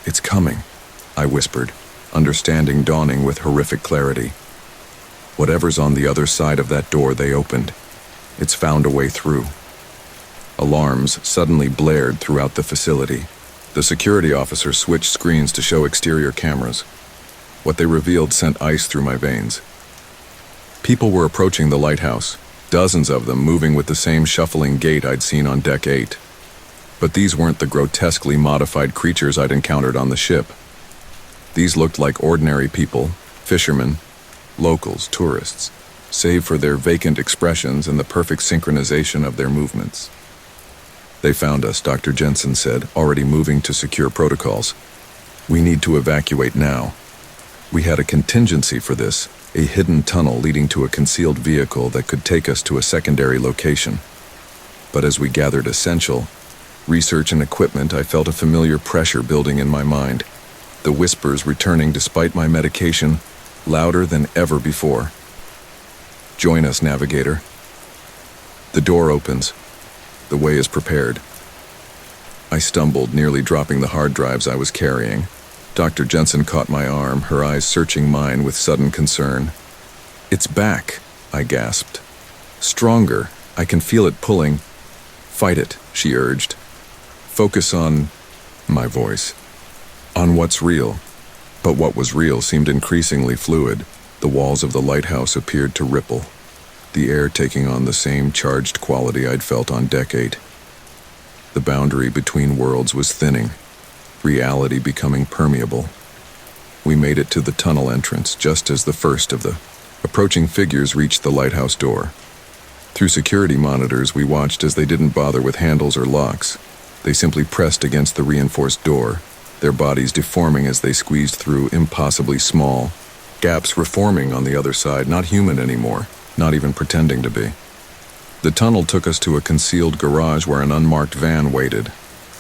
Speaker 1: "It's coming," I whispered, understanding dawning with horrific clarity. "Whatever's on the other side of that door they opened, it's found a way through." Alarms suddenly blared throughout the facility. The security officer switched screens to show exterior cameras. What they revealed sent ice through my veins. People were approaching the lighthouse, dozens of them moving with the same shuffling gait I'd seen on Deck 8. But these weren't the grotesquely modified creatures I'd encountered on the ship. These looked like ordinary people, fishermen, locals, tourists, save for their vacant expressions and the perfect synchronization of their movements. "They found us," Dr. Jensen said, already moving to secure protocols. "We need to evacuate now." We had a contingency for this, a hidden tunnel leading to a concealed vehicle that could take us to a secondary location. But as we gathered essential research and equipment, I felt a familiar pressure building in my mind, the whispers returning despite my medication, louder than ever before. "Join us, navigator." The door opens. The way is prepared. I stumbled, nearly dropping the hard drives I was carrying. Dr. Jensen caught my arm, her eyes searching mine with sudden concern. "It's back," I gasped. "Stronger. I can feel it pulling." "Fight it," she urged. "Focus on," my voice, "on what's real." But what was real seemed increasingly fluid. The walls of the lighthouse appeared to ripple, the air taking on the same charged quality I'd felt on Deck 8. The boundary between worlds was thinning, reality becoming permeable. We made it to the tunnel entrance just as the first of the approaching figures reached the lighthouse door. Through security monitors, we watched as they didn't bother with handles or locks. They simply pressed against the reinforced door, their bodies deforming as they squeezed through impossibly small gaps, reforming on the other side, not human anymore, not even pretending to be. The tunnel took us to a concealed garage where an unmarked van waited.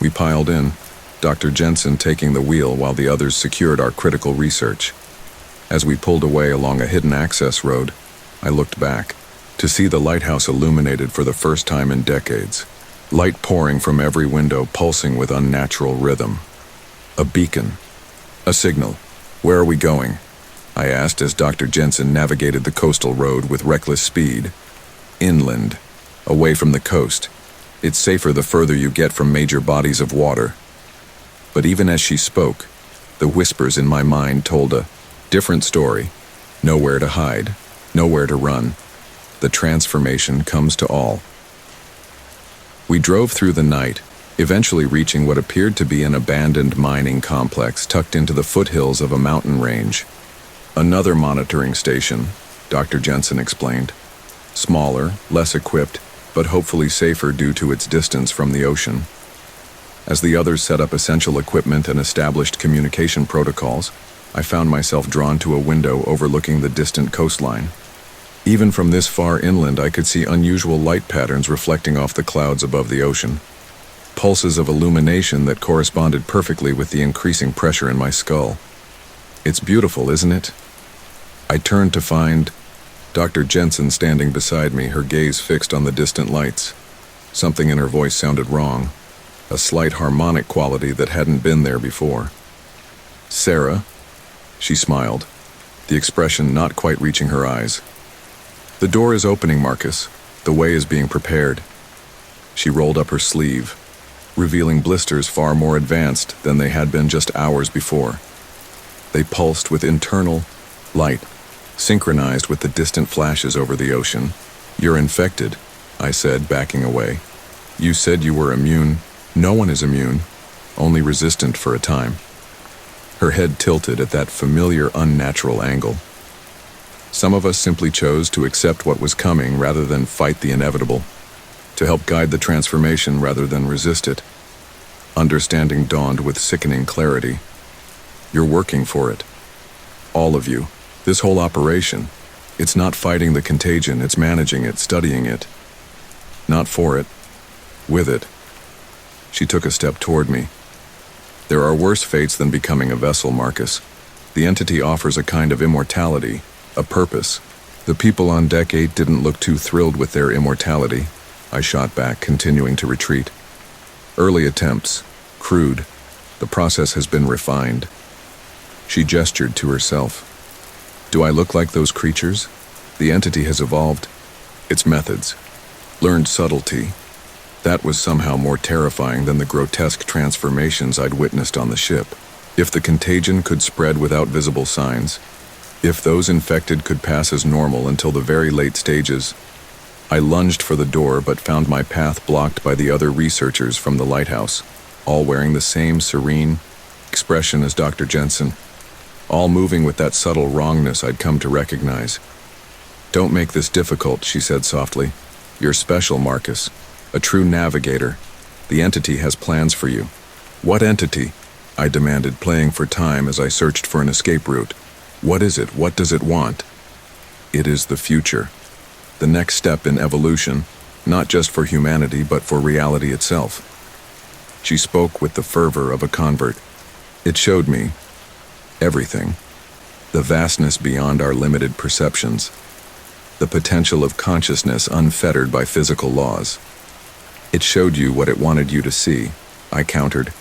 Speaker 1: We piled in, Dr. Jensen taking the wheel while the others secured our critical research. As we pulled away along a hidden access road, I looked back to see the lighthouse illuminated for the first time in decades. Light pouring from every window, pulsing with unnatural rhythm. A beacon. A signal. "Where are we going?" I asked as Dr. Jensen navigated the coastal road with reckless speed. "Inland. Away from the coast. It's safer the further you get from major bodies of water." But even as she spoke, the whispers in my mind told a different story. Nowhere to hide. Nowhere to run. The transformation comes to all. We drove through the night, eventually reaching what appeared to be an abandoned mining complex tucked into the foothills of a mountain range. "Another monitoring station," Dr. Jensen explained. "Smaller, less equipped, but hopefully safer due to its distance from the ocean." As the others set up essential equipment and established communication protocols, I found myself drawn to a window overlooking the distant coastline. Even from this far inland, I could see unusual light patterns reflecting off the clouds above the ocean. Pulses of illumination that corresponded perfectly with the increasing pressure in my skull. "It's beautiful, isn't it?" I turned to find Dr. Jensen standing beside me, her gaze fixed on the distant lights. Something in her voice sounded wrong, a slight harmonic quality that hadn't been there before. "Sarah?" She smiled, the expression not quite reaching her eyes. "The door is opening, Marcus. The way is being prepared." She rolled up her sleeve, revealing blisters far more advanced than they had been just hours before. They pulsed with internal light, synchronized with the distant flashes over the ocean. "You're infected," I said, backing away. "You said you were immune." "No one is immune, only resistant for a time." Her head tilted at that familiar, unnatural angle. Some of us simply chose to accept what was coming rather than fight the inevitable, to help guide the transformation rather than resist it. Understanding dawned with sickening clarity. You're working for it. All of you. This whole operation. It's not fighting the contagion, it's managing it, studying it. Not for it. With it. She took a step toward me. There are worse fates than becoming a vessel, Marcus. The entity offers a kind of immortality, a purpose, The people on deck 8 didn't look too thrilled with their immortality, I shot back, continuing to retreat. Early attempts, crude. The process has been refined. She gestured to herself. Do I look like those creatures? The entity has evolved. Its methods. Learned subtlety. That was somehow more terrifying than the grotesque transformations I'd witnessed on the ship. If the contagion could spread without visible signs, if those infected could pass as normal until the very late stages, I lunged for the door but found my path blocked by the other researchers from the lighthouse, all wearing the same serene expression as Dr. Jensen, all moving with that subtle wrongness I'd come to recognize. Don't make this difficult, she said softly. You're special, Marcus. A true navigator. The entity has plans for you. What entity? I demanded, playing for time as I searched for an escape route. What is it? What does it want? It is the future. The next step in evolution, not just for humanity, but for reality itself. She spoke with the fervor of a convert. It showed me everything. The vastness beyond our limited perceptions. The potential of consciousness unfettered by physical laws. It showed you what it wanted you to see, I countered.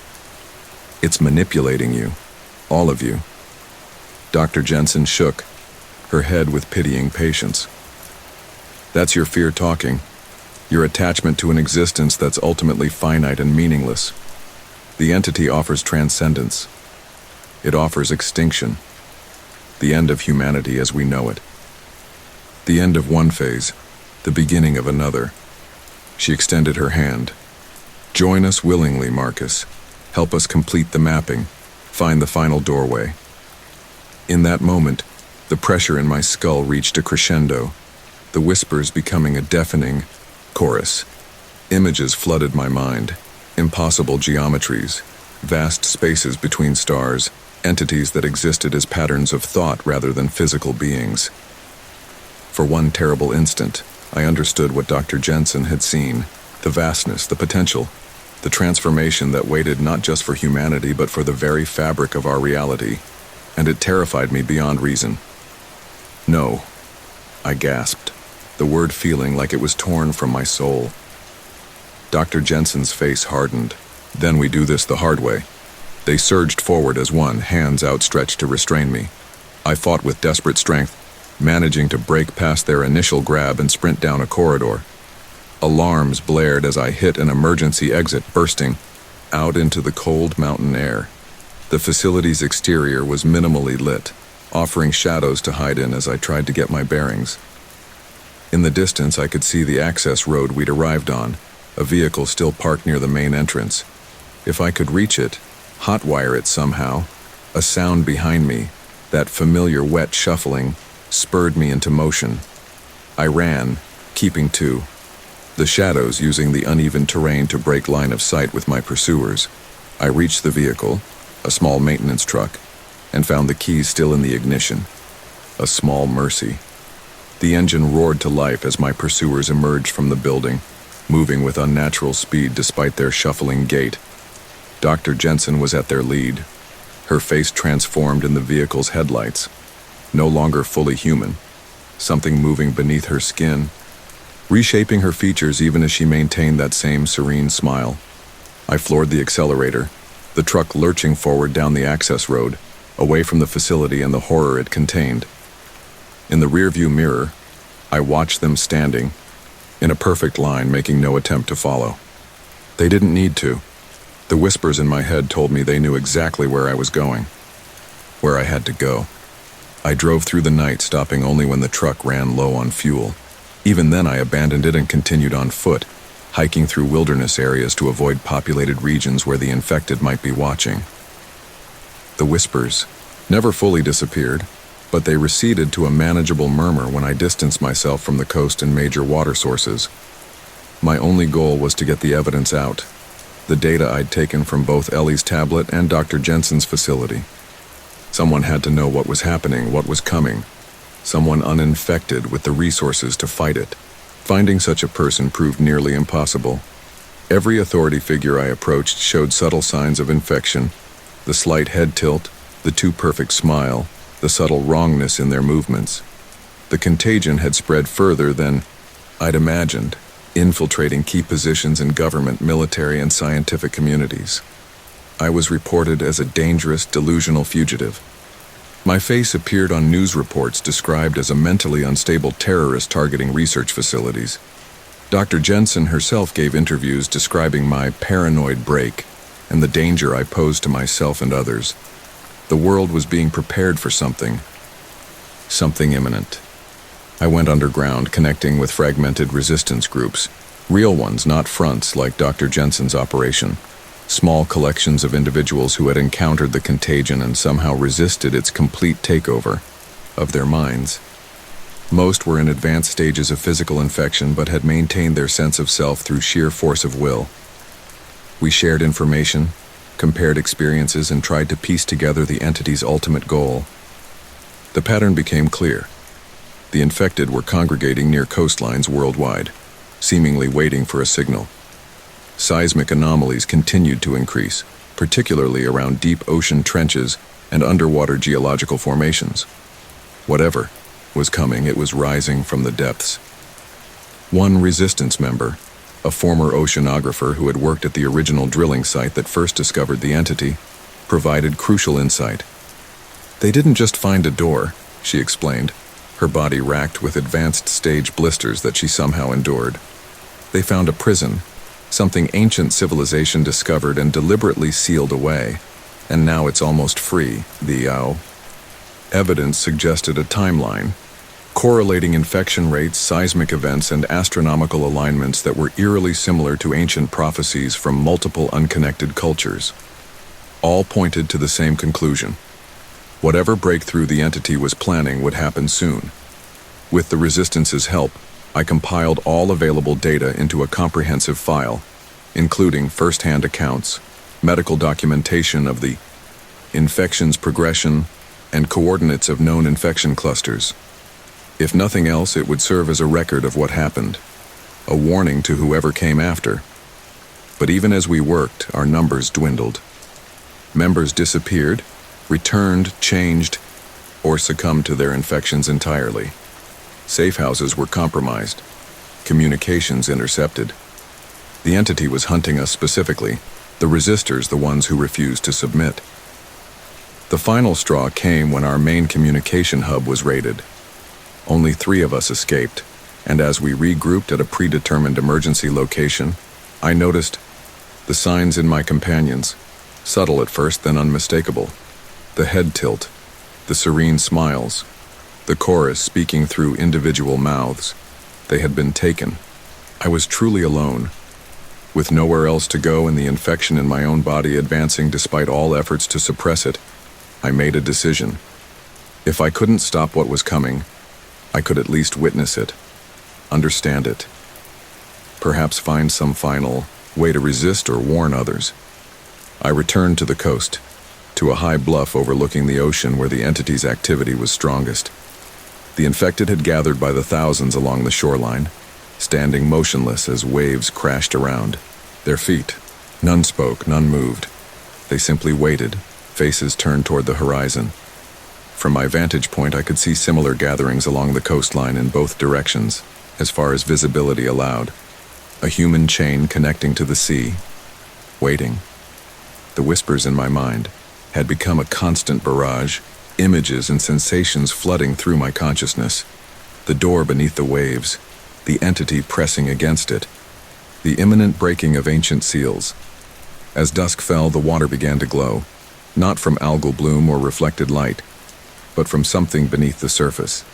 Speaker 1: It's manipulating you, all of you. Dr. Jensen shook, her head with pitying patience. That's your fear talking, your attachment to an existence that's ultimately finite and meaningless. The entity offers transcendence. It offers extinction, the end of humanity as we know it. The end of one phase, the beginning of another. She extended her hand. Join us willingly, Marcus. Help us complete the mapping, find the final doorway. In that moment, the pressure in my skull reached a crescendo, the whispers becoming a deafening chorus. Images flooded my mind, impossible geometries, vast spaces between stars, entities that existed as patterns of thought rather than physical beings. For one terrible instant, I understood what Dr. Jensen had seen, the vastness, the potential, the transformation that waited not just for humanity but for the very fabric of our reality. And it terrified me beyond reason. No, I gasped, the word feeling like it was torn from my soul. Dr. Jensen's face hardened. Then we do this the hard way. They surged forward as one, hands outstretched to restrain me. I fought with desperate strength, managing to break past their initial grab and sprint down a corridor. Alarms blared as I hit an emergency exit, bursting out into the cold mountain air. The facility's exterior was minimally lit, offering shadows to hide in as I tried to get my bearings. In the distance, I could see the access road we'd arrived on, a vehicle still parked near the main entrance. If I could reach it, hotwire it somehow, a sound behind me, that familiar wet shuffling, spurred me into motion. I ran, keeping to the shadows, using the uneven terrain to break line of sight with my pursuers. I reached the vehicle, a small maintenance truck, and found the keys still in the ignition. A small mercy. The engine roared to life as my pursuers emerged from the building, moving with unnatural speed despite their shuffling gait. Dr. Jensen was at their lead, her face transformed in the vehicle's headlights, no longer fully human, something moving beneath her skin, reshaping her features even as she maintained that same serene smile. I floored the accelerator, the truck lurching forward down the access road, away from the facility and the horror it contained. In the rearview mirror, I watched them standing, in a perfect line, making no attempt to follow. They didn't need to. The whispers in my head told me they knew exactly where I was going, where I had to go. I drove through the night, stopping only when the truck ran low on fuel. Even then, I abandoned it and continued on foot, hiking through wilderness areas to avoid populated regions where the infected might be watching. The whispers never fully disappeared, but they receded to a manageable murmur when I distanced myself from the coast and major water sources. My only goal was to get the evidence out, the data I'd taken from both Ellie's tablet and Dr. Jensen's facility. Someone had to know what was happening, what was coming. Someone uninfected with the resources to fight it. Finding such a person proved nearly impossible. Every authority figure I approached showed subtle signs of infection, the slight head tilt, the too perfect smile, the subtle wrongness in their movements. The contagion had spread further than I'd imagined, infiltrating key positions in government, military, and scientific communities. I was reported as a dangerous, delusional fugitive. My face appeared on news reports described as a mentally unstable terrorist targeting research facilities. Dr. Jensen herself gave interviews describing my paranoid break and the danger I posed to myself and others. The world was being prepared for something imminent. I went underground, connecting with fragmented resistance groups, real ones, not fronts like Dr. Jensen's operation, small collections of individuals who had encountered the contagion and somehow resisted its complete takeover of their minds. Most were in advanced stages of physical infection but had maintained their sense of self through sheer force of will. We shared information, compared experiences, and tried to piece together the entity's ultimate goal. The pattern became clear. The infected were congregating near coastlines worldwide, seemingly waiting for a signal. Seismic anomalies continued to increase, particularly around deep ocean trenches and underwater geological formations. Whatever was coming, it was rising from the depths. One resistance member, a former oceanographer who had worked at the original drilling site that first discovered the entity, provided crucial insight. They didn't just find a door, she explained, her body racked with advanced stage blisters that she somehow endured. They found a prison, something ancient civilization discovered and deliberately sealed away, and now it's almost free. The evidence suggested a timeline, correlating infection rates, seismic events, and astronomical alignments that were eerily similar to ancient prophecies from multiple unconnected cultures. All pointed to the same conclusion. Whatever breakthrough the entity was planning would happen soon. With the Resistance's help, I compiled all available data into a comprehensive file, including first-hand accounts, medical documentation of the infection's progression, and coordinates of known infection clusters. If nothing else, it would serve as a record of what happened, a warning to whoever came after. But even as we worked, our numbers dwindled. Members disappeared, returned, changed, or succumbed to their infections entirely. Safe houses were compromised, communications intercepted. The entity was hunting us specifically, the resistors the ones who refused to submit. The final straw came when our main communication hub was raided. Only 3 of us escaped, and as we regrouped at a predetermined emergency location, I noticed the signs in my companions, subtle at first, then unmistakable. The head tilt, the serene smiles, the chorus speaking through individual mouths. They had been taken. I was truly alone, with nowhere else to go and the infection in my own body advancing despite all efforts to suppress it. I made a decision. If I couldn't stop what was coming, I could at least witness it, understand it, perhaps find some final way to resist or warn others. I returned to the coast, to a high bluff overlooking the ocean where the entity's activity was strongest. The infected had gathered by the thousands along the shoreline, standing motionless as waves crashed around. Their feet, none spoke, none moved. They simply waited, faces turned toward the horizon. From my vantage point, I could see similar gatherings along the coastline in both directions, as far as visibility allowed. A human chain connecting to the sea, waiting. The whispers in my mind had become a constant barrage, images and sensations flooding through my consciousness. The door beneath the waves, the entity pressing against it, the imminent breaking of ancient seals. As dusk fell, the water began to glow, not from algal bloom or reflected light, but from something beneath the surface.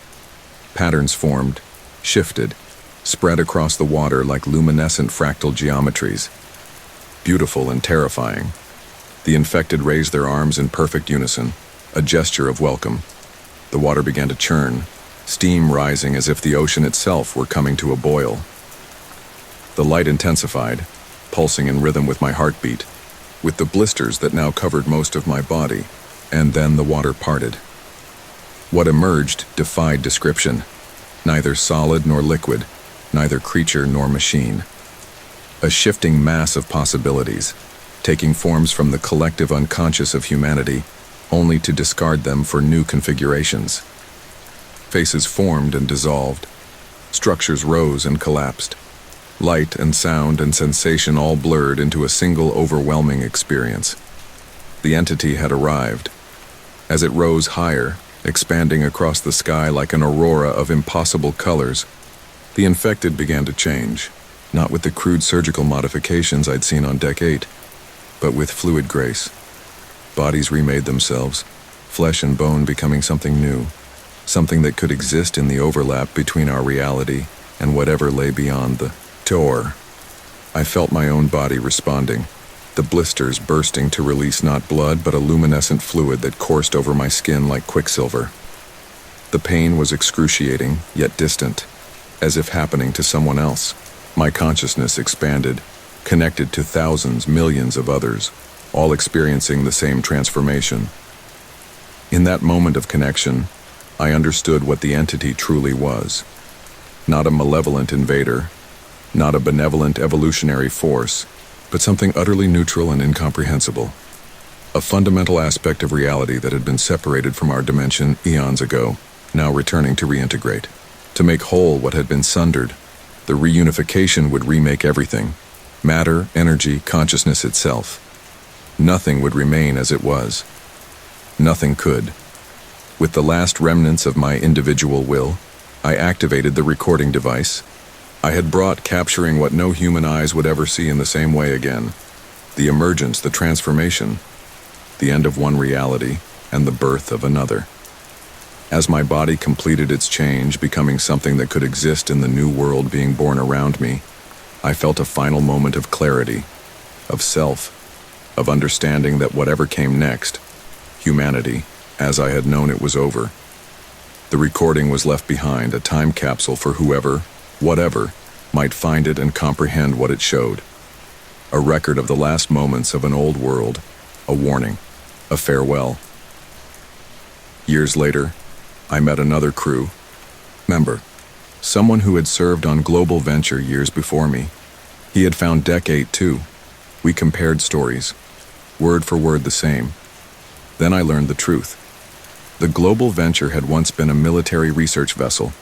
Speaker 1: Patterns formed, shifted, spread across the water like luminescent fractal geometries. Beautiful and terrifying. The infected raised their arms in perfect unison, a gesture of welcome. The water began to churn, steam rising as if the ocean itself were coming to a boil. The light intensified, pulsing in rhythm with my heartbeat, with the blisters that now covered most of my body, and then the water parted. What emerged defied description, neither solid nor liquid, neither creature nor machine. A shifting mass of possibilities, taking forms from the collective unconscious of humanity, only to discard them for new configurations. Faces formed and dissolved. Structures rose and collapsed. Light and sound and sensation all blurred into a single overwhelming experience. The entity had arrived. As it rose higher, expanding across the sky like an aurora of impossible colors, the infected began to change, not with the crude surgical modifications I'd seen on Deck 8, but with fluid grace. Bodies remade themselves, flesh and bone becoming something new, something that could exist in the overlap between our reality and whatever lay beyond the door. I felt my own body responding, the blisters bursting to release not blood but a luminescent fluid that coursed over my skin like quicksilver. The pain was excruciating, yet distant, as if happening to someone else. My consciousness expanded, connected to thousands, millions of others, all experiencing the same transformation. In that moment of connection, I understood what the entity truly was. Not a malevolent invader, not a benevolent evolutionary force, but something utterly neutral and incomprehensible. A fundamental aspect of reality that had been separated from our dimension eons ago, now returning to reintegrate. To make whole what had been sundered, the reunification would remake everything. Matter, energy, consciousness itself. Nothing would remain as it was. Nothing could. With the last remnants of my individual will, I activated the recording device. I had brought capturing what no human eyes would ever see in the same way again. The emergence, the transformation, the end of one reality and the birth of another. As my body completed its change, becoming something that could exist in the new world being born around me, I felt a final moment of clarity, of self, of understanding that whatever came next, humanity, as I had known it, was over. The recording was left behind, a time capsule for whoever, whatever, might find it and comprehend what it showed. A record of the last moments of an old world, a warning, a farewell. Years later, I met another crew member, someone who had served on Global Venture years before me. He had found Deck 8 too. We compared stories, word for word the same. Then I learned the truth. The Global Venture had once been a military research vessel.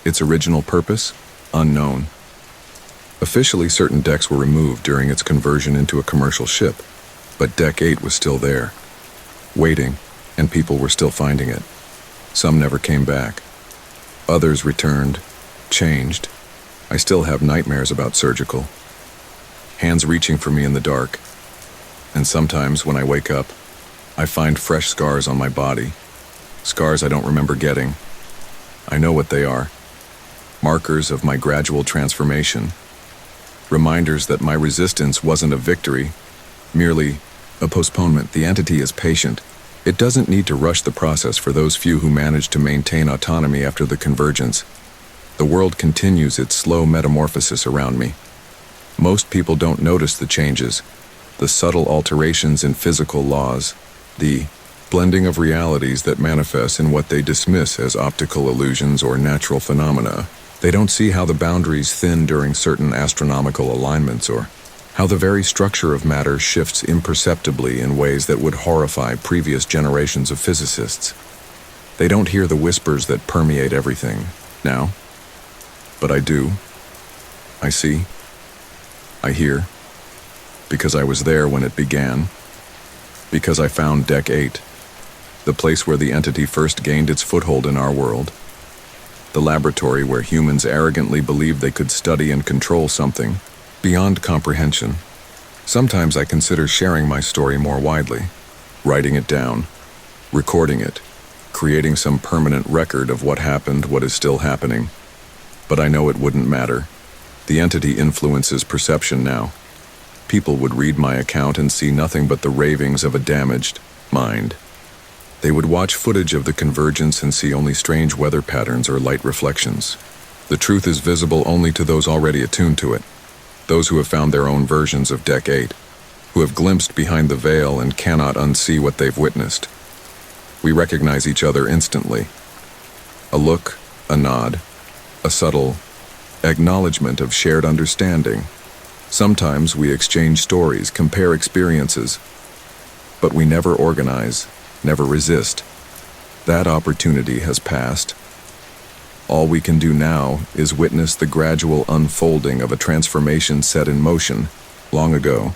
Speaker 1: Its original purpose? Unknown. Officially, certain decks were removed during its conversion into a commercial ship, but Deck 8 was still there, waiting, and people were still finding it. Some never came back. Others returned, changed. I still have nightmares about surgical. Hands reaching for me in the dark. And sometimes when I wake up, I find fresh scars on my body. Scars I don't remember getting. I know what they are. Markers of my gradual transformation. Reminders that my resistance wasn't a victory, merely a postponement. The entity is patient. It doesn't need to rush the process for those few who manage to maintain autonomy after the convergence. The world continues its slow metamorphosis around me. Most people don't notice the changes, the subtle alterations in physical laws, the blending of realities that manifest in what they dismiss as optical illusions or natural phenomena. They don't see how the boundaries thin during certain astronomical alignments, or how the very structure of matter shifts imperceptibly in ways that would horrify previous generations of physicists. They don't hear the whispers that permeate everything now. But I do. I see. I hear. Because I was there when it began. Because I found Deck 8, the place where the entity first gained its foothold in our world. The laboratory where humans arrogantly believed they could study and control something beyond comprehension. Sometimes I consider sharing my story more widely, writing it down, recording it, creating some permanent record of what happened, what is still happening. But I know it wouldn't matter. The entity influences perception now. People would read my account and see nothing but the ravings of a damaged mind. They would watch footage of the convergence and see only strange weather patterns or light reflections. The truth is visible only to those already attuned to it, those who have found their own versions of Deck 8, who have glimpsed behind the veil and cannot unsee what they've witnessed. We recognize each other instantly. A look, a nod, a subtle acknowledgement of shared understanding. Sometimes we exchange stories, compare experiences, but we never organize, never resist. That opportunity has passed. All we can do now is witness the gradual unfolding of a transformation set in motion long ago.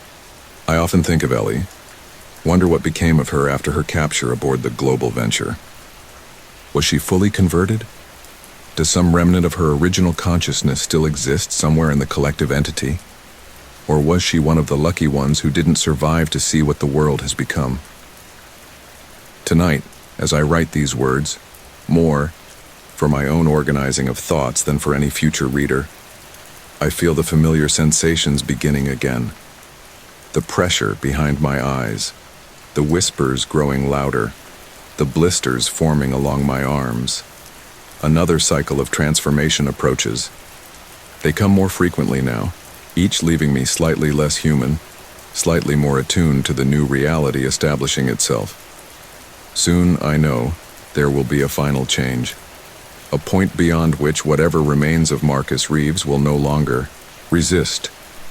Speaker 1: I often think of Ellie, wonder what became of her after her capture aboard the global venture. Was she fully converted? Does some remnant of her original consciousness still exist somewhere in the collective entity? Or was she one of the lucky ones who didn't survive to see what the world has become? Tonight, as I write these words, more for my own organizing of thoughts than for any future reader, I feel the familiar sensations beginning again. The pressure behind my eyes, the whispers growing louder, the blisters forming along my arms. Another cycle of transformation approaches. They come more frequently now, each leaving me slightly less human, slightly more attuned to the new reality establishing itself. Soon, I know, there will be a final change. A point beyond which whatever remains of Marcus Reeves will no longer resist,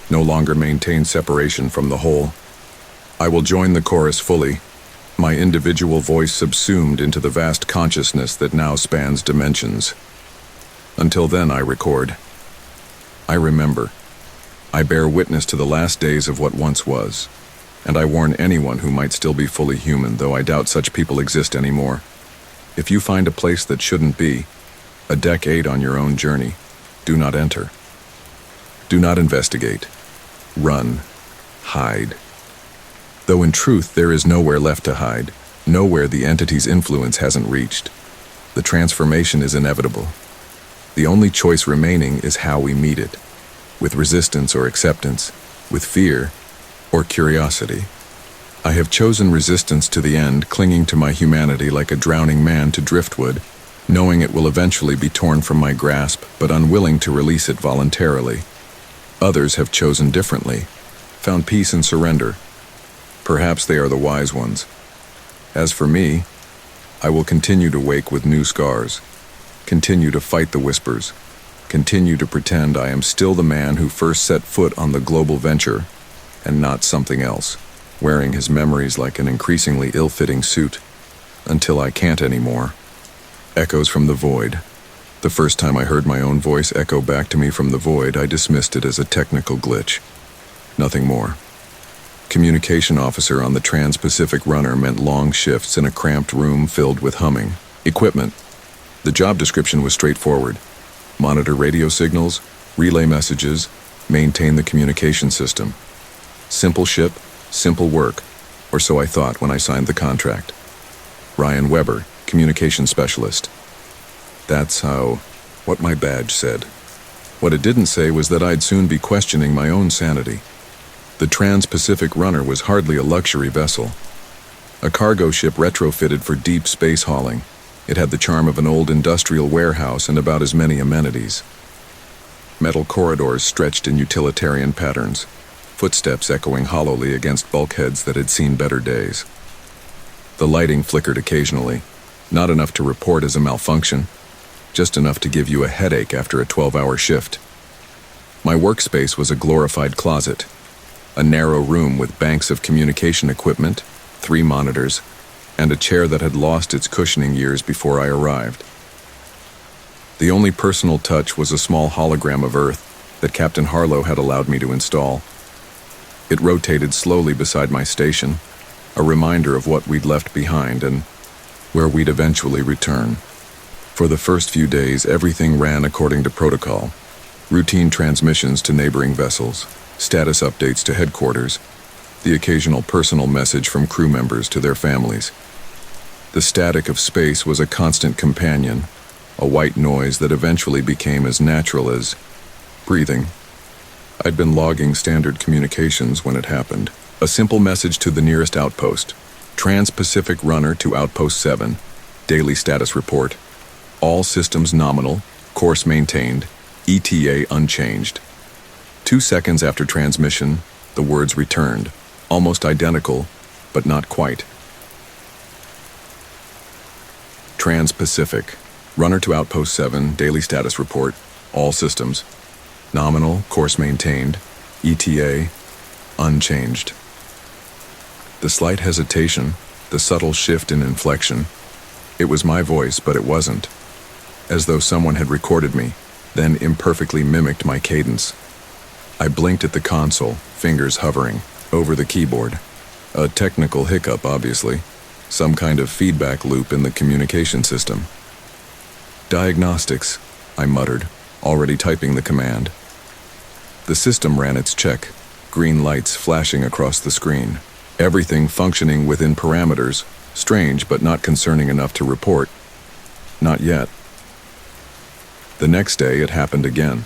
Speaker 1: no longer maintain separation from the whole. I will join the chorus fully, my individual voice subsumed into the vast consciousness that now spans dimensions. Until then, I record. I remember. I bear witness to the last days of what once was, and I warn anyone who might still be fully human, though I doubt such people exist anymore. If you find a place that shouldn't be, a decade on your own journey, do not enter. Do not investigate. Run. Hide. Though in truth there is nowhere left to hide, nowhere the entity's influence hasn't reached. The transformation is inevitable. The only choice remaining is how we meet it, with resistance or acceptance, with fear or curiosity. I have chosen resistance to the end, clinging to my humanity like a drowning man to driftwood, knowing it will eventually be torn from my grasp, but unwilling to release it voluntarily. Others have chosen differently, found peace in surrender. Perhaps they are the wise ones. As for me, I will continue to wake with new scars, continue to fight the whispers, continue to pretend I am still the man who first set foot on the global venture, and not something else, wearing his memories like an increasingly ill-fitting suit, until I can't anymore. Echoes from the void. The first time I heard my own voice echo back to me from the void, I dismissed it as a technical glitch. Nothing more. Communication officer on the Trans-Pacific runner meant long shifts in a cramped room filled with humming. Equipment. The job description was straightforward. Monitor radio signals, relay messages, maintain the communication system. Simple ship, simple work, or so I thought when I signed the contract. Ryan Weber, communication specialist. That's what my badge said. What it didn't say was that I'd soon be questioning my own sanity. The Trans-Pacific runner was hardly a luxury vessel. A cargo ship retrofitted for deep space hauling. It had the charm of an old industrial warehouse and about as many amenities. Metal corridors stretched in utilitarian patterns, footsteps echoing hollowly against bulkheads that had seen better days. The lighting flickered occasionally, not enough to report as a malfunction, just enough to give you a headache after a 12-hour shift. My workspace was a glorified closet, a narrow room with banks of communication equipment, 3 monitors, and a chair that had lost its cushioning years before I arrived. The only personal touch was a small hologram of Earth that Captain Harlow had allowed me to install. It rotated slowly beside my station, a reminder of what we'd left behind and where we'd eventually return. For the first few days, everything ran according to protocol. Routine transmissions to neighboring vessels, status updates to headquarters, the occasional personal message from crew members to their families. The static of space was a constant companion, a white noise that eventually became as natural as breathing. I'd been logging standard communications when it happened. A simple message to the nearest outpost. Trans-Pacific runner to Outpost 7. Daily status report. All systems nominal, course maintained, ETA unchanged. 2 seconds after transmission, the words returned, almost identical, but not quite. Trans-Pacific, runner to Outpost 7, daily status report, all systems. Nominal, course maintained, ETA unchanged. The slight hesitation, the subtle shift in inflection. It was my voice, but it wasn't. as though someone had recorded me, then imperfectly mimicked my cadence. I blinked at the console, fingers hovering over the keyboard. A technical hiccup, obviously. Some kind of feedback loop in the communication system. Diagnostics, I muttered, already typing the command. The system ran its check, green lights flashing across the screen. Everything functioning within parameters, strange but not concerning enough to report. Not yet. The next day it happened again.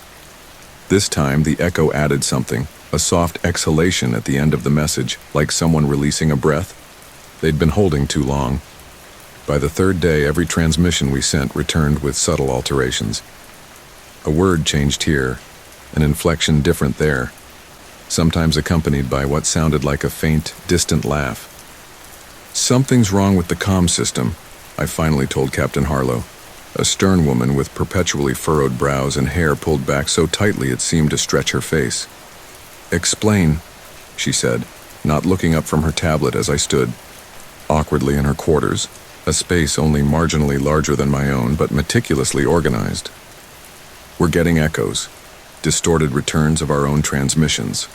Speaker 1: This time the echo added something, a soft exhalation at the end of the message, like someone releasing a breath. They'd been holding too long. By the third day, every transmission we sent returned with subtle alterations. A word changed here, an inflection different there, sometimes accompanied by what sounded like a faint, distant laugh. Something's wrong with the comm system, I finally told Captain Harlow, a stern woman with perpetually furrowed brows and hair pulled back so tightly it seemed to stretch her face. Explain, she said, not looking up from her tablet as I stood, awkwardly in her quarters, a space only marginally larger than my own but meticulously organized. We're getting echoes, distorted returns of our own transmissions.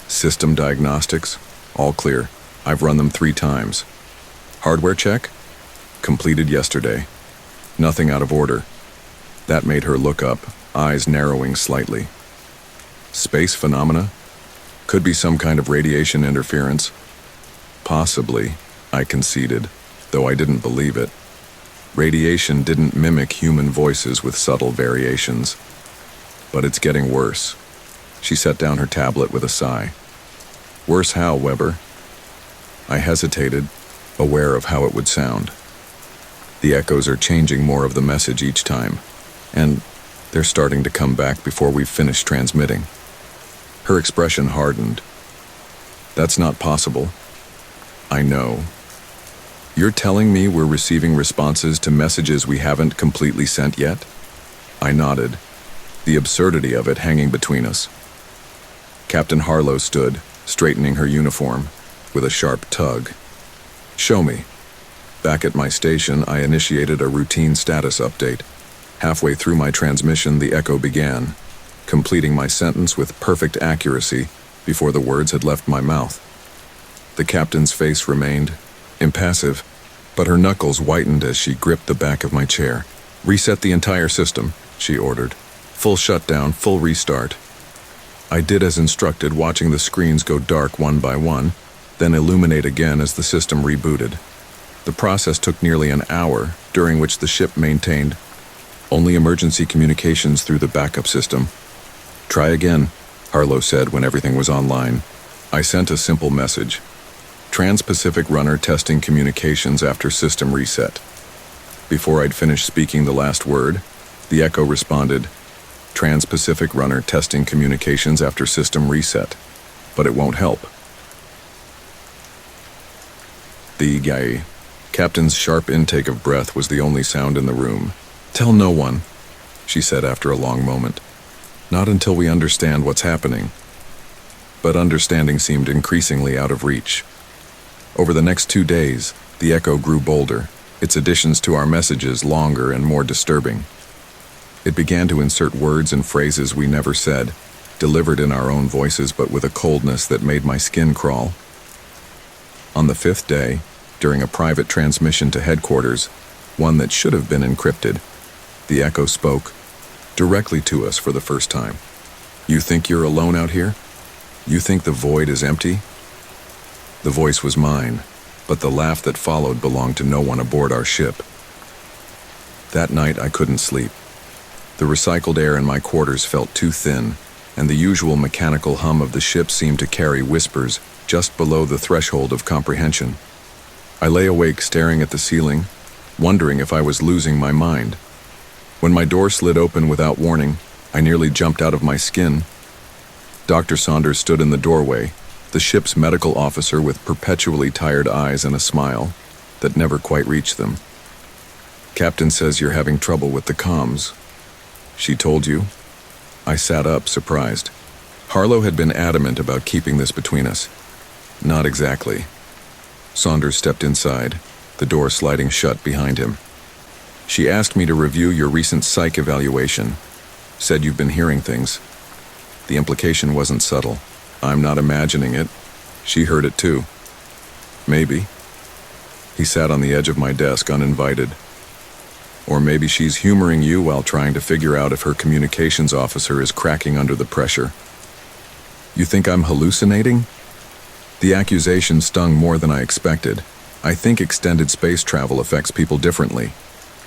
Speaker 1: System diagnostics, all clear. I've run them 3 times. Hardware check? Completed yesterday. Nothing out of order. That made her look up, eyes narrowing slightly. Space phenomena? Could be some kind of radiation interference. Possibly, I conceded, though I didn't believe it. Radiation didn't mimic human voices with subtle variations. But it's getting worse. She set down her tablet with a sigh. Worse how, Weber? I hesitated, aware of how it would sound. The echoes are changing more of the message each time, and they're starting to come back before we've finished transmitting. Her expression hardened. That's not possible. I know. You're telling me we're receiving responses to messages we haven't completely sent yet? I nodded, the absurdity of it hanging between us. Captain Harlow stood, straightening her uniform, with a sharp tug. Show me. Back at my station, I initiated a routine status update. Halfway through my transmission, the echo began, completing my sentence with perfect accuracy before the words had left my mouth. The captain's face remained impassive, but her knuckles whitened as she gripped the back of my chair. Reset the entire system, she ordered. Full shutdown, full restart. I did as instructed, watching the screens go dark one by one, then illuminate again as the system rebooted. The process took nearly an hour, during which the ship maintained only emergency communications through the backup system. Try again, Harlow said when everything was online. I sent a simple message. Trans-Pacific runner testing communications after system reset. Before I'd finished speaking the last word, the echo responded, Trans-Pacific runner testing communications after system reset. But it won't help. The guy. Captain's sharp intake of breath was the only sound in the room. Tell no one, she said after a long moment. Not until we understand what's happening. But understanding seemed increasingly out of reach. Over the next 2 days, the echo grew bolder, its additions to our messages longer and more disturbing. It began to insert words and phrases we never said, delivered in our own voices but with a coldness that made my skin crawl. On the 5th day, during a private transmission to headquarters, one that should have been encrypted, the echo spoke, directly to us for the first time. You think you're alone out here? You think the void is empty? The voice was mine, but the laugh that followed belonged to no one aboard our ship. That night I couldn't sleep. The recycled air in my quarters felt too thin, and the usual mechanical hum of the ship seemed to carry whispers just below the threshold of comprehension. I lay awake staring at the ceiling, wondering if I was losing my mind. When my door slid open without warning, I nearly jumped out of my skin. Dr. Saunders stood in the doorway, the ship's medical officer with perpetually tired eyes and a smile that never quite reached them. Captain says you're having trouble with the comms. She told you? I sat up, surprised. Harlow had been adamant about keeping this between us. Not exactly. Saunders stepped inside, the door sliding shut behind him. She asked me to review your recent psych evaluation. Said you've been hearing things. The implication wasn't subtle. I'm not imagining it. She heard it too. Maybe. He sat on the edge of my desk uninvited. Or maybe she's humoring you while trying to figure out if her communications officer is cracking under the pressure. You think I'm hallucinating? The accusation stung more than I expected. I think extended space travel affects people differently.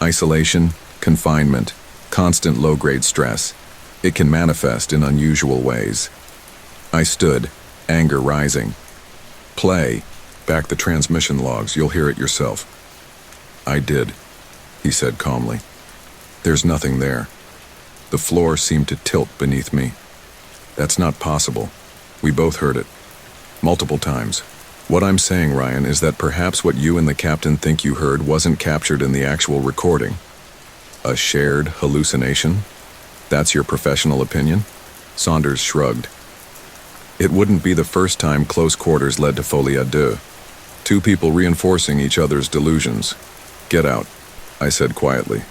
Speaker 1: Isolation, confinement, constant low-grade stress. It can manifest in unusual ways. I stood, anger rising. Play. Back the transmission logs, you'll hear it yourself. I did, he said calmly. There's nothing there. The floor seemed to tilt beneath me. That's not possible. We both heard it. Multiple times. What I'm saying, Ryan, is that perhaps what you and the captain think you heard wasn't captured in the actual recording. A shared hallucination? That's your professional opinion? Saunders shrugged. It wouldn't be the first time close quarters led to folie à deux. Two people reinforcing each other's delusions. Get out, I said quietly.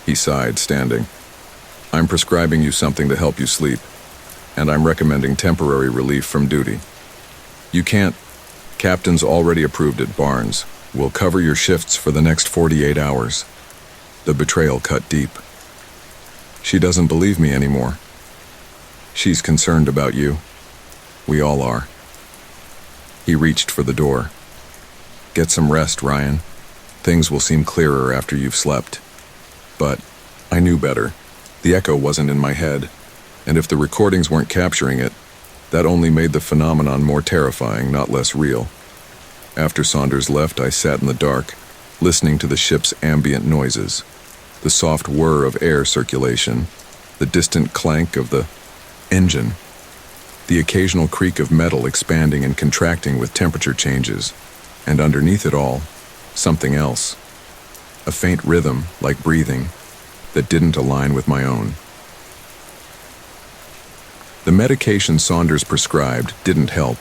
Speaker 1: He sighed, standing. I'm prescribing you something to help you sleep, and I'm recommending temporary relief from duty. You can't. Captain's already approved it, Barnes. We'll cover your shifts for the next 48 hours. The betrayal cut deep. She doesn't believe me anymore. She's concerned about you. We all are. He reached for the door. Get some rest, Ryan. Things will seem clearer after you've slept. But I knew better. The echo wasn't in my head, and if the recordings weren't capturing it, that only made the phenomenon more terrifying, not less real. After Saunders left, I sat in the dark, listening to the ship's ambient noises, the soft whir of air circulation, the distant clank of the engine, the occasional creak of metal expanding and contracting with temperature changes, and underneath it all, something else. A faint rhythm, like breathing, that didn't align with my own. The medication Saunders prescribed didn't help.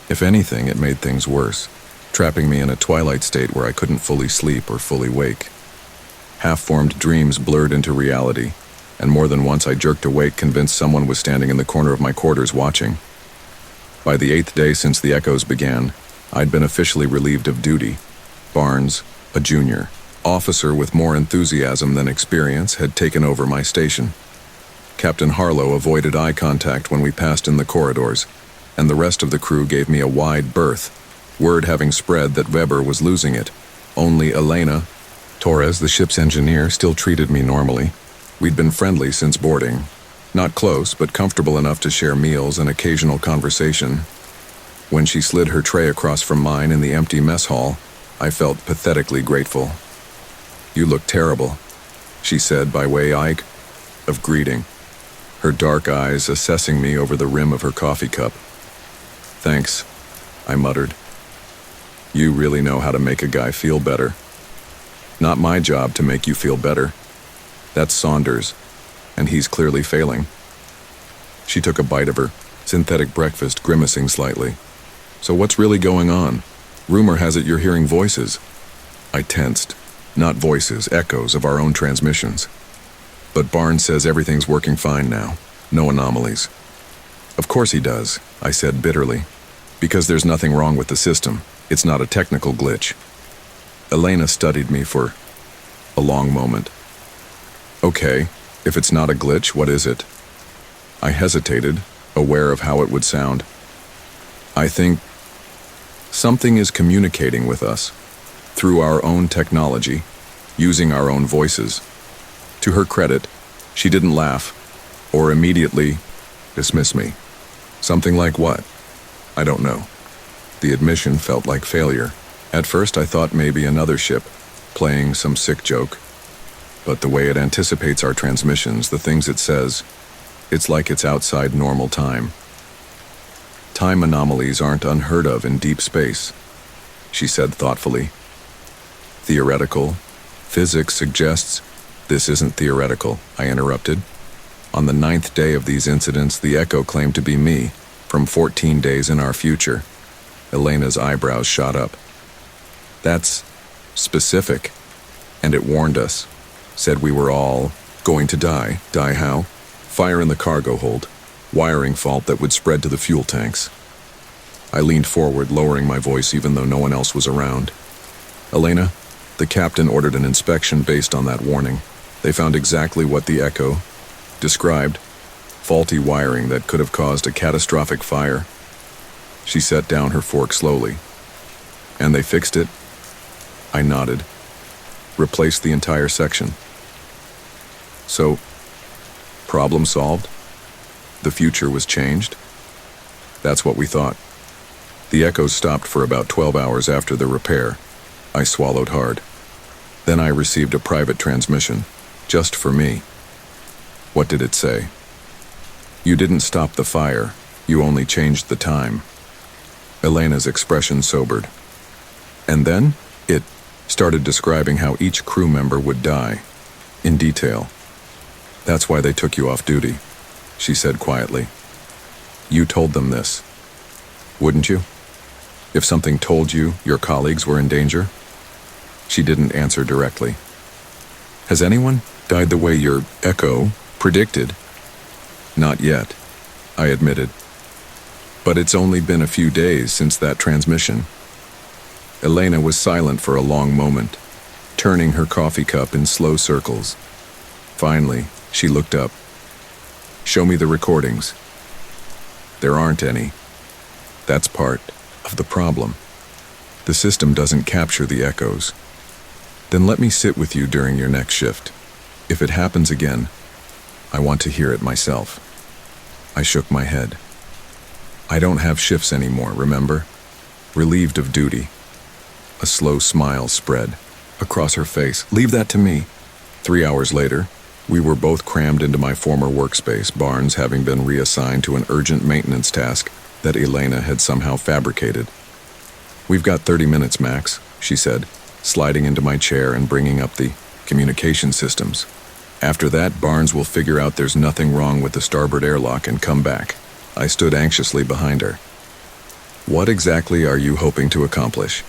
Speaker 1: If anything, it made things worse, trapping me in a twilight state where I couldn't fully sleep or fully wake. Half-formed dreams blurred into reality, and more than once I jerked awake convinced someone was standing in the corner of my quarters watching. By the 8th day since the echoes began, I'd been officially relieved of duty. Barnes, a junior officer with more enthusiasm than experience, had taken over my station. Captain Harlow avoided eye contact when we passed in the corridors, and the rest of the crew gave me a wide berth, word having spread that Weber was losing it. Only Elena Torres, the ship's engineer, still treated me normally. We'd been friendly since boarding. Not close, but comfortable enough to share meals and occasional conversation. When she slid her tray across from mine in the empty mess hall, I felt pathetically grateful. You look terrible, she said by way of greeting, her dark eyes assessing me over the rim of her coffee cup. Thanks, I muttered. You really know how to make a guy feel better. Not my job to make you feel better. That's Saunders, and he's clearly failing. She took a bite of her synthetic breakfast, grimacing slightly. So what's really going on? Rumor has it you're hearing voices. I tensed. Not voices, echoes of our own transmissions. But Barnes says everything's working fine now. No anomalies. Of course he does, I said bitterly. Because there's nothing wrong with the system. It's not a technical glitch. Elena studied me for a long moment. Okay, if it's not a glitch, what is it? I hesitated, aware of how it would sound. I think something is communicating with us, through our own technology, using our own voices. To her credit, she didn't laugh, or immediately dismiss me. Something like what? I don't know. The admission felt like failure. At first I thought maybe another ship, playing some sick joke. But the way it anticipates our transmissions, the things it says, it's like it's outside normal time. Time anomalies aren't unheard of in deep space, she said thoughtfully. Theoretical. Physics suggests. This isn't theoretical, I interrupted. On the 9th day of these incidents, the echo claimed to be me, from 14 days in our future. Elena's eyebrows shot up. That's specific. And it warned us, said we were all going to die. Die how? Fire in the cargo hold, wiring fault that would spread to the fuel tanks. I leaned forward, lowering my voice even though no one else was around. Elena, the captain ordered an inspection based on that warning. They found exactly what the echo described, faulty wiring that could have caused a catastrophic fire. She set down her fork slowly. And they fixed it? I nodded. Replaced the entire section. So, problem solved? The future was changed? That's what we thought. The echoes stopped for about 12 hours after the repair. I swallowed hard. Then I received a private transmission, just for me. What did it say? You didn't stop the fire, you only changed the time. Elena's expression sobered. And then, it started describing how each crew member would die, in detail. That's why they took you off duty, she said quietly. You told them this, wouldn't you? If something told you your colleagues were in danger? She didn't answer directly. Has anyone died the way your echo predicted? Not yet, I admitted. But it's only been a few days since that transmission. Elena was silent for a long moment, turning her coffee cup in slow circles. Finally, she looked up. Show me the recordings. There aren't any. That's part of the problem. The system doesn't capture the echoes. Then let me sit with you during your next shift. If it happens again, I want to hear it myself. I shook my head. I don't have shifts anymore, remember? Relieved of duty. A slow smile spread across her face. Leave that to me. 3 hours later, we were both crammed into my former workspace, Barnes having been reassigned to an urgent maintenance task that Elena had somehow fabricated. We've got 30 minutes, Max, she said, sliding into my chair and bringing up the communication systems. After that, Barnes will figure out there's nothing wrong with the starboard airlock and come back. I stood anxiously behind her. What exactly are you hoping to accomplish?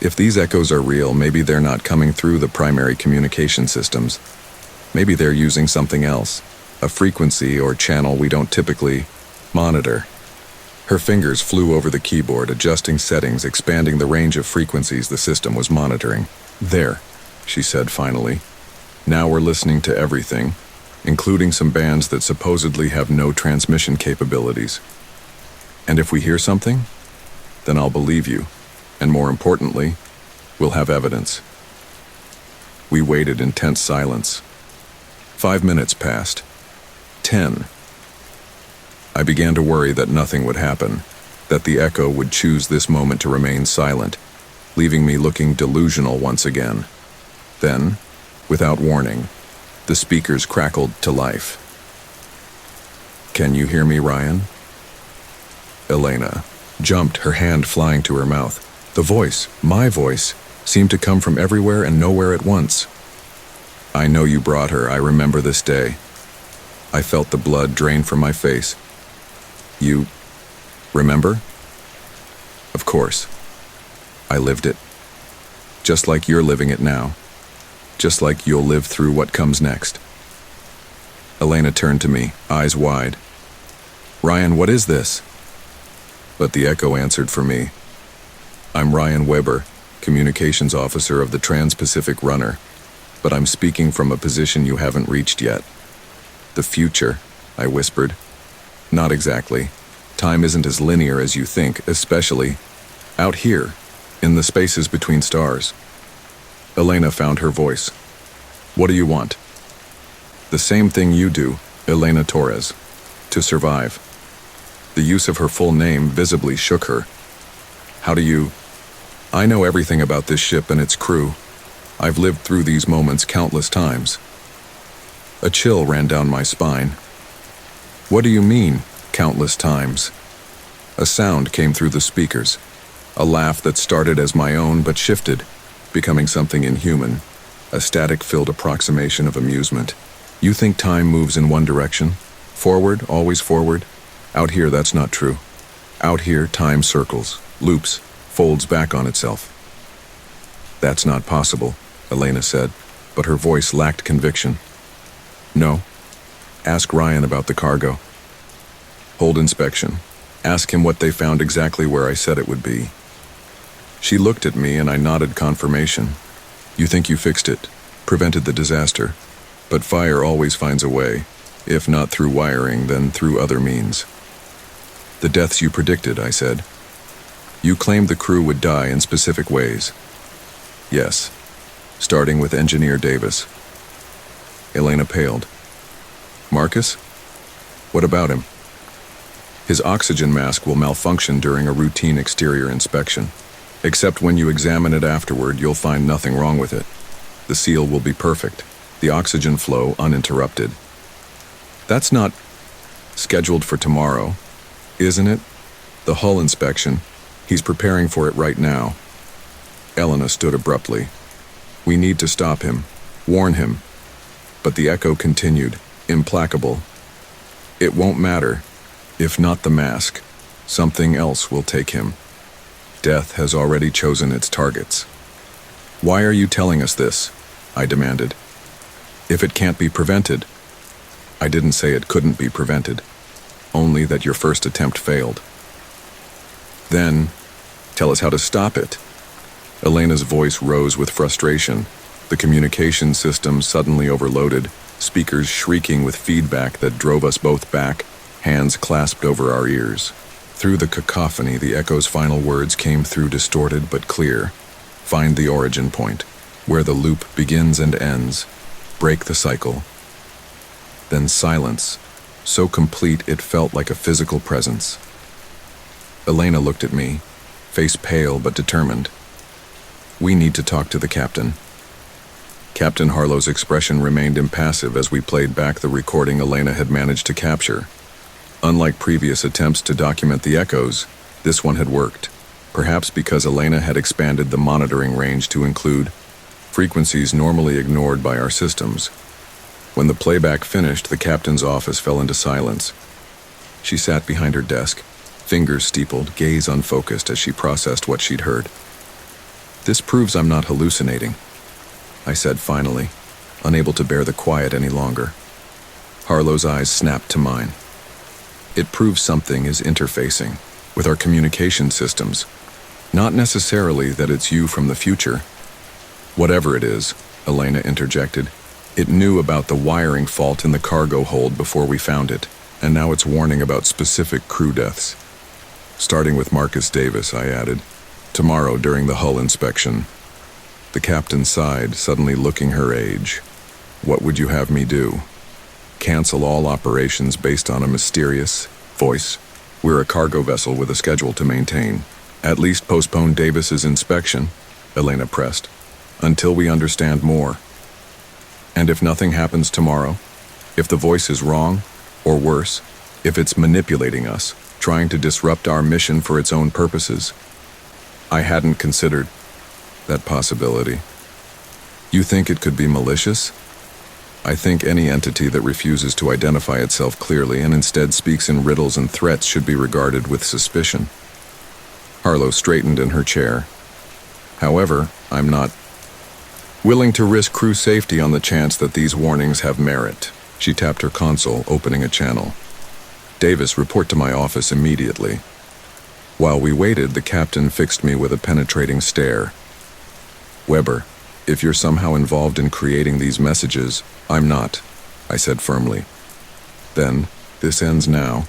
Speaker 1: If these echoes are real, maybe they're not coming through the primary communication systems. Maybe they're using something else, a frequency or channel we don't typically monitor. Her fingers flew over the keyboard, adjusting settings, expanding the range of frequencies the system was monitoring. There, she said finally. Now we're listening to everything, including some bands that supposedly have no transmission capabilities. And if we hear something, then I'll believe you. And more importantly, we'll have evidence. We waited in tense silence. 5 minutes passed. 10. I began to worry that nothing would happen, that the echo would choose this moment to remain silent, leaving me looking delusional once again. Then, without warning, the speakers crackled to life. Can you hear me, Ryan? Elena jumped, her hand flying to her mouth. The voice, my voice, seemed to come from everywhere and nowhere at once. I know you brought her, I remember this day. I felt the blood drain from my face. You remember? Of course. I lived it. Just like you're living it now. Just like you'll live through what comes next. Elena turned to me, eyes wide. Ryan, what is this? But the echo answered for me. I'm Ryan Weber, communications officer of the Trans-Pacific Runner, but I'm speaking from a position you haven't reached yet. The future, I whispered. Not exactly. Time isn't as linear as you think, especially out here, in the spaces between stars. Elena found her voice. What do you want? The same thing you do, Elena Torres. To survive. The use of her full name visibly shook her. How do you... I know everything about this ship and its crew. I've lived through these moments countless times. A chill ran down my spine. What do you mean, countless times? A sound came through the speakers. A laugh that started as my own but shifted, becoming something inhuman. A static-filled approximation of amusement. You think time moves in one direction? Forward, always forward? Out here, that's not true. Out here, time circles, loops, folds back on itself. That's not possible. Elena said, but her voice lacked conviction. No. Ask Ryan about the cargo. Hold inspection. Ask him what they found exactly where I said it would be. She looked at me and I nodded confirmation. You think you fixed it, prevented the disaster, but fire always finds a way, if not through wiring, then through other means. The deaths you predicted, I said. You claimed the crew would die in specific ways. Yes, starting with Engineer Davis. Elena paled. Marcus? What about him? His oxygen mask will malfunction during a routine exterior inspection. Except when you examine it afterward, you'll find nothing wrong with it. The seal will be perfect, the oxygen flow uninterrupted. That's not scheduled for tomorrow, isn't it? The hull inspection. He's preparing for it right now. Elena stood abruptly. We need to stop him, warn him. But the echo continued, implacable. It won't matter. If not the mask, something else will take him. Death has already chosen its targets. Why are you telling us this? I demanded. If it can't be prevented. I didn't say it couldn't be prevented, only that your first attempt failed. Then, tell us how to stop it. Elena's voice rose with frustration, the communication system suddenly overloaded, speakers shrieking with feedback that drove us both back, hands clasped over our ears. Through the cacophony, the echo's final words came through distorted but clear. Find the origin point, where the loop begins and ends. Break the cycle. Then silence, so complete it felt like a physical presence. Elena looked at me, face pale but determined. We need to talk to the captain. Captain Harlow's expression remained impassive as we played back the recording Elena had managed to capture. Unlike previous attempts to document the echoes, this one had worked, perhaps because Elena had expanded the monitoring range to include frequencies normally ignored by our systems. When the playback finished, the captain's office fell into silence. She sat behind her desk, fingers steepled, gaze unfocused as she processed what she'd heard. This proves I'm not hallucinating, I said finally, unable to bear the quiet any longer. Harlow's eyes snapped to mine. It proves something is interfacing with our communication systems. Not necessarily that it's you from the future. Whatever it is, Elena interjected, it knew about the wiring fault in the cargo hold before we found it, and now it's warning about specific crew deaths. Starting with Marcus Davis, I added, tomorrow during the hull inspection. The captain sighed, suddenly looking her age. What would you have me do? Cancel all operations based on a mysterious voice? We're a cargo vessel with a schedule to maintain. At least postpone Davis's inspection, Elena pressed, until we understand more. And if nothing happens tomorrow? If the voice is wrong? Or worse, if it's manipulating us, trying to disrupt our mission for its own purposes? I hadn't considered that possibility. You think it could be malicious? I think any entity that refuses to identify itself clearly and instead speaks in riddles and threats should be regarded with suspicion. Harlow straightened in her chair. However, I'm not willing to risk crew safety on the chance that these warnings have merit. She tapped her console, opening a channel. Davis, report to my office immediately. While we waited, the captain fixed me with a penetrating stare. Weber, if you're somehow involved in creating these messages, I'm not, I said firmly. Then, this ends now.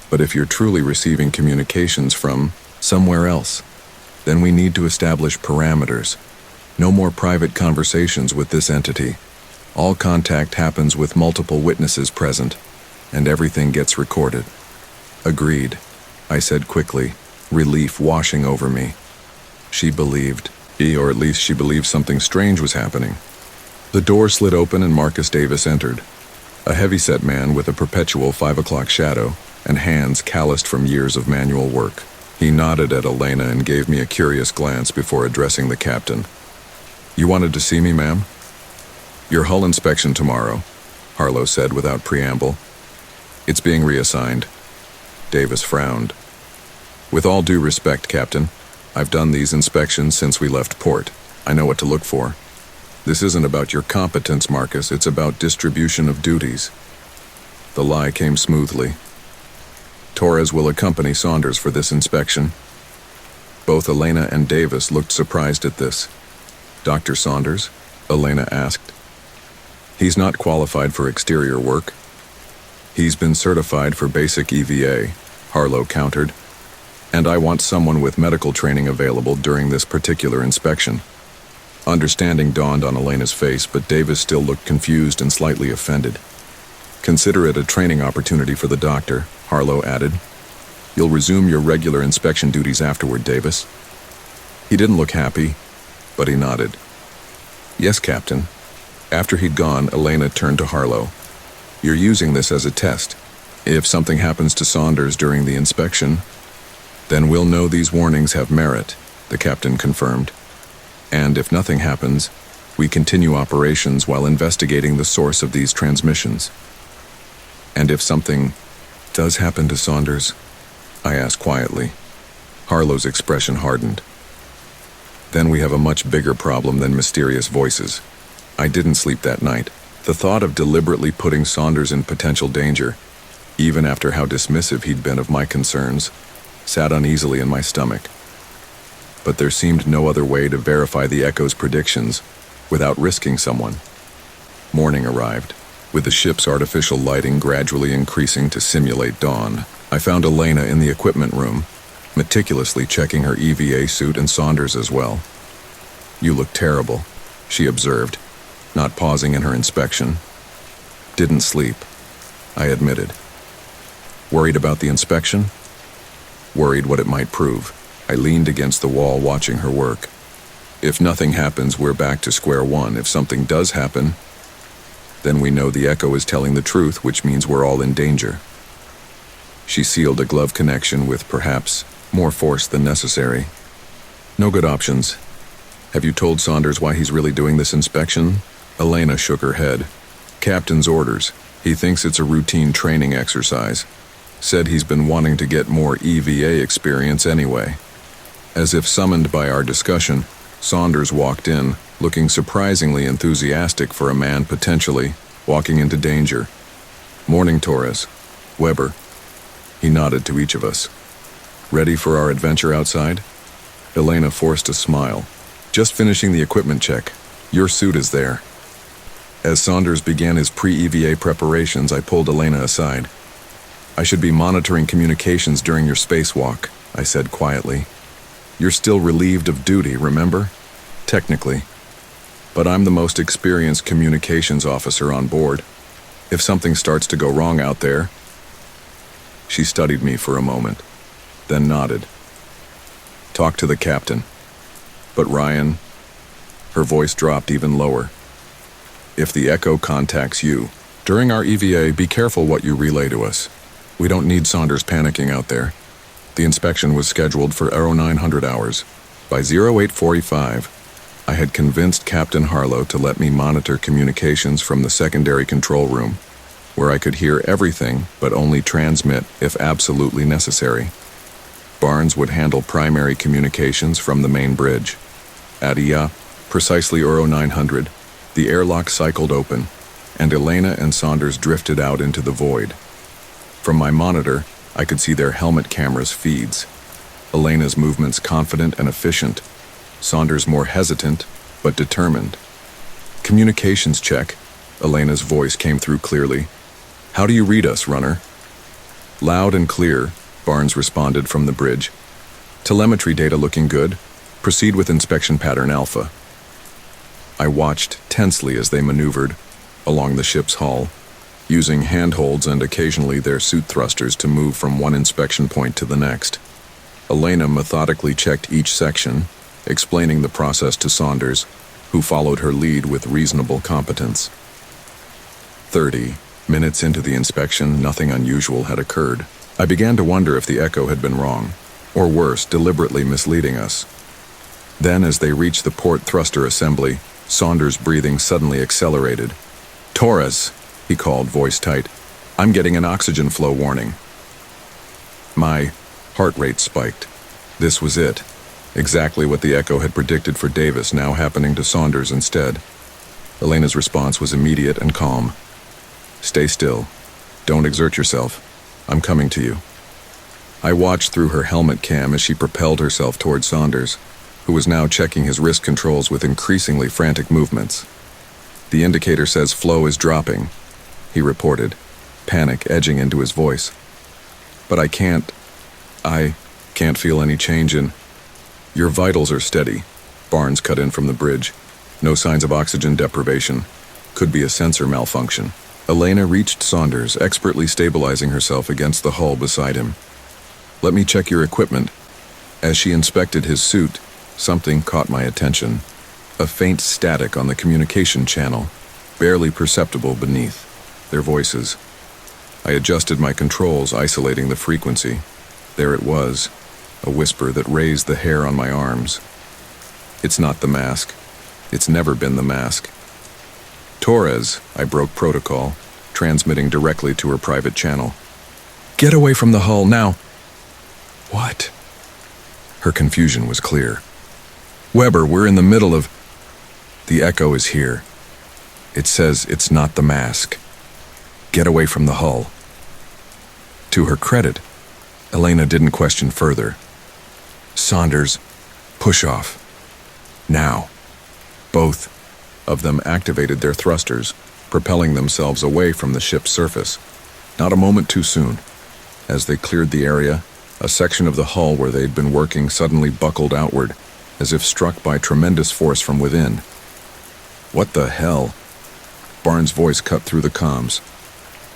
Speaker 1: But if you're truly receiving communications from somewhere else, then we need to establish parameters. No more private conversations with this entity. All contact happens with multiple witnesses present, and everything gets recorded. Agreed, I said quickly, relief washing over me. She believed. Or at least she believed something strange was happening. The door slid open and Marcus Davis entered. A heavy-set man with a perpetual 5 o'clock shadow and hands calloused from years of manual work. He nodded at Elena and gave me a curious glance before addressing the captain. You wanted to see me, ma'am? Your hull inspection tomorrow, Harlow said without preamble. It's being reassigned. Davis frowned. With all due respect, Captain, I've done these inspections since we left port. I know what to look for. This isn't about your competence, Marcus. It's about distribution of duties. The lie came smoothly. Torres will accompany Saunders for this inspection. Both Elena and Davis looked surprised at this. Dr. Saunders? Elena asked. He's not qualified for exterior work. He's been certified for basic EVA, Harlow countered. And I want someone with medical training available during this particular inspection. Understanding dawned on Elena's face, but Davis still looked confused and slightly offended. Consider it a training opportunity for the doctor, Harlow added. You'll resume your regular inspection duties afterward, Davis. He didn't look happy, but he nodded. Yes, Captain. After he'd gone, Elena turned to Harlow. You're using this as a test. If something happens to Saunders during the inspection, then we'll know these warnings have merit, the captain confirmed. And if nothing happens, we continue operations while investigating the source of these transmissions. And if something does happen to Saunders? I asked quietly. Harlow's expression hardened. Then we have a much bigger problem than mysterious voices. I didn't sleep that night. The thought of deliberately putting Saunders in potential danger, even after how dismissive he'd been of my concerns, sat uneasily in my stomach. But there seemed no other way to verify the Echo's predictions without risking someone. Morning arrived, with the ship's artificial lighting gradually increasing to simulate dawn. I found Elena in the equipment room, meticulously checking her EVA suit and Saunders as well. You look terrible, she observed, not pausing in her inspection. Didn't sleep, I admitted. Worried about the inspection? Worried what it might prove. I leaned against the wall watching her work. If nothing happens, we're back to square one. If something does happen, then we know the Echo is telling the truth, which means we're all in danger. She sealed a glove connection with perhaps more force than necessary. No good options. Have you told Saunders why he's really doing this inspection? Elena shook her head. Captain's orders. He thinks it's a routine training exercise. Said he's been wanting to get more EVA experience anyway. As if summoned by our discussion, Saunders walked in, looking surprisingly enthusiastic for a man potentially walking into danger. Morning, Torres. Weber. He nodded to each of us. Ready for our adventure outside? Elena forced a smile. Just finishing the equipment check. Your suit is there. As Saunders began his pre-EVA preparations, I pulled Elena aside. I should be monitoring communications during your spacewalk, I said quietly. You're still relieved of duty, remember? Technically. But I'm the most experienced communications officer on board. If something starts to go wrong out there... She studied me for a moment, then nodded. Talk to the captain. But Ryan... Her voice dropped even lower. If the Echo contacts you, during our EVA, be careful what you relay to us. We don't need Saunders panicking out there. The inspection was scheduled for 0900 hours. By 0845, I had convinced Captain Harlow to let me monitor communications from the secondary control room, where I could hear everything but only transmit if absolutely necessary. Barnes would handle primary communications from the main bridge. At precisely 0900, the airlock cycled open, and Elena and Saunders drifted out into the void. From my monitor, I could see their helmet cameras' feeds. Elena's movements confident and efficient, Saunders more hesitant but determined. Communications check, Elena's voice came through clearly. How do you read us, runner? Loud and clear, Barnes responded from the bridge. Telemetry data looking good. Proceed with inspection pattern alpha. I watched tensely as they maneuvered along the ship's hull, using handholds and occasionally their suit thrusters to move from one inspection point to the next. Elena methodically checked each section, explaining the process to Saunders, who followed her lead with reasonable competence. 30 minutes into the inspection, nothing unusual had occurred. I began to wonder if the Echo had been wrong, or worse, deliberately misleading us. Then, as they reached the port thruster assembly, Saunders' breathing suddenly accelerated. Torres, he called, voice tight. I'm getting an oxygen flow warning. My heart rate spiked. This was it. Exactly what the Echo had predicted for Davis, now happening to Saunders instead. Elena's response was immediate and calm. "Stay still. Don't exert yourself. I'm coming to you." I watched through her helmet cam as she propelled herself toward Saunders, who was now checking his wrist controls with increasingly frantic movements. "The indicator says flow is dropping," he reported, panic edging into his voice. "But I can't feel any change in—" "Your vitals are steady," Barnes cut in from the bridge. "No signs of oxygen deprivation. Could be a sensor malfunction." Elena reached Saunders, expertly stabilizing herself against the hull beside him. "Let me check your equipment." As she inspected his suit, something caught my attention. A faint static on the communication channel, barely perceptible beneath. Their voices. I adjusted my controls, isolating the frequency. There it was, a whisper that raised the hair on my arms. "It's not the mask. It's never been the mask." "Torres," I broke protocol, transmitting directly to her private channel. "Get away from the hull, now!" "What?" Her confusion was clear. "Weber, we're in the middle of—" "The echo is here. It says it's not the mask. Get away from the hull." To her credit, Elena didn't question further. "Saunders, push off. Now." Both of them activated their thrusters, propelling themselves away from the ship's surface. Not a moment too soon. As they cleared the area, a section of the hull where they'd been working suddenly buckled outward, as if struck by tremendous force from within. "What the hell?" Barnes' voice cut through the comms.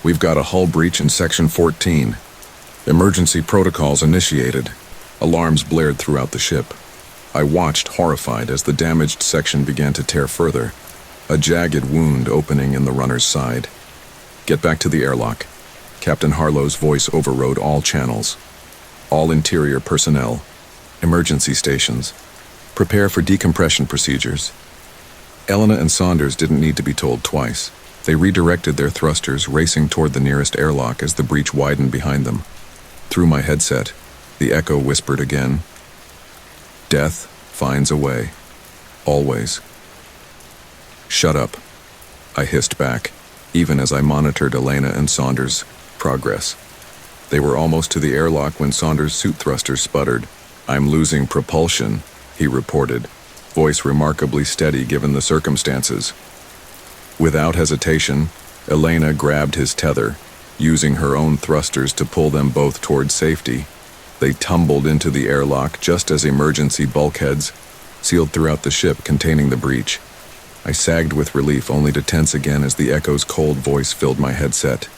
Speaker 1: "We've got a hull breach in Section 14. Emergency protocols initiated." Alarms blared throughout the ship. I watched, horrified, as the damaged section began to tear further, a jagged wound opening in the runner's side. "Get back to the airlock." Captain Harlow's voice overrode all channels. "All interior personnel. Emergency stations. Prepare for decompression procedures." Elena and Saunders didn't need to be told twice. They redirected their thrusters, racing toward the nearest airlock as the breach widened behind them. Through my headset, the echo whispered again. "Death finds a way. Always." "Shut up," I hissed back, even as I monitored Elena and Saunders' progress. They were almost to the airlock when Saunders' suit thrusters sputtered. "I'm losing propulsion," he reported, voice remarkably steady given the circumstances. Without hesitation, Elena grabbed his tether, using her own thrusters to pull them both toward safety. They tumbled into the airlock just as emergency bulkheads sealed throughout the ship containing the breach. I sagged with relief, only to tense again as the echo's cold voice filled my headset.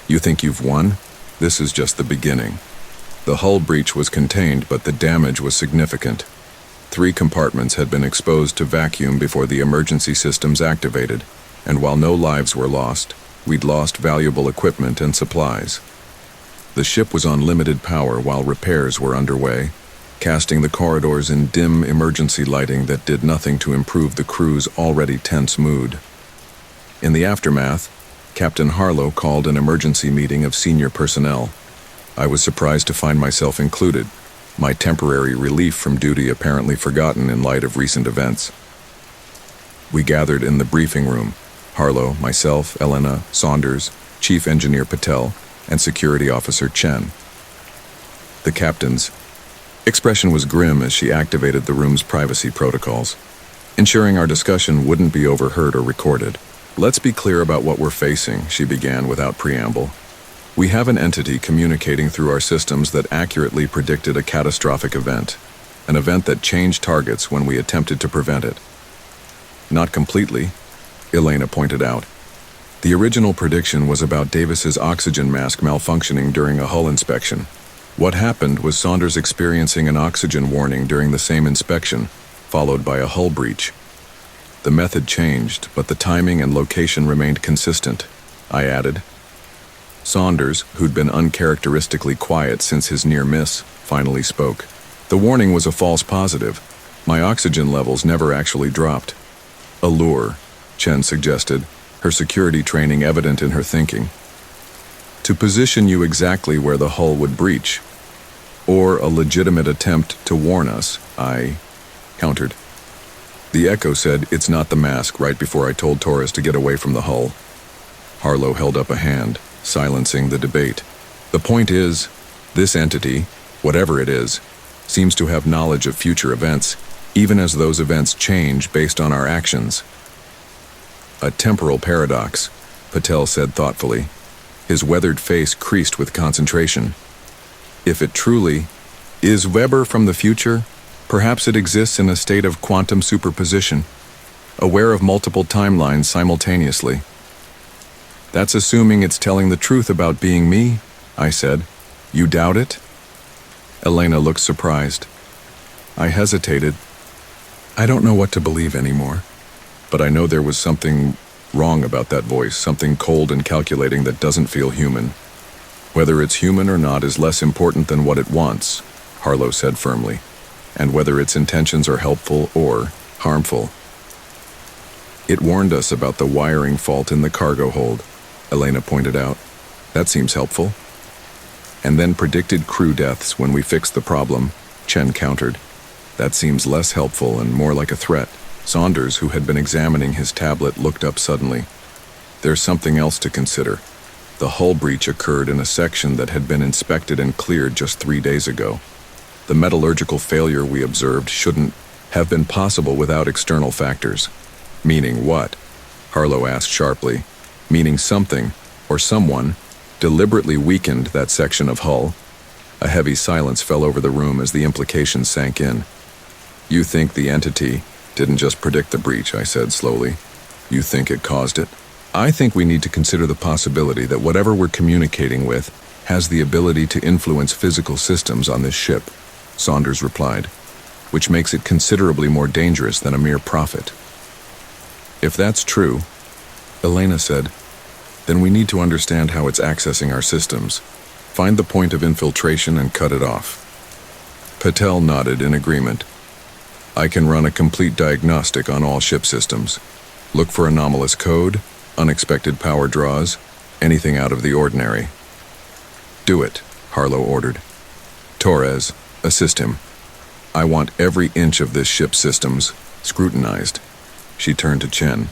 Speaker 1: "You think you've won? This is just the beginning." The hull breach was contained, but the damage was significant. 3 compartments had been exposed to vacuum before the emergency systems activated, and while no lives were lost, we'd lost valuable equipment and supplies. The ship was on limited power while repairs were underway, casting the corridors in dim emergency lighting that did nothing to improve the crew's already tense mood. In the aftermath, Captain Harlow called an emergency meeting of senior personnel. I was surprised to find myself included, my temporary relief from duty apparently forgotten in light of recent events. We gathered in the briefing room, Harlow, myself, Elena, Saunders, Chief Engineer Patel, and Security Officer Chen. The captain's expression was grim as she activated the room's privacy protocols, ensuring our discussion wouldn't be overheard or recorded. "Let's be clear about what we're facing," she began without preamble. "We have an entity communicating through our systems that accurately predicted a catastrophic event, an event that changed targets when we attempted to prevent it." "Not completely," Elena pointed out. "The original prediction was about Davis's oxygen mask malfunctioning during a hull inspection. What happened was Saunders experiencing an oxygen warning during the same inspection, followed by a hull breach. The method changed, but the timing and location remained consistent," I added. Saunders, who'd been uncharacteristically quiet since his near miss, finally spoke. "The warning was a false positive. My oxygen levels never actually dropped." "A lure," Chen suggested, her security training evident in her thinking. "To position you exactly where the hull would breach. Or a legitimate attempt to warn us," I countered. The echo said, "It's not the mask," right before I told Torres to get away from the hull. Harlow held up a hand, silencing the debate. "The point is, this entity, whatever it is, seems to have knowledge of future events, even as those events change based on our actions." "A temporal paradox," Patel said thoughtfully. His weathered face creased with concentration. "If it truly is Weber from the future, perhaps it exists in a state of quantum superposition, aware of multiple timelines simultaneously." "That's assuming it's telling the truth about being me," I said. "You doubt it?" Elena looked surprised. I hesitated. I don't know what to believe anymore, but I know there was something wrong about that voice, something cold and calculating that doesn't feel human. "Whether it's human or not is less important than what it wants," Harlow said firmly, "and whether its intentions are helpful or harmful." "It warned us about the wiring fault in the cargo hold," Elena pointed out. "That seems helpful." "And then predicted crew deaths when we fixed the problem," Chen countered. "That seems less helpful and more like a threat." Saunders, who had been examining his tablet, looked up suddenly. "There's something else to consider. The hull breach occurred in a section that had been inspected and cleared just 3 days ago. The metallurgical failure we observed shouldn't have been possible without external factors." "Meaning what?" Harlow asked sharply. "Meaning something, or someone, deliberately weakened that section of hull." A heavy silence fell over the room as the implication sank in. "You think the entity didn't just predict the breach," I said slowly. "You think it caused it?" "I think we need to consider the possibility that whatever we're communicating with has the ability to influence physical systems on this ship," Saunders replied, "which makes it considerably more dangerous than a mere prophet." "If that's true," Elena said, "then we need to understand how it's accessing our systems, find the point of infiltration and cut it off." Patel nodded in agreement. "I can run a complete diagnostic on all ship systems. Look for anomalous code, unexpected power draws, anything out of the ordinary." "Do it," Harlow ordered. "Torres, assist him. I want every inch of this ship's systems scrutinized." She turned to Chen.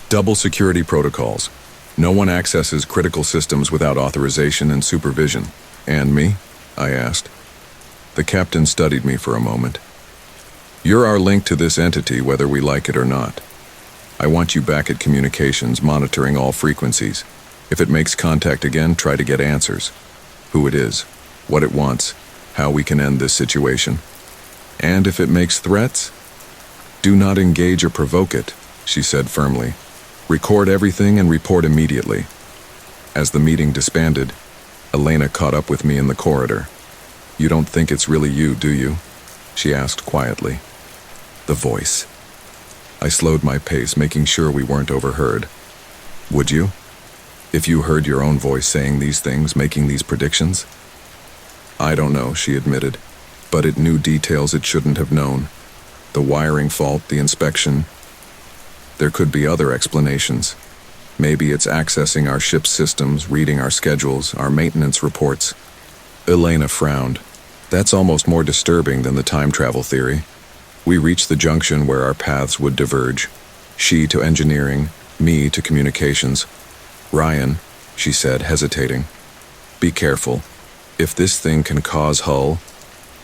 Speaker 1: "Double security protocols. No one accesses critical systems without authorization and supervision." "And me?" I asked. The captain studied me for a moment. "You're our link to this entity, whether we like it or not. I want you back at communications, monitoring all frequencies. If it makes contact again, try to get answers. Who it is, what it wants, how we can end this situation. And if it makes threats, do not engage or provoke it," she said firmly. "Record everything and report immediately." As the meeting disbanded, Elena caught up with me in the corridor. "You don't think it's really you, do you?" she asked quietly. The voice. I slowed my pace, making sure we weren't overheard. "Would you? If you heard your own voice saying these things, making these predictions?" "I don't know," she admitted, "but it knew details it shouldn't have known. The wiring fault, the inspection. There could be other explanations. Maybe it's accessing our ship's systems, reading our schedules, our maintenance reports." Elena frowned. "That's almost more disturbing than the time travel theory." We reached the junction where our paths would diverge. She to engineering, me to communications. "Ryan," she said, hesitating, "be careful. If this thing can cause hull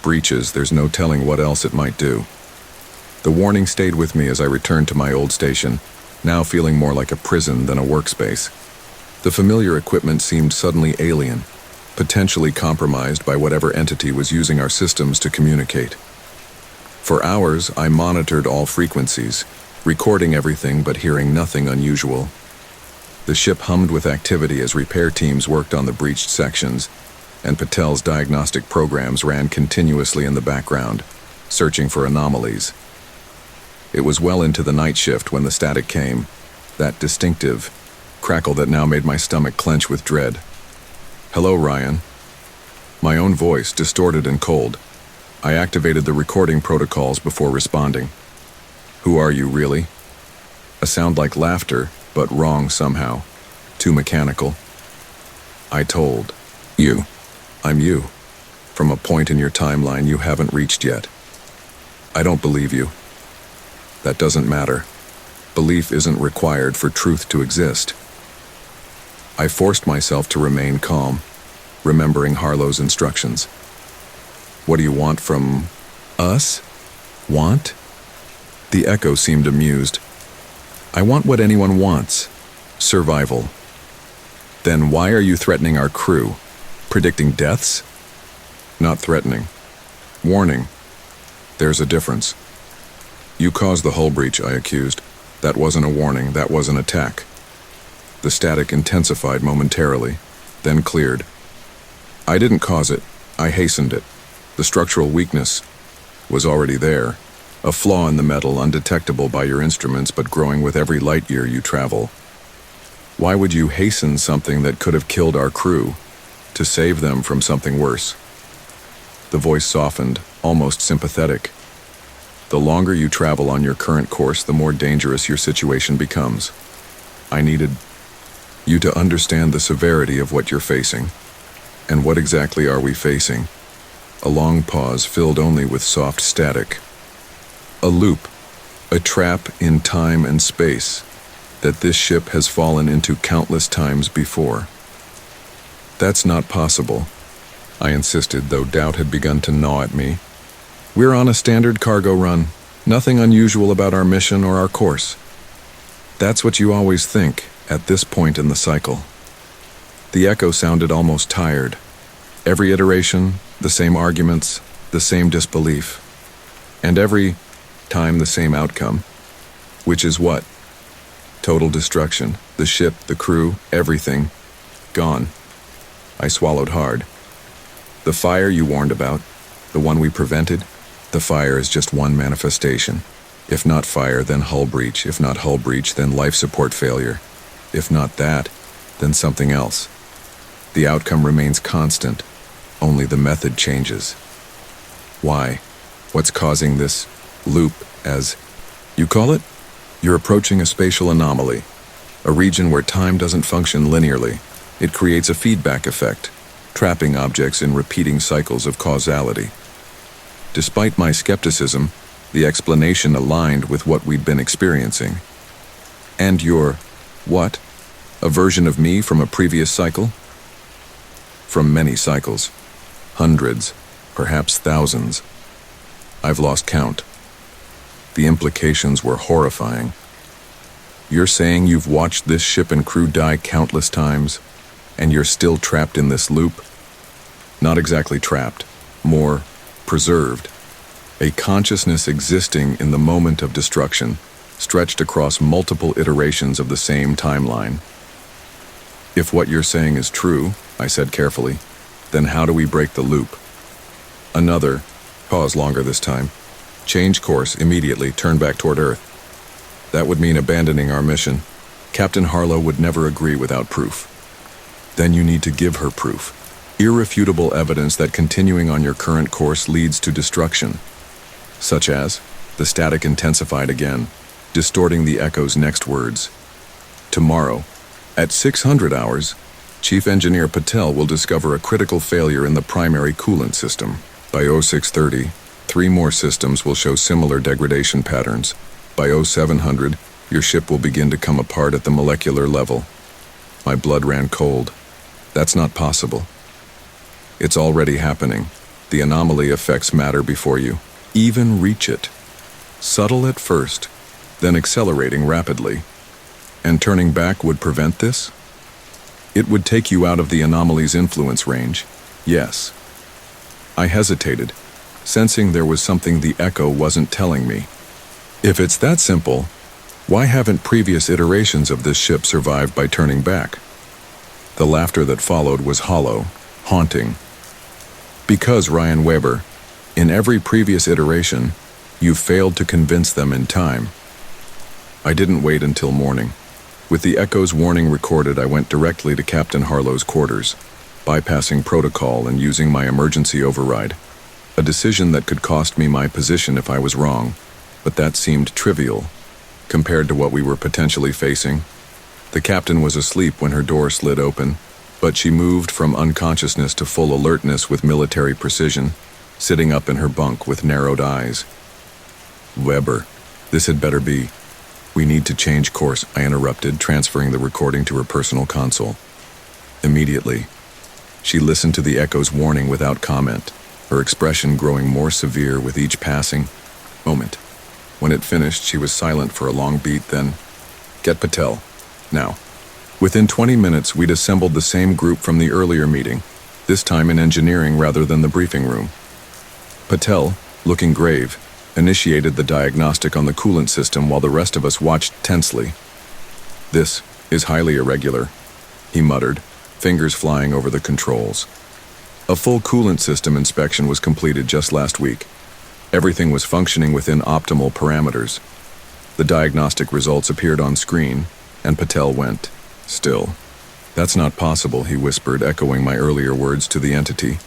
Speaker 1: breaches, there's no telling what else it might do." The warning stayed with me as I returned to my old station, now feeling more like a prison than a workspace. The familiar equipment seemed suddenly alien, potentially compromised by whatever entity was using our systems to communicate. For hours, I monitored all frequencies, recording everything but hearing nothing unusual. The ship hummed with activity as repair teams worked on the breached sections, and Patel's diagnostic programs ran continuously in the background, searching for anomalies. It was well into the night shift when the static came, that distinctive crackle that now made my stomach clench with dread. "Hello, Ryan." My own voice, distorted and cold. I activated the recording protocols before responding. "Who are you, really?" A sound like laughter, but wrong somehow. Too mechanical. "I told you. I'm you. From a point in your timeline you haven't reached yet." "I don't believe you." That doesn't matter. Belief isn't required for truth to exist. I forced myself to remain calm, remembering Harlow's instructions. What do you want from us? Want? The echo seemed amused. I want what anyone wants. Survival. Then why are you threatening our crew? Predicting deaths? Not threatening. Warning. There's a difference. You caused the hull breach, I accused. That wasn't a warning, that was an attack. The static intensified momentarily, then cleared. I didn't cause it, I hastened it. The structural weakness was already there, a flaw in the metal undetectable by your instruments but growing with every light year you travel. Why would you hasten something that could have killed our crew, to save them from something worse? The voice softened, almost sympathetic. The longer you travel on your current course, the more dangerous your situation becomes. I needed you to understand the severity of what you're facing. And what exactly are we facing? A long pause filled only with soft static. A loop, a trap in time and space that this ship has fallen into countless times before. That's not possible, I insisted, though doubt had begun to gnaw at me. We're on a standard cargo run. Nothing unusual about our mission or our course. That's what you always think at this point in the cycle. The echo sounded almost tired. Every iteration, the same arguments, the same disbelief. And every time the same outcome. Which is what? Total destruction. The ship, the crew, everything. Gone. I swallowed hard. The fire you warned about, the one we prevented, the fire is just one manifestation. If not fire, then hull breach. If not hull breach, then life support failure. If not that, then something else. The outcome remains constant, only the method changes. Why? What's causing this loop, as you call it? You're approaching a spatial anomaly, a region where time doesn't function linearly. It creates a feedback effect, trapping objects in repeating cycles of causality. Despite my skepticism, the explanation aligned with what we'd been experiencing. And your, what? A version of me from a previous cycle? From many cycles. Hundreds, perhaps thousands. I've lost count. The implications were horrifying. You're saying you've watched this ship and crew die countless times, and you're still trapped in this loop? Not exactly trapped, more preserved. A consciousness existing in the moment of destruction, stretched across multiple iterations of the same timeline. If what you're saying is true, I said carefully, then how do we break the loop? Another, pause longer this time, change course immediately, turn back toward Earth. That would mean abandoning our mission. Captain Harlow would never agree without proof. Then you need to give her proof. Irrefutable evidence that continuing on your current course leads to destruction. Such as, the static intensified again, distorting the echo's next words. Tomorrow, at 600 hours, Chief Engineer Patel will discover a critical failure in the primary coolant system. By 0630, 3 more systems will show similar degradation patterns. By 0700, your ship will begin to come apart at the molecular level. My blood ran cold. That's not possible. It's already happening. The anomaly affects matter before you even reach it. Subtle at first, then accelerating rapidly. And turning back would prevent this? It would take you out of the anomaly's influence range, yes. I hesitated, sensing there was something the echo wasn't telling me. If it's that simple, why haven't previous iterations of this ship survived by turning back? The laughter that followed was hollow, haunting. Because, Ryan Weber, in every previous iteration, you've failed to convince them in time. I didn't wait until morning. With the echo's warning recorded, I went directly to Captain Harlow's quarters, bypassing protocol and using my emergency override. A decision that could cost me my position if I was wrong, but that seemed trivial compared to what we were potentially facing. The captain was asleep when her door slid open, but she moved from unconsciousness to full alertness with military precision, sitting up in her bunk with narrowed eyes. Weber, This had better be. We need to change course, I interrupted, transferring the recording to her personal console. Immediately, she listened to the echo's warning without comment, her expression growing more severe with each passing moment. When it finished, she was silent for a long beat, then, "Get Patel. Now." Within 20 minutes, we'd assembled the same group from the earlier meeting, this time in engineering rather than the briefing room. Patel, looking grave, initiated the diagnostic on the coolant system while the rest of us watched tensely. "This is highly irregular," he muttered, fingers flying over the controls. A full coolant system inspection was completed just last week. Everything was functioning within optimal parameters. The diagnostic results appeared on screen, and Patel went, "Still. That's not possible," he whispered, echoing my earlier words to the entity.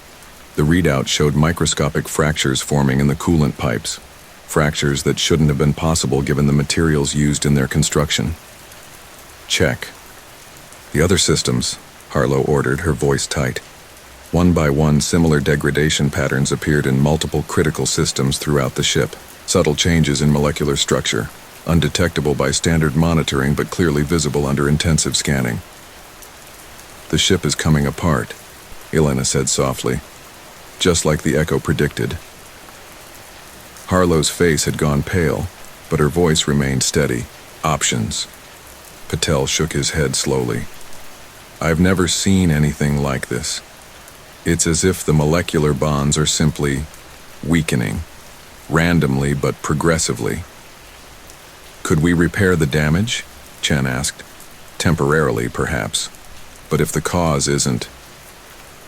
Speaker 1: The readout showed microscopic fractures forming in the coolant pipes, fractures that shouldn't have been possible given the materials used in their construction. "Check." "The other systems," Harlow ordered, her voice tight. One by one, similar degradation patterns appeared in multiple critical systems throughout the ship. Subtle changes in molecular structure, undetectable by standard monitoring but clearly visible under intensive scanning. "The ship is coming apart," Elena said softly, just like the echo predicted. Harlow's face had gone pale, but her voice remained steady. "Options." Patel shook his head slowly. "I've never seen anything like this. It's as if the molecular bonds are simply weakening, randomly but progressively." "Could we repair the damage?" Chen asked. "Temporarily, perhaps. But if the cause isn't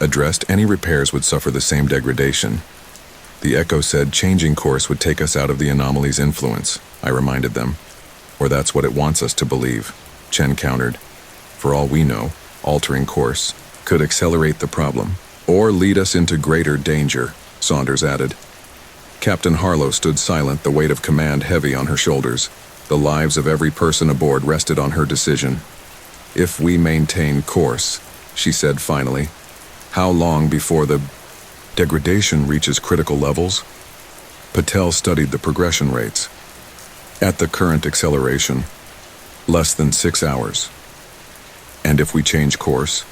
Speaker 1: addressed, any repairs would suffer the same degradation." The echo said changing course would take us out of the anomaly's influence, I reminded them. "Or that's what it wants us to believe," Chen countered. "For all we know, altering course could accelerate the problem, or lead us into greater danger," Saunders added. Captain Harlow stood silent, the weight of command heavy on her shoulders. The lives of every person aboard rested on her decision. "If we maintain course," she said finally, "how long before the degradation reaches critical levels?" Patel studied the progression rates. "At the current acceleration, less than 6 hours. And if we change course?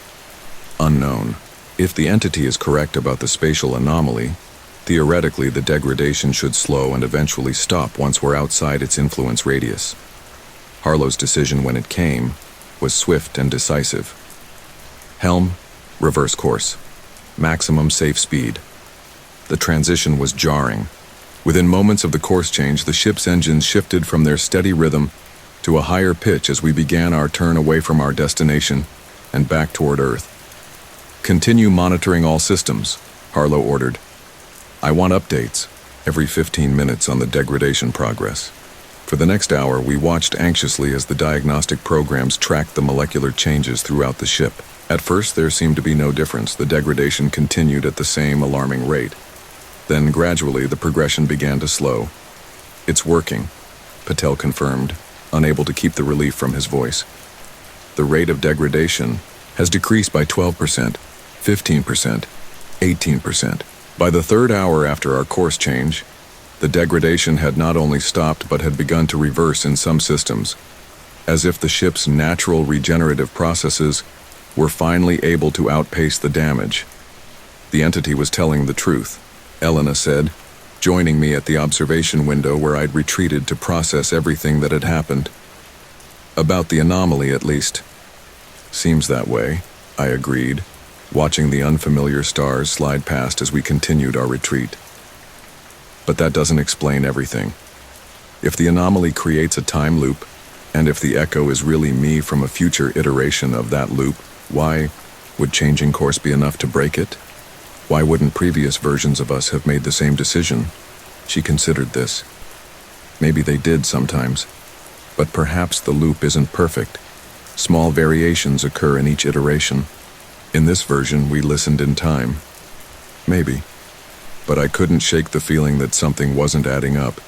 Speaker 1: Unknown. If the entity is correct about the spatial anomaly, theoretically the degradation should slow and eventually stop once we're outside its influence radius." Harlow's decision when it came was swift and decisive. "Helm, reverse course. Maximum safe speed." The transition was jarring. Within moments of the course change, the ship's engines shifted from their steady rhythm to a higher pitch as we began our turn away from our destination and back toward Earth. "Continue monitoring all systems," Harlow ordered. "I want updates every 15 minutes on the degradation progress." For the next hour, we watched anxiously as the diagnostic programs tracked the molecular changes throughout the ship. At first, there seemed to be no difference. The degradation continued at the same alarming rate. Then, gradually, the progression began to slow. "It's working," Patel confirmed, unable to keep the relief from his voice. "The rate of degradation has decreased by 12%, 15%, 18%. By the third hour after our course change, the degradation had not only stopped but had begun to reverse in some systems, as if the ship's natural regenerative processes were finally able to outpace the damage." The entity was telling the truth, Elena said, joining me at the observation window where I'd retreated to process everything that had happened. "About the anomaly, at least." "Seems that way," I agreed, watching the unfamiliar stars slide past as we continued our retreat. "But that doesn't explain everything. If the anomaly creates a time loop, and if the echo is really me from a future iteration of that loop, why would changing course be enough to break it? Why wouldn't previous versions of us have made the same decision?" She considered this. "Maybe they did sometimes, but perhaps the loop isn't perfect. Small variations occur in each iteration. In this version, we listened in time. Maybe. But I couldn't shake the feeling that something wasn't adding up.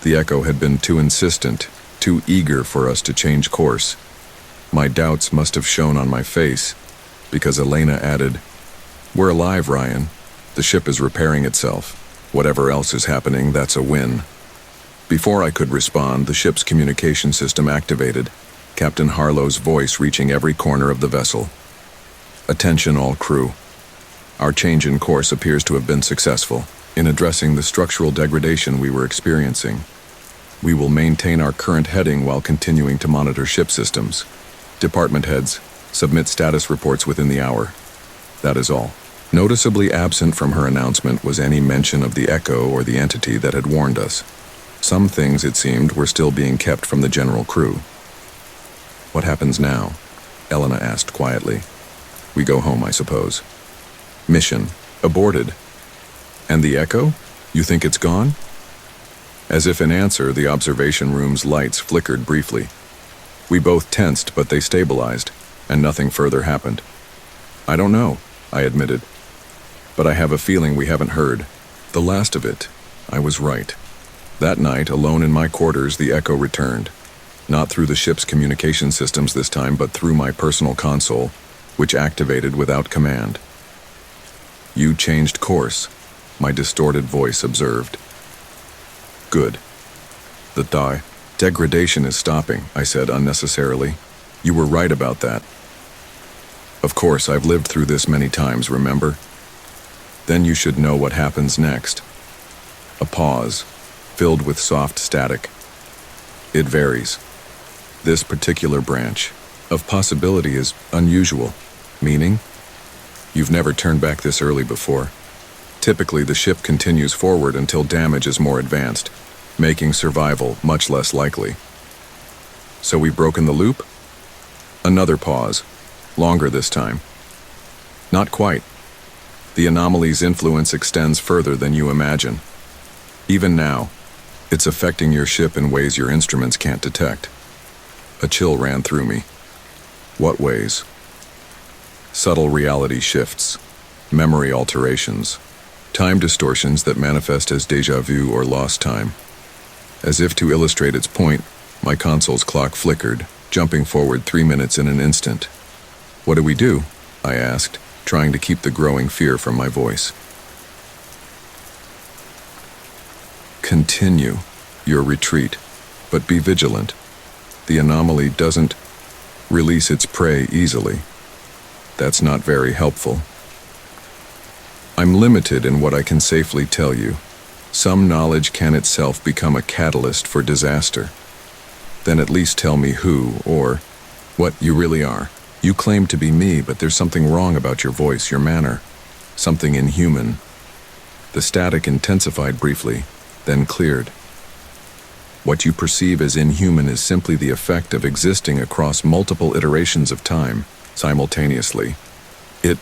Speaker 1: The echo had been too insistent, too eager for us to change course. My doubts must have shown on my face, because Elena added, "We're alive, Ryan. The ship is repairing itself. Whatever else is happening, that's a win." Before I could respond, the ship's communication system activated, Captain Harlow's voice reaching every corner of the vessel. Attention all crew. Our change in course appears to have been successful in addressing the structural degradation we were experiencing. We will maintain our current heading while continuing to monitor ship systems. Department heads, submit status reports within the hour. That is all. Noticeably absent from her announcement was any mention of the echo or the entity that had warned us. Some things, it seemed, were still being kept from the general crew. What happens now? Elena asked quietly. We go home, I suppose. Mission aborted. And the echo? You think it's gone? As if in answer, the observation room's lights flickered briefly. We both tensed, but they stabilized, and nothing further happened. I don't know, I admitted. But I have a feeling we haven't heard the last of it. I was right. That night, alone in my quarters, the echo returned. Not through the ship's communication systems this time, but through my personal console, which activated without command. You changed course, my distorted voice observed. Good. The degradation is stopping, I said unnecessarily. You were right about that. Of course, I've lived through this many times, remember? Then you should know what happens next. A pause, filled with soft static. It varies. This particular branch of possibility is unusual, meaning you've never turned back this early before. Typically, the ship continues forward until damage is more advanced, making survival much less likely. So we've broken the loop? Another pause, longer this time. Not quite. The anomaly's influence extends further than you imagine. Even now, it's affecting your ship in ways your instruments can't detect. A chill ran through me. What ways? Subtle reality shifts, memory alterations, time distortions that manifest as déjà vu or lost time. As if to illustrate its point, my console's clock flickered, jumping forward 3 minutes in an instant. What do we do? I asked, trying to keep the growing fear from my voice. Continue your retreat, but be vigilant. The anomaly doesn't release its prey easily. That's not very helpful. I'm limited in what I can safely tell you. Some knowledge can itself become a catalyst for disaster. Then at least tell me who or what you really are. You claim to be me, but there's something wrong about your voice, your manner. Something inhuman. The static intensified briefly, then cleared. What you perceive as inhuman is simply the effect of existing across multiple iterations of time simultaneously. It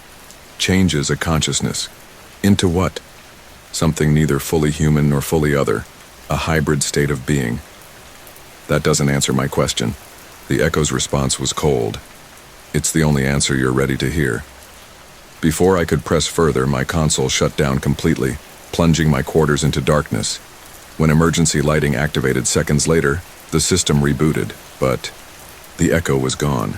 Speaker 1: changes a consciousness. Into what? Something neither fully human nor fully other. A hybrid state of being. That doesn't answer my question. The echo's response was cold. It's the only answer you're ready to hear. Before I could press further, my console shut down completely, plunging my quarters into darkness. When emergency lighting activated seconds later, the system rebooted, but the echo was gone.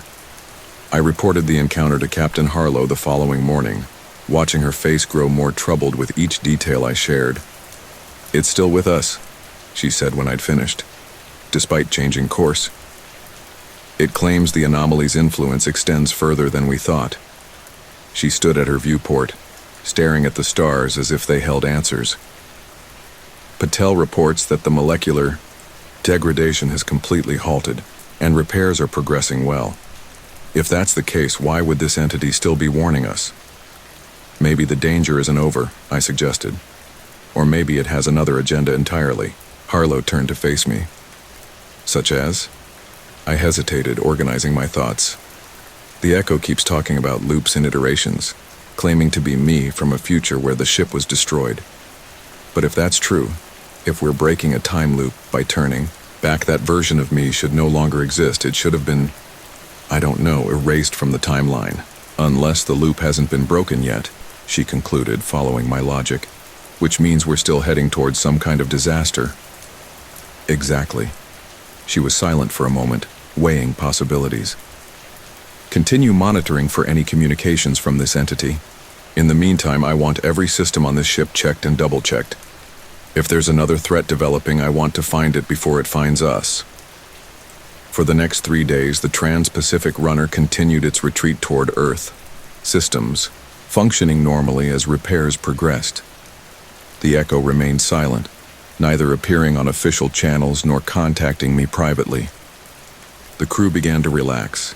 Speaker 1: I reported the encounter to Captain Harlow the following morning, watching her face grow more troubled with each detail I shared. It's still with us, she said when I'd finished, despite changing course. It claims the anomaly's influence extends further than we thought. She stood at her viewport, staring at the stars as if they held answers. Patel reports that the molecular degradation has completely halted, and repairs are progressing well. If that's the case, why would this entity still be warning us? Maybe the danger isn't over, I suggested. Or maybe it has another agenda entirely. Harlow turned to face me. Such as? I hesitated, organizing my thoughts. The echo keeps talking about loops and iterations, claiming to be me from a future where the ship was destroyed. But if that's true, if we're breaking a time loop by turning back, that version of me should no longer exist. It should have been, I don't know, erased from the timeline. Unless the loop hasn't been broken yet, she concluded, following my logic, which means we're still heading towards some kind of disaster. Exactly. She was silent for a moment, weighing possibilities. Continue monitoring for any communications from this entity. In the meantime, I want every system on this ship checked and double-checked. If there's another threat developing, I want to find it before it finds us. For the next 3 days, the Trans-Pacific runner continued its retreat toward Earth systems, functioning normally as repairs progressed. The Echo remained silent, neither appearing on official channels nor contacting me privately. The crew began to relax,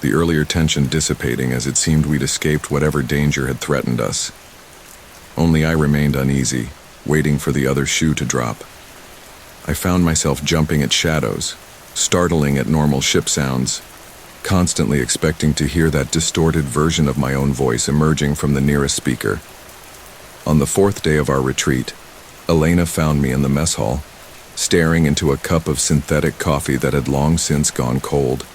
Speaker 1: the earlier tension dissipating as it seemed we'd escaped whatever danger had threatened us. Only I remained uneasy, waiting for the other shoe to drop. I found myself jumping at shadows, startling at normal ship sounds, constantly expecting to hear that distorted version of my own voice emerging from the nearest speaker. On the 4th day of our retreat, Elena found me in the mess hall, staring into a cup of synthetic coffee that had long since gone cold.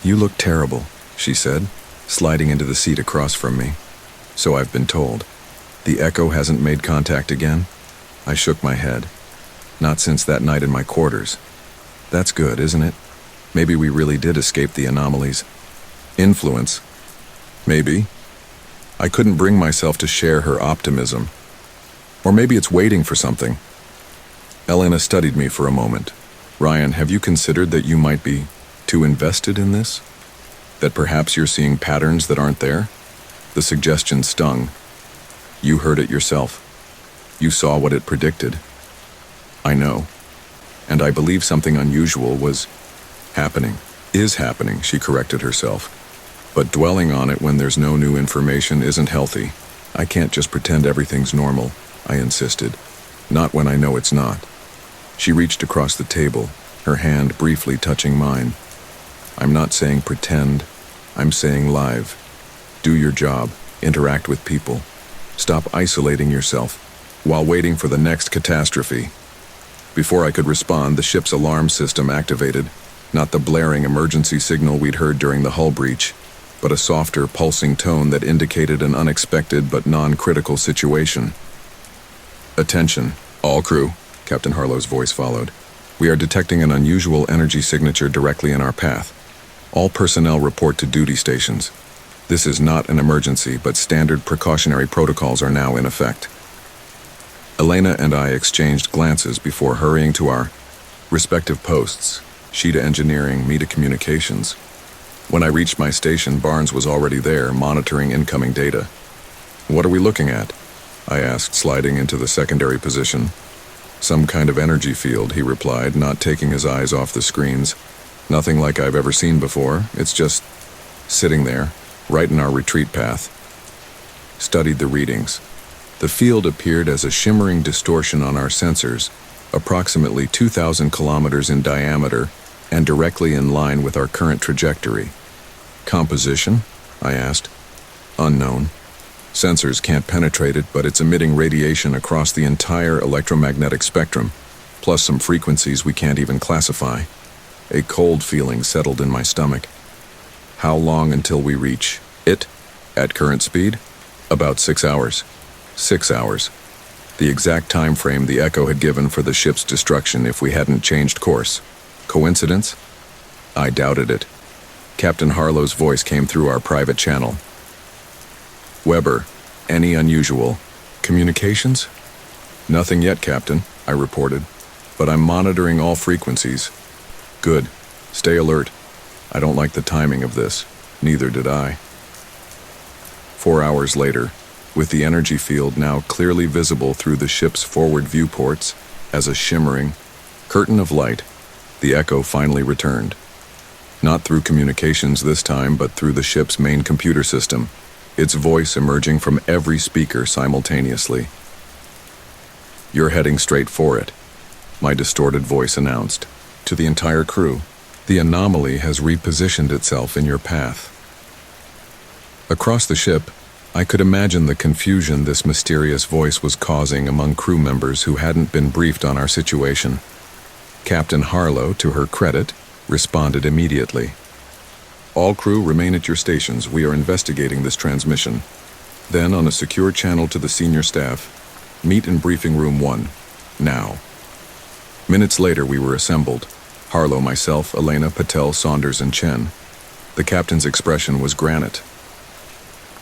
Speaker 1: "You look terrible," she said, sliding into the seat across from me. "So I've been told. The Echo hasn't made contact again?" I shook my head. "Not since that night in my quarters." "That's good, isn't it? Maybe we really did escape the anomalies." "Influence? Maybe." I couldn't bring myself to share her optimism. "Or maybe it's waiting for something." Elena studied me for a moment. "Ryan, have you considered that you might be too invested in this? That perhaps you're seeing patterns that aren't there?" The suggestion stung. "You heard it yourself. You saw what it predicted." "I know. And I believe something unusual was happening. Is happening," she corrected herself. "But dwelling on it when there's no new information isn't healthy. I can't just pretend everything's normal," I insisted. "Not when I know it's not." She reached across the table, her hand briefly touching mine. "I'm not saying pretend. I'm saying live. Do your job. Interact with people. Stop isolating yourself while waiting for the next catastrophe." Before I could respond, the ship's alarm system activated, not the blaring emergency signal we'd heard during the hull breach, but a softer, pulsing tone that indicated an unexpected but non-critical situation. "Attention, all crew," Captain Harlow's voice followed. "We are detecting an unusual energy signature directly in our path. All personnel report to duty stations. This is not an emergency, but standard precautionary protocols are now in effect." Elena and I exchanged glances before hurrying to our respective posts, she to engineering, me to communications. When I reached my station, Barnes was already there, monitoring incoming data. "What are we looking at?" I asked, sliding into the secondary position. "Some kind of energy field," he replied, not taking his eyes off the screens. "Nothing like I've ever seen before. It's just sitting there, right in our retreat path." Studied the readings. The field appeared as a shimmering distortion on our sensors, approximately 2,000 kilometers in diameter and directly in line with our current trajectory. "Composition?" I asked. "Unknown. Sensors can't penetrate it, but it's emitting radiation across the entire electromagnetic spectrum, plus some frequencies we can't even classify." A cold feeling settled in my stomach. "How long until we reach it? At current speed?" "About 6 hours." 6 hours. The exact time frame the Echo had given for the ship's destruction if we hadn't changed course. Coincidence? I doubted it. Captain Harlow's voice came through our private channel. "Weber, any unusual communications?" "Nothing yet, Captain," I reported, "but I'm monitoring all frequencies." "Good. Stay alert. I don't like the timing of this." Neither did I. 4 hours later, with the energy field now clearly visible through the ship's forward viewports as a shimmering curtain of light, the Echo finally returned. Not through communications this time, but through the ship's main computer system, its voice emerging from every speaker simultaneously. "You're heading straight for it," my distorted voice announced. To the entire crew, "The anomaly has repositioned itself in your path." Across the ship, I could imagine the confusion this mysterious voice was causing among crew members who hadn't been briefed on our situation. Captain Harlow, to her credit, responded immediately. "All crew remain at your stations. We are investigating this transmission." Then, on a secure channel to the senior staff, "Meet in briefing room 1. Now." Minutes later, we were assembled. Harlow, myself, Elena, Patel, Saunders, and Chen. The captain's expression was granite.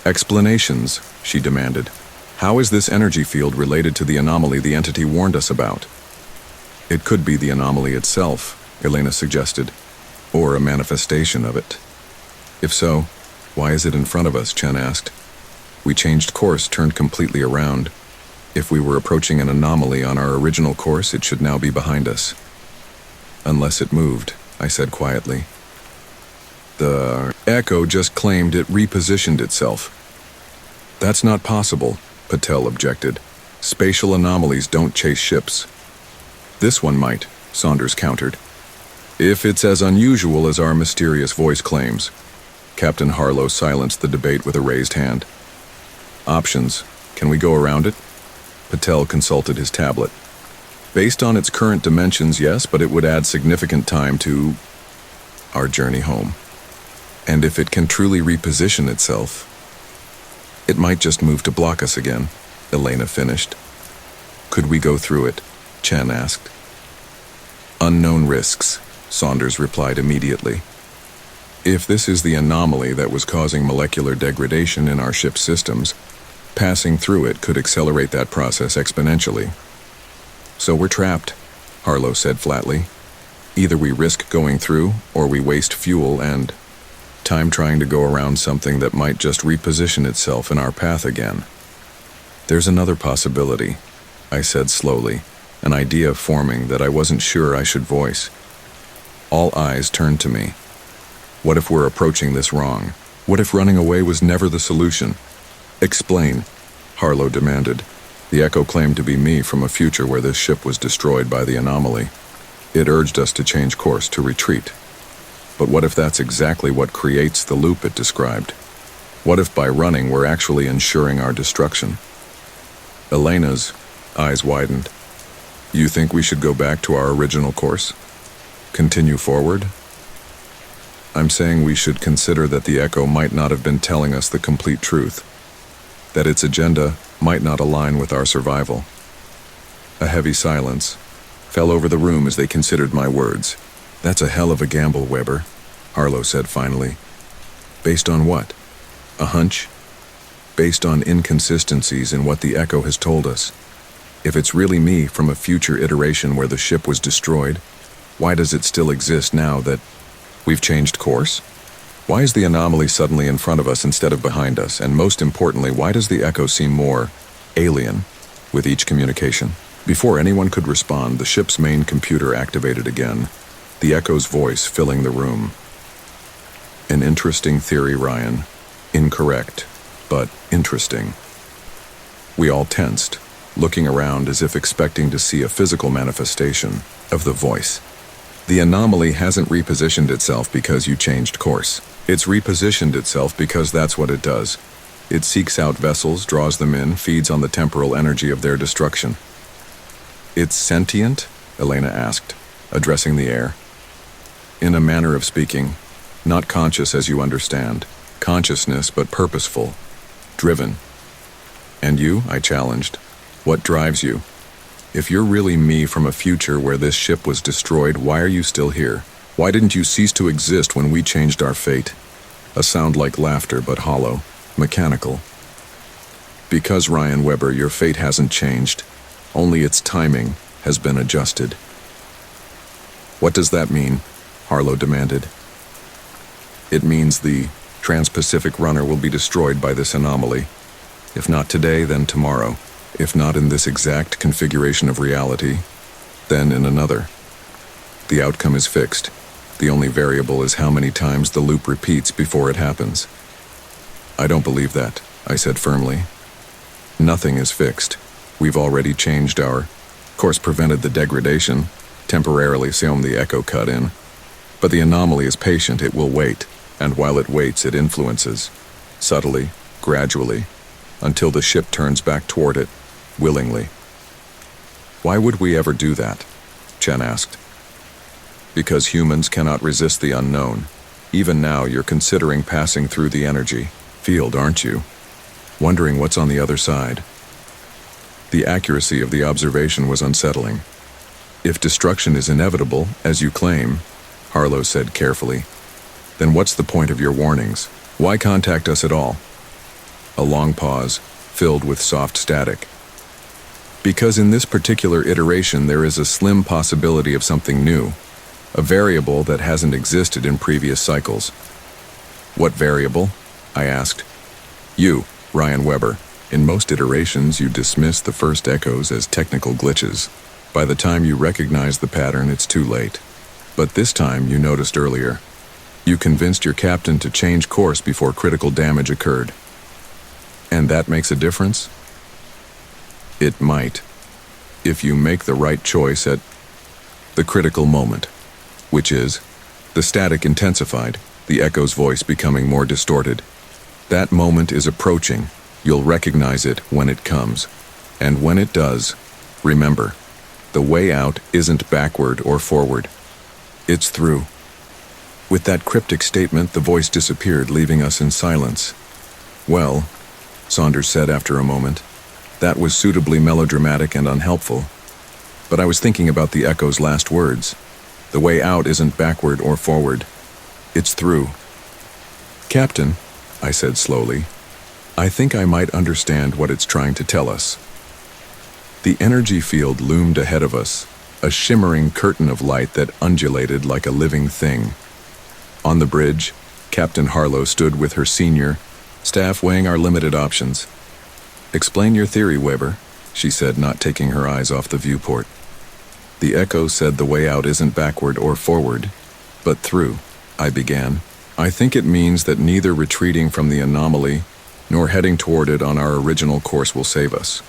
Speaker 1: "Explanations," she demanded. How is this energy field related to the anomaly the entity warned us about? It could be the anomaly itself, Elena suggested, or a manifestation of it. If so, why is it in front of us? Chen asked. We changed course, turned completely around. If we were approaching an anomaly on our original course, it should now be behind us. Unless it moved, I said quietly. The echo just claimed it repositioned itself. That's not possible, Patel objected. Spatial anomalies don't chase ships. This one might, Saunders countered. If it's as unusual as our mysterious voice claims. Captain Harlow silenced the debate with a raised hand. Options. Can we go around it? Patel consulted his tablet. Based on its current dimensions, yes, but it would add significant time to our journey home. And if it can truly reposition itself, it might just move to block us again, Elena finished. Could we go through it? Chen asked. Unknown risks, Saunders replied immediately. If this is the anomaly that was causing molecular degradation in our ship's systems, passing through it could accelerate that process exponentially. So we're trapped, Harlow said flatly. Either we risk going through, or we waste fuel and time trying to go around something that might just reposition itself in our path again. There's another possibility, I said slowly, an idea forming that I wasn't sure I should voice. All eyes turned to me. What if we're approaching this wrong? What if running away was never the solution? Explain, Harlow demanded. The echo claimed to be me from a future where this ship was destroyed by the anomaly. It urged us to change course, to retreat. But what if that's exactly what creates the loop it described? What if by running we're actually ensuring our destruction? Elena's eyes widened. You think we should go back to our original course? Continue forward? I'm saying we should consider that the echo might not have been telling us the complete truth, that its agenda might not align with our survival. A heavy silence fell over the room as they considered my words. That's a hell of a gamble, Weber, Harlow said finally. Based on what? A hunch? Based on inconsistencies in what the echo has told us. If it's really me from a future iteration where the ship was destroyed, why does it still exist now that we've changed course? Why is the anomaly suddenly in front of us instead of behind us? And most importantly, why does the echo seem more alien with each communication? Before anyone could respond, the ship's main computer activated again, the echo's voice filling the room. An interesting theory, Ryan. Incorrect, but interesting. We all tensed, looking around as if expecting to see a physical manifestation of the voice. The anomaly hasn't repositioned itself because you changed course. It's repositioned itself because that's what it does. It seeks out vessels, draws them in, feeds on the temporal energy of their destruction. It's sentient? Elena asked, addressing the air. In a manner of speaking, not conscious as you understand. Consciousness, but purposeful. Driven. And you? I challenged. What drives you? If you're really me from a future where this ship was destroyed, why are you still here? Why didn't you cease to exist when we changed our fate? A sound like laughter, but hollow, mechanical. Because, Ryan Weber, your fate hasn't changed. Only its timing has been adjusted. What does that mean? Harlow demanded. It means the Trans-Pacific runner will be destroyed by this anomaly. If not today, then tomorrow. If not in this exact configuration of reality, then in another. The outcome is fixed. The only variable is how many times the loop repeats before it happens. I don't believe that, I said firmly. Nothing is fixed. We've already changed our course, prevented the degradation, temporarily soon the echo cut in. But the anomaly is patient, it will wait, and while it waits, it influences, subtly, gradually, until the ship turns back toward it, willingly. Why would we ever do that? Chen asked. Because humans cannot resist the unknown. Even now, you're considering passing through the energy field, aren't you? Wondering what's on the other side. The accuracy of the observation was unsettling. If destruction is inevitable, as you claim, Harlow said carefully, then what's the point of your warnings? Why contact us at all? A long pause, filled with soft static. Because in this particular iteration there is a slim possibility of something new, a variable that hasn't existed in previous cycles. What variable? I asked. You, Ryan Weber. In most iterations you dismiss the first echoes as technical glitches. By the time you recognize the pattern, it's too late. But this time, you noticed earlier, you convinced your captain to change course before critical damage occurred. And that makes a difference? It might, if you make the right choice at the critical moment, which is, the static intensified, the echo's voice becoming more distorted. That moment is approaching. You'll recognize it when it comes. And when it does, remember, the way out isn't backward or forward. It's through. With that cryptic statement, the voice disappeared, leaving us in silence. Well, Saunders said after a moment, that was suitably melodramatic and unhelpful. But I was thinking about the echo's last words. The way out isn't backward or forward. It's through. Captain, I said slowly, I think I might understand what it's trying to tell us. The energy field loomed ahead of us, a shimmering curtain of light that undulated like a living thing. On the bridge, Captain Harlow stood with her senior staff weighing our limited options. Explain your theory, Weber, she said, not taking her eyes off the viewport. The echo said the way out isn't backward or forward, but through, I began. I think it means that neither retreating from the anomaly nor heading toward it on our original course will save us.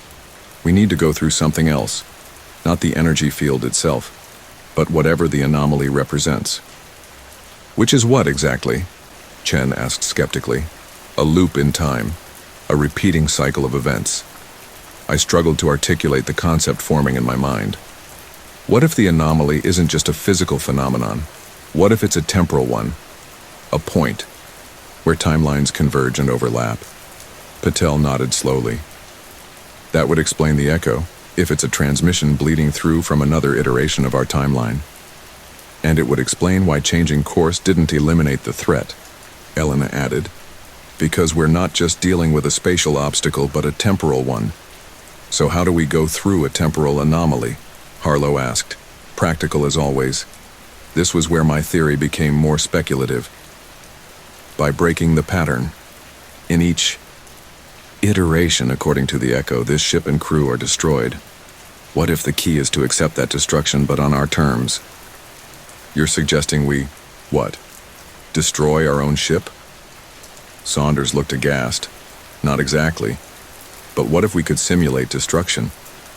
Speaker 1: We need to go through something else, not the energy field itself, but whatever the anomaly represents. Which is what exactly? Chen asked skeptically. A loop in time, a repeating cycle of events. I struggled to articulate the concept forming in my mind. What if the anomaly isn't just a physical phenomenon? What if it's a temporal one? A point, where timelines converge and overlap? Patel nodded slowly. That would explain the echo, if it's a transmission bleeding through from another iteration of our timeline. And it would explain why changing course didn't eliminate the threat, Elena added, because we're not just dealing with a spatial obstacle but a temporal one. So how do we go through a temporal anomaly? Harlow asked, practical as always. This was where my theory became more speculative. By breaking the pattern. In each iteration, according to the echo, this ship and crew are destroyed. What if the key is to accept that destruction but on our terms? You're suggesting we, what, destroy our own ship? Saunders looked aghast. Not exactly. But what if we could simulate destruction?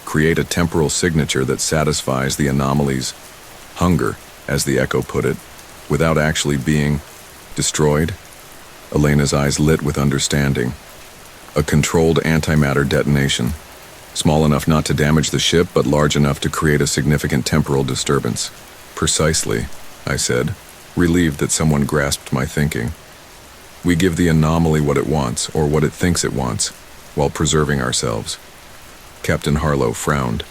Speaker 1: Create a temporal signature that satisfies the anomaly's hunger, as the echo put it, without actually being destroyed? Elena's eyes lit with understanding. A controlled antimatter detonation, small enough not to damage the ship but large enough to create a significant temporal disturbance. Precisely, I said, relieved that someone grasped my thinking. We give the anomaly what it wants, or what it thinks it wants, while preserving ourselves. Captain Harlow frowned.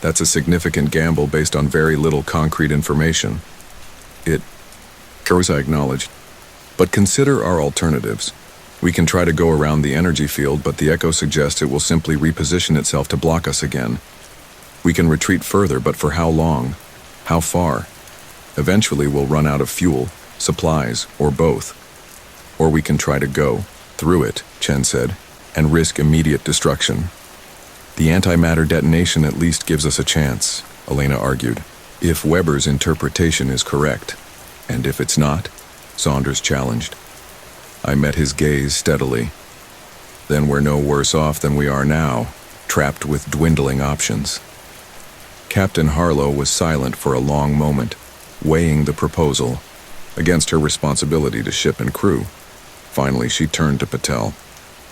Speaker 1: That's a significant gamble based on very little concrete information. I acknowledged. But consider our alternatives. We can try to go around the energy field, but the echo suggests it will simply reposition itself to block us again. We can retreat further, but for how long? How far? Eventually we'll run out of fuel, supplies, or both. Or we can try to go through it, Chen said, and risk immediate destruction. The antimatter detonation at least gives us a chance, Elena argued, if Weber's interpretation is correct. And if it's not? Saunders challenged. I met his gaze steadily. Then we're no worse off than we are now, trapped with dwindling options. Captain Harlow was silent for a long moment, weighing the proposal against her responsibility to ship and crew. Finally, she turned to Patel.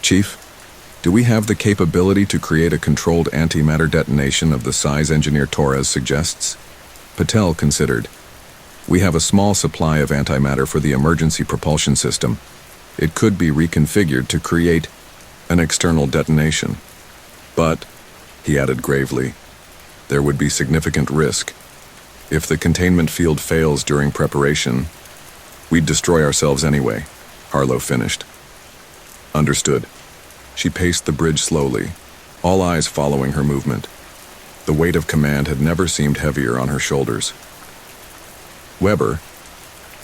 Speaker 1: Chief, do we have the capability to create a controlled antimatter detonation of the size Engineer Torres suggests? Patel considered. We have a small supply of antimatter for the emergency propulsion system. It could be reconfigured to create an external detonation. But, he added gravely, there would be significant risk. If the containment field fails during preparation, we'd destroy ourselves anyway, Harlow finished. Understood. She paced the bridge slowly, all eyes following her movement. The weight of command had never seemed heavier on her shoulders. "Weber,"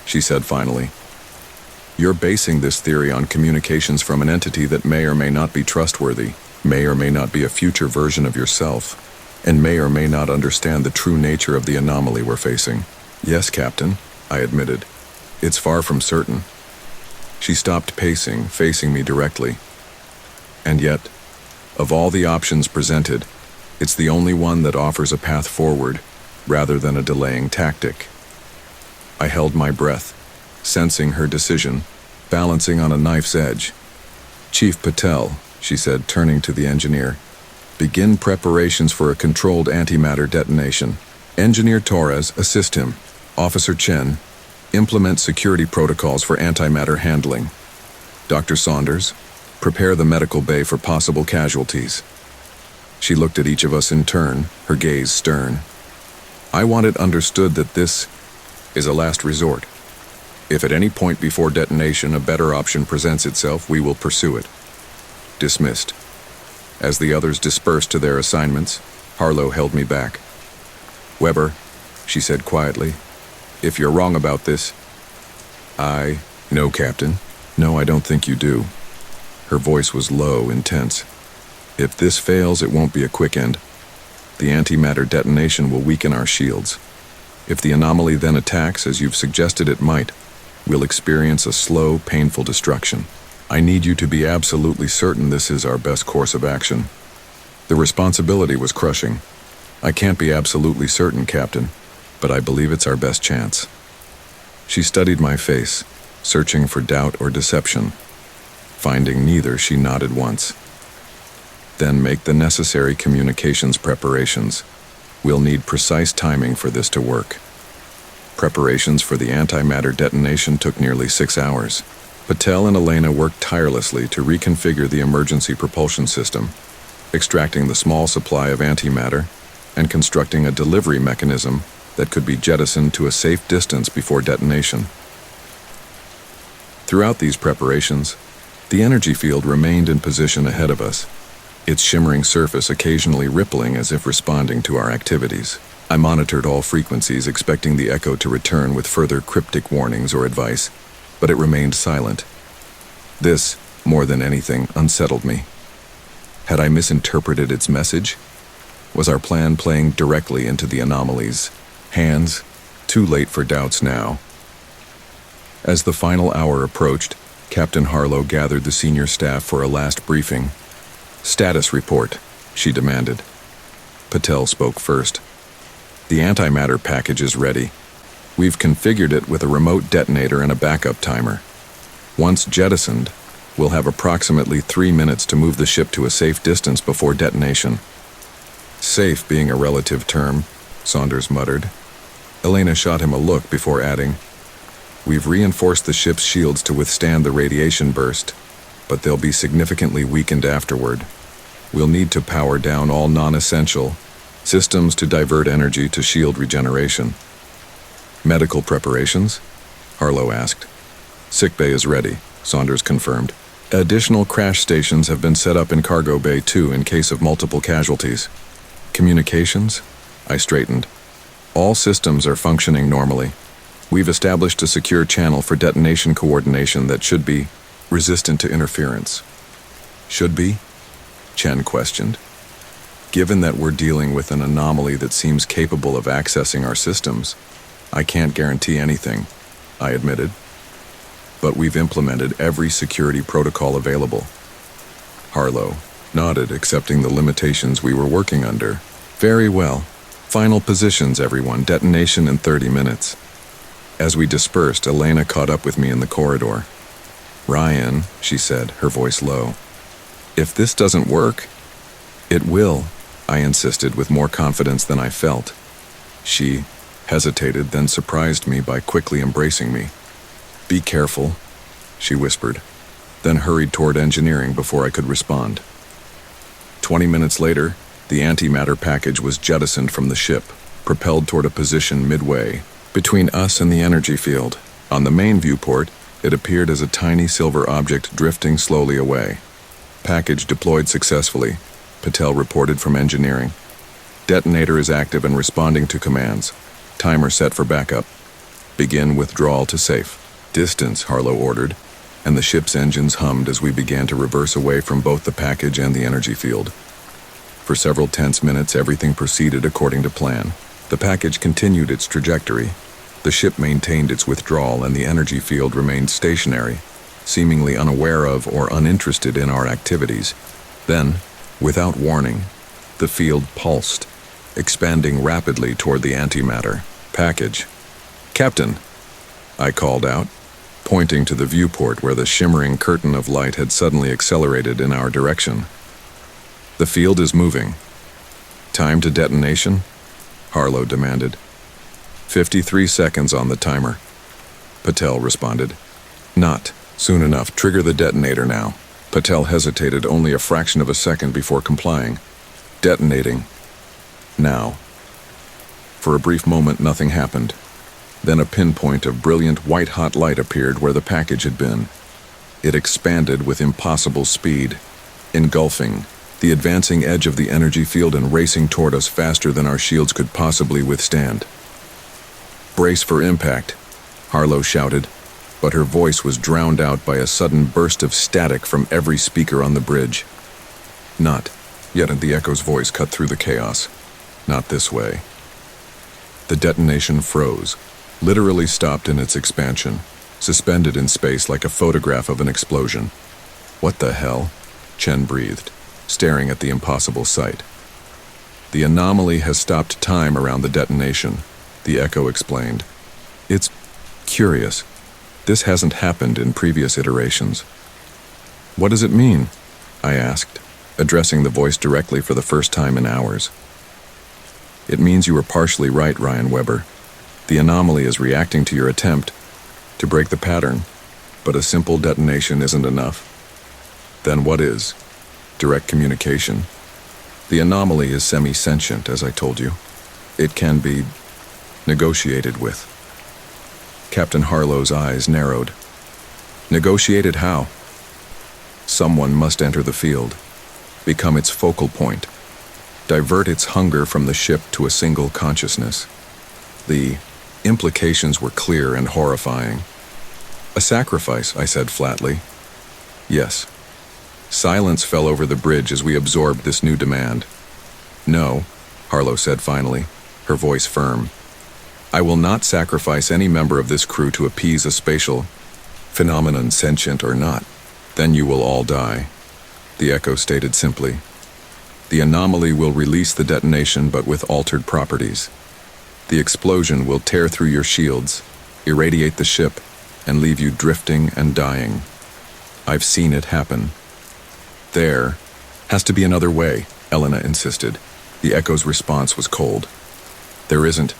Speaker 1: she said finally, "you're basing this theory on communications from an entity that may or may not be trustworthy, may or may not be a future version of yourself, and may or may not understand the true nature of the anomaly we're facing." "Yes, Captain," I admitted. "It's far from certain." She stopped pacing, facing me directly. "And yet, of all the options presented, it's the only one that offers a path forward, rather than a delaying tactic." I held my breath, sensing her decision, balancing on a knife's edge. "Chief Patel," she said, turning to the engineer, "begin preparations for a controlled antimatter detonation. Engineer Torres, assist him. Officer Chen, implement security protocols for antimatter handling. Dr. Saunders, prepare the medical bay for possible casualties." She looked at each of us in turn, her gaze stern. "I want it understood that this is a last resort. If at any point before detonation a better option presents itself, we will pursue it." Dismissed. As the others dispersed to their assignments, Harlow held me back. "Weber," she said quietly, "if you're wrong about this..." "No, Captain. No, I don't think you do." Her voice was low, intense. "If this fails, it won't be a quick end. The antimatter detonation will weaken our shields. If the anomaly then attacks, as you've suggested it might, we'll experience a slow, painful destruction. I need you to be absolutely certain this is our best course of action." The responsibility was crushing. "I can't be absolutely certain, Captain, but I believe it's our best chance." She studied my face, searching for doubt or deception. Finding neither, she nodded once. "Then make the necessary communications preparations. We'll need precise timing for this to work." Preparations for the antimatter detonation took nearly 6 hours. Patel and Elena worked tirelessly to reconfigure the emergency propulsion system, extracting the small supply of antimatter and constructing a delivery mechanism that could be jettisoned to a safe distance before detonation. Throughout these preparations, the energy field remained in position ahead of us, its shimmering surface occasionally rippling as if responding to our activities. I monitored all frequencies, expecting the echo to return with further cryptic warnings or advice, but it remained silent. This, more than anything, unsettled me. Had I misinterpreted its message? Was our plan playing directly into the anomaly's hands? Too late for doubts now. As the final hour approached, Captain Harlow gathered the senior staff for a last briefing. "Status report," she demanded. Patel spoke first. "The antimatter package is ready. We've configured it with a remote detonator and a backup timer. Once jettisoned, we'll have approximately 3 minutes to move the ship to a safe distance before detonation." "Safe being a relative term," Saunders muttered. Elena shot him a look before adding, "We've reinforced the ship's shields to withstand the radiation burst, but they'll be significantly weakened afterward. We'll need to power down all non-essential systems to divert energy to shield regeneration." "Medical preparations?" Harlow asked. "Sickbay is ready," Saunders confirmed. "Additional crash stations have been set up in Cargo Bay 2 in case of multiple casualties." "Communications?" I straightened. "All systems are functioning normally. We've established a secure channel for detonation coordination that should be resistant to interference." "Should be?" Chen questioned. "Given that we're dealing with an anomaly that seems capable of accessing our systems, I can't guarantee anything," I admitted. "But we've implemented every security protocol available." Harlow nodded, accepting the limitations we were working under. "Very well. Final positions, everyone. Detonation in 30 minutes. As we dispersed, Elena caught up with me in the corridor. "Ryan," she said, her voice low, "if this doesn't work..." "It will," I insisted with more confidence than I felt. She hesitated, then surprised me by quickly embracing me. "Be careful," she whispered, then hurried toward engineering before I could respond. 20 minutes later, the antimatter package was jettisoned from the ship, propelled toward a position midway between us and the energy field. On the main viewport, it appeared as a tiny silver object drifting slowly away. Package deployed successfully, Patel reported from engineering. Detonator is active and responding to commands. Timer set for backup. Begin withdrawal to safe. Distance, Harlow ordered, and the ship's engines hummed as we began to reverse away from both the package and the energy field. For several tense minutes, everything proceeded according to plan. The package continued its trajectory. The ship maintained its withdrawal and the energy field remained stationary, seemingly unaware of or uninterested in our activities. Then, without warning, the field pulsed, expanding rapidly toward the antimatter. Package. Captain, I called out, pointing to the viewport where the shimmering curtain of light had suddenly accelerated in our direction. The field is moving. Time to detonation? Harlow demanded. 53 seconds on the timer. Patel responded. Not soon enough. Trigger the detonator now. Patel hesitated only a fraction of a second before complying. Detonating. Now. For a brief moment, nothing happened. Then a pinpoint of brilliant white-hot light appeared where the package had been. It expanded with impossible speed, engulfing the advancing edge of the energy field and racing toward us faster than our shields could possibly withstand. Brace for impact, Harlow shouted, but her voice was drowned out by a sudden burst of static from every speaker on the bridge. Not, yet the echo's voice cut through the chaos. Not this way. The detonation froze, literally stopped in its expansion, suspended in space like a photograph of an explosion. What the hell? Chen breathed, staring at the impossible sight. The anomaly has stopped time around the detonation, the echo explained. It's curious. This hasn't happened in previous iterations. What does it mean? I asked, addressing the voice directly for the first time in hours. It means you were partially right, Ryan Weber. The anomaly is reacting to your attempt to break the pattern, but a simple detonation isn't enough. Then what is? Direct communication. The anomaly is semi-sentient, as I told you. It can be negotiated with. Captain Harlow's eyes narrowed. Negotiated how? Someone must enter the field, become its focal point, divert its hunger from the ship to a single consciousness. The implications were clear and horrifying. A sacrifice, I said flatly. Yes. Silence fell over the bridge as we absorbed this new demand. No, Harlow said finally, her voice firm. I will not sacrifice any member of this crew to appease a spatial phenomenon, sentient or not. Then you will all die, the echo stated simply. The anomaly will release the detonation but with altered properties. The explosion will tear through your shields, irradiate the ship, and leave you drifting and dying. I've seen it happen. There has to be another way, Elena insisted. The echo's response was cold. There isn't.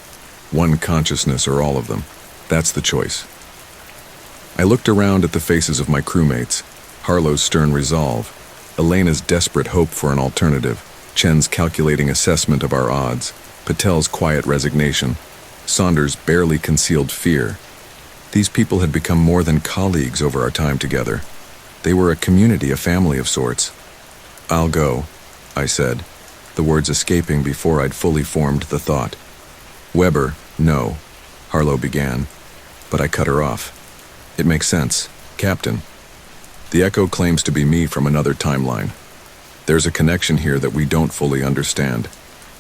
Speaker 1: One consciousness or all of them. That's the choice. I looked around at the faces of my crewmates, Harlow's stern resolve, Elena's desperate hope for an alternative, Chen's calculating assessment of our odds, Patel's quiet resignation, Saunders' barely concealed fear. These people had become more than colleagues over our time together. They were a community, a family of sorts. I'll go, I said, the words escaping before I'd fully formed the thought. Weber, no, Harlow began, but I cut her off. It makes sense, Captain. The echo claims to be me from another timeline. There's a connection here that we don't fully understand.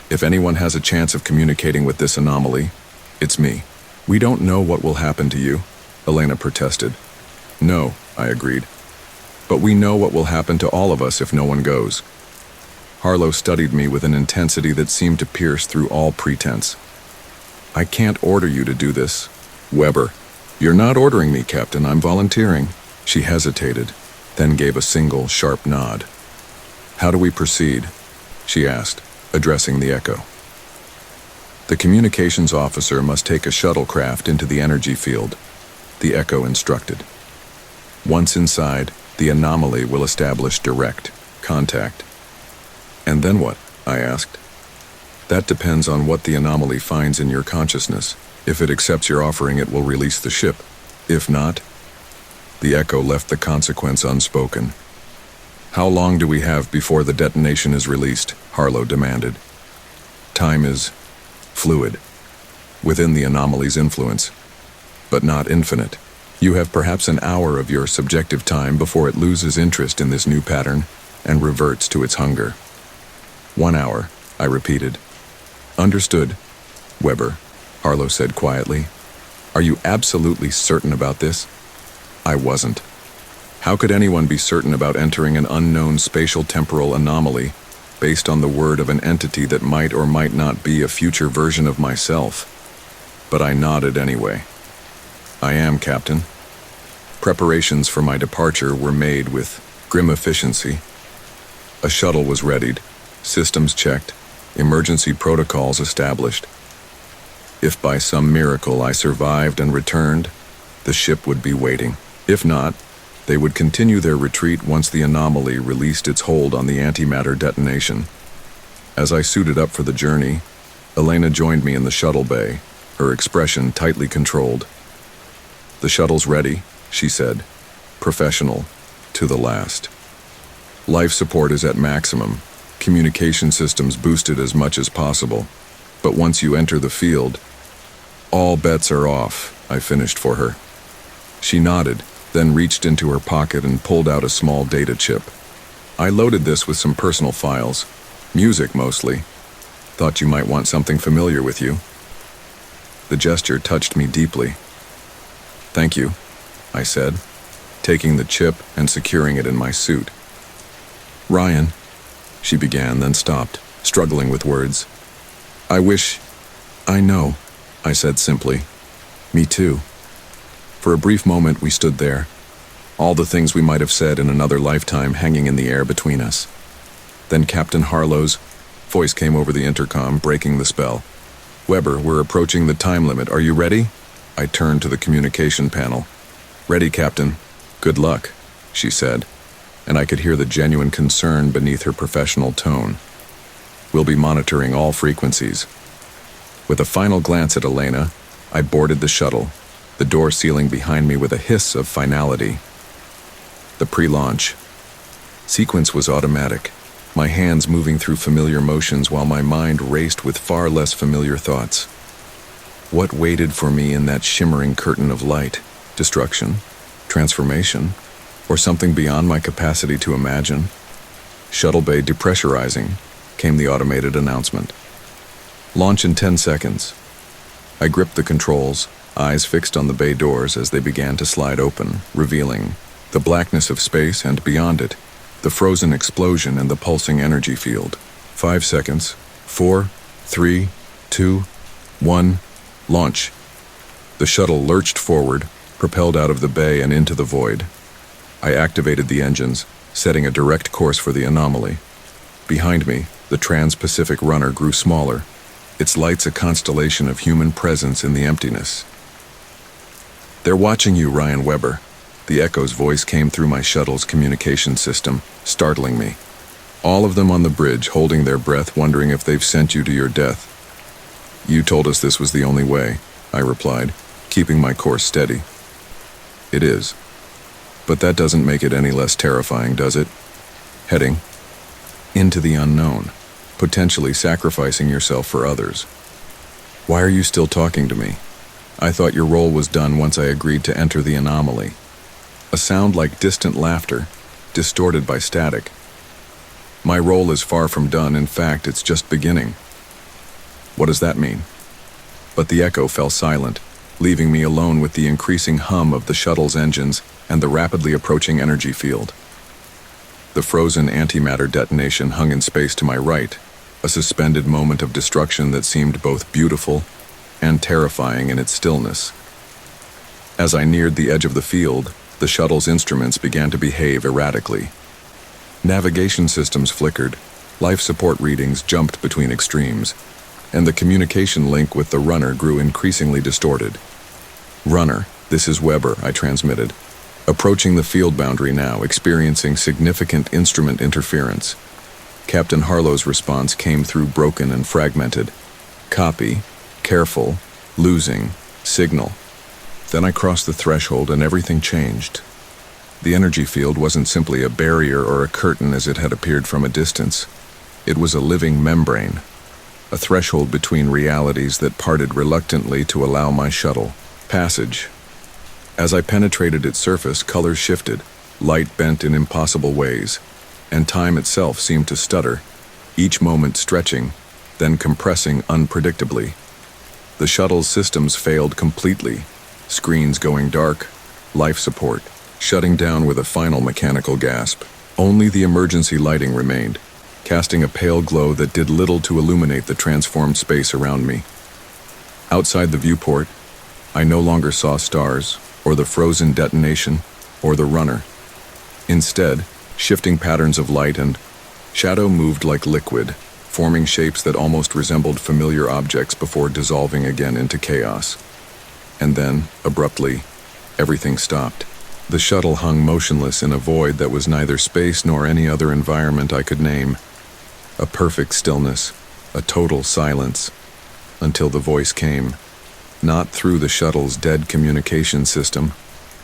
Speaker 1: If anyone has a chance of communicating with this anomaly, it's me. We don't know what will happen to you, Elena protested. No, I agreed. But we know what will happen to all of us if no one goes. Harlow studied me with an intensity that seemed to pierce through all pretense. I can't order you to do this. Weber, you're not ordering me, Captain. I'm volunteering. She hesitated, then gave a single, sharp nod. How do we proceed? She asked, addressing the echo. The communications officer must take a shuttlecraft into the energy field, the echo instructed. Once inside, the anomaly will establish direct contact. And then what? I asked. That depends on what the anomaly finds in your consciousness. If it accepts your offering, it will release the ship. If not, the echo left the consequence unspoken. How long do we have before the detonation is released? Harlow demanded. Time is fluid, within the anomaly's influence, but not infinite. You have perhaps an hour of your subjective time before it loses interest in this new pattern and reverts to its hunger. 1 hour, I repeated. Understood, Weber, Harlow said quietly. Are you absolutely certain about this? I wasn't. How could anyone be certain about entering an unknown spatial temporal anomaly based on the word of an entity that might or might not be a future version of myself? But I nodded anyway. I am, Captain. Preparations for my departure were made with grim efficiency. A shuttle was readied, systems checked, emergency protocols established. If by some miracle I survived and returned, the ship would be waiting. If not, they would continue their retreat once the anomaly released its hold on the antimatter detonation. As I suited up for the journey, Elena joined me in the shuttle bay, her expression tightly controlled. The shuttle's ready, she said, professional to the last. Life support is at maximum, communication systems boosted as much as possible. But once you enter the field, all bets are off, I finished for her. She nodded, then reached into her pocket and pulled out a small data chip. I loaded this with some personal files, music mostly. Thought you might want something familiar with you. The gesture touched me deeply. Thank you, I said, taking the chip and securing it in my suit. Ryan, she began, then stopped, struggling with words. I know, I said simply. Me too. For a brief moment we stood there, all the things we might have said in another lifetime hanging in the air between us. Then Captain Harlow's voice came over the intercom, breaking the spell. Weber, we're approaching the time limit. Are you ready? I turned to the communication panel. Ready, Captain. Good luck, she said, and I could hear the genuine concern beneath her professional tone. We'll be monitoring all frequencies. With a final glance at Elena, I boarded the shuttle, the door sealing behind me with a hiss of finality. The pre-launch sequence was automatic, my hands moving through familiar motions while my mind raced with far less familiar thoughts. What waited for me in that shimmering curtain of light? Destruction? Transformation? Or something beyond my capacity to imagine? Shuttle bay depressurizing, came the automated announcement. Launch in 10 seconds. I gripped the controls, eyes fixed on the bay doors as they began to slide open, revealing the blackness of space and beyond it, the frozen explosion and the pulsing energy field. 5 seconds. 4, 3, 2, 1, launch. The shuttle lurched forward, propelled out of the bay and into the void. I activated the engines, setting a direct course for the anomaly. Behind me, the Trans-Pacific runner grew smaller, its lights a constellation of human presence in the emptiness. They're watching you, Ryan Weber. The Echo's voice came through my shuttle's communication system, startling me. All of them on the bridge, holding their breath, wondering if they've sent you to your death. You told us this was the only way, I replied, keeping my course steady. It is. But that doesn't make it any less terrifying, does it? Heading into the unknown, potentially sacrificing yourself for others. Why are you still talking to me? I thought your role was done once I agreed to enter the anomaly. A sound like distant laughter, distorted by static. My role is far from done. In fact, it's just beginning. What does that mean? But the Echo fell silent, leaving me alone with the increasing hum of the shuttle's engines and the rapidly approaching energy field. The frozen antimatter detonation hung in space to my right, a suspended moment of destruction that seemed both beautiful and terrifying in its stillness. As I neared the edge of the field, the shuttle's instruments began to behave erratically. Navigation systems flickered, life support readings jumped between extremes, and the communication link with the runner grew increasingly distorted. Runner, this is Weber, I transmitted. Approaching the field boundary now, experiencing significant instrument interference. Captain Harlow's response came through broken and fragmented. Copy, careful, losing, signal. Then I crossed the threshold and everything changed. The energy field wasn't simply a barrier or a curtain as it had appeared from a distance. It was a living membrane, a threshold between realities that parted reluctantly to allow my shuttle passage. As I penetrated its surface, colors shifted, light bent in impossible ways, and time itself seemed to stutter, each moment stretching, then compressing unpredictably. The shuttle's systems failed completely, screens going dark, life support shutting down with a final mechanical gasp. Only the emergency lighting remained, casting a pale glow that did little to illuminate the transformed space around me. Outside the viewport, I no longer saw stars, or the frozen detonation, or the runner. Instead, shifting patterns of light and shadow moved like liquid, forming shapes that almost resembled familiar objects before dissolving again into chaos. And then, abruptly, everything stopped. The shuttle hung motionless in a void that was neither space nor any other environment I could name. A perfect stillness, a total silence, until the voice came, not through the shuttle's dead communication system,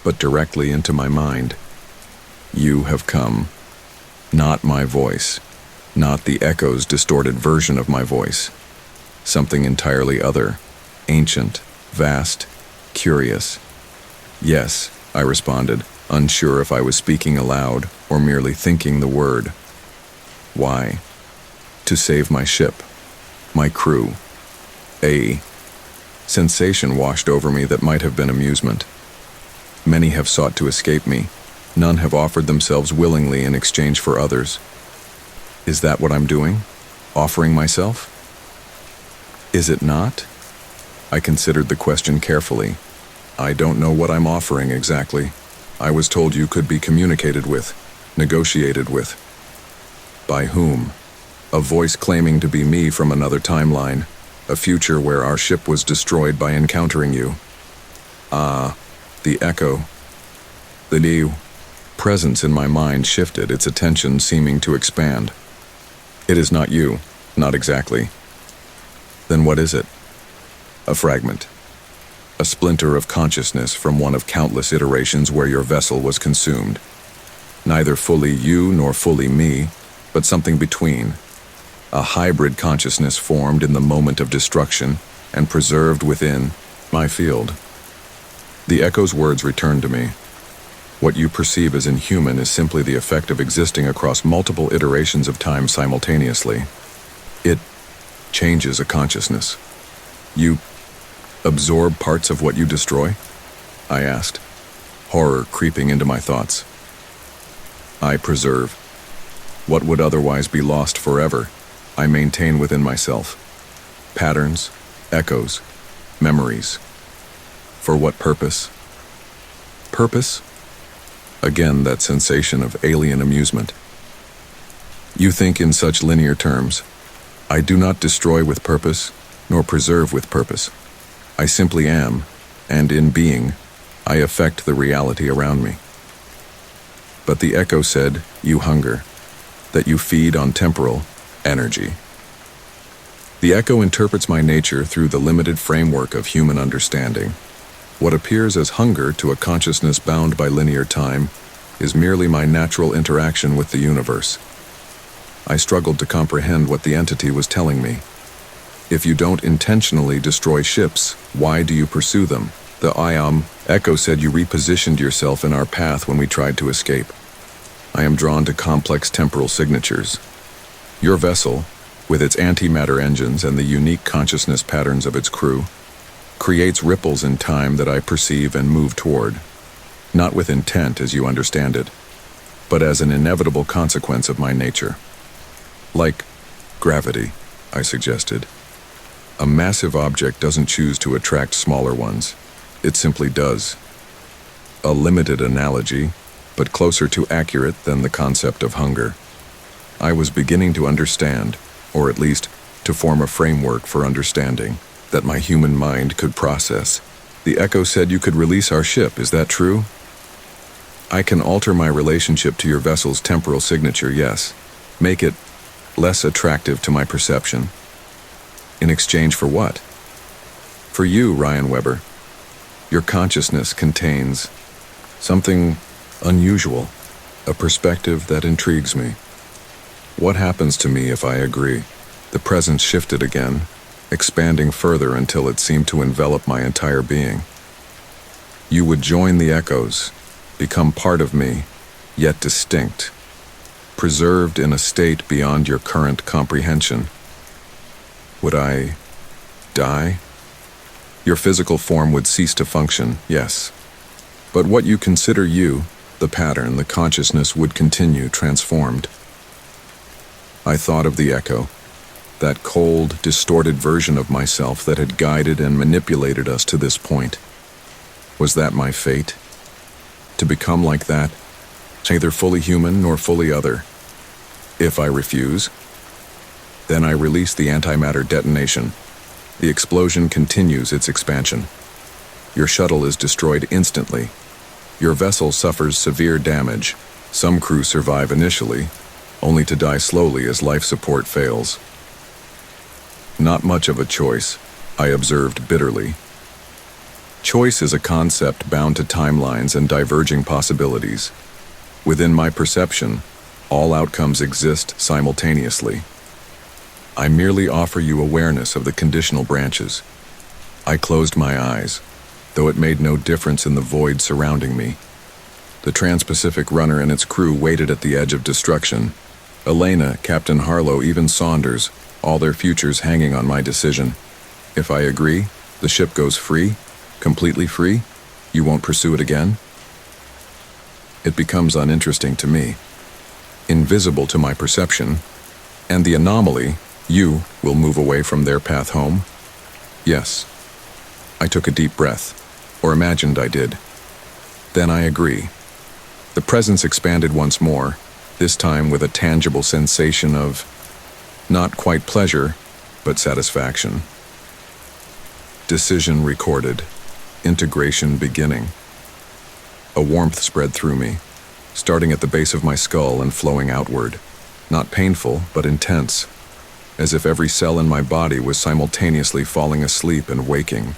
Speaker 1: but directly into my mind. You have come. Not my voice, not the echo's distorted version of my voice. Something entirely other, ancient, vast, curious. Yes, I responded, unsure if I was speaking aloud or merely thinking the word. Why? To save my ship, my crew. A sensation washed over me that might have been amusement. Many have sought to escape me. None have offered themselves willingly in exchange for others. Is that what I'm doing? Offering myself? Is it not? I considered the question carefully. I don't know what I'm offering exactly. I was told you could be communicated with, negotiated with. By whom? A voice claiming to be me from another timeline, a future where our ship was destroyed by encountering you. Ah, the echo. The new presence in my mind shifted, its attention seeming to expand. It is not you, not exactly. Then what is it? A fragment. A splinter of consciousness from one of countless iterations where your vessel was consumed. Neither fully you nor fully me, but something between. A hybrid consciousness formed in the moment of destruction and preserved within my field. The echo's words returned to me. What you perceive as inhuman is simply the effect of existing across multiple iterations of time simultaneously. It changes a consciousness. You absorb parts of what you destroy? I asked, horror creeping into my thoughts. I preserve. What would otherwise be lost forever, I maintain within myself. Patterns, echoes, memories. For what purpose? Purpose? Again, that sensation of alien amusement. You think in such linear terms. I do not destroy with purpose, nor preserve with purpose. I simply am, and in being, I affect the reality around me. But the echo said, you hunger, that you feed on temporal energy. The echo interprets my nature through the limited framework of human understanding. What appears as hunger to a consciousness bound by linear time is merely my natural interaction with the universe. I struggled to comprehend what the entity was telling me. If you don't intentionally destroy ships, why do you pursue them? The echo said you repositioned yourself in our path when we tried to escape. I am drawn to complex temporal signatures. Your vessel, with its antimatter engines and the unique consciousness patterns of its crew, creates ripples in time that I perceive and move toward, not with intent as you understand it, but as an inevitable consequence of my nature. Like gravity, I suggested. A massive object doesn't choose to attract smaller ones. It simply does. A limited analogy, but closer to accurate than the concept of hunger. I was beginning to understand, or at least to form a framework for understanding, that my human mind could process. The echo said you could release our ship, is that true? I can alter my relationship to your vessel's temporal signature, yes. Make it less attractive to my perception. In exchange for what? For you, Ryan Weber. Your consciousness contains something Unusual, a perspective that intrigues me. What happens to me if I agree? The presence shifted again, expanding further until it seemed to envelop my entire being. You would join the echoes, become part of me, yet distinct, preserved in a state beyond your current comprehension. Would I die? Your physical form would cease to function, yes. But what you consider you, the pattern, the consciousness, would continue transformed. I thought of the echo, that cold, distorted version of myself that had guided and manipulated us to this point. Was that my fate? To become like that, neither fully human nor fully other. If I refuse, then I release the antimatter detonation. The explosion continues its expansion. Your shuttle is destroyed instantly. Your vessel suffers severe damage. Some crew survive initially, only to die slowly as life support fails. Not much of a choice, I observed bitterly. Choice is a concept bound to timelines and diverging possibilities. Within my perception, all outcomes exist simultaneously. I merely offer you awareness of the conditional branches. I closed my eyes, though it made no difference in the void surrounding me. The Trans-Pacific runner and its crew waited at the edge of destruction. Elena, Captain Harlow, even Saunders, all their futures hanging on my decision. If I agree, the ship goes free, completely free. You won't pursue it again? It becomes uninteresting to me, invisible to my perception, and the anomaly, you, will move away from their path home? Yes. I took a deep breath, or imagined I did. Then I agree. The presence expanded once more, this time with a tangible sensation of not quite pleasure, but satisfaction. Decision recorded. Integration beginning. A warmth spread through me, starting at the base of my skull and flowing outward. Not painful, but intense, as if every cell in my body was simultaneously falling asleep and waking.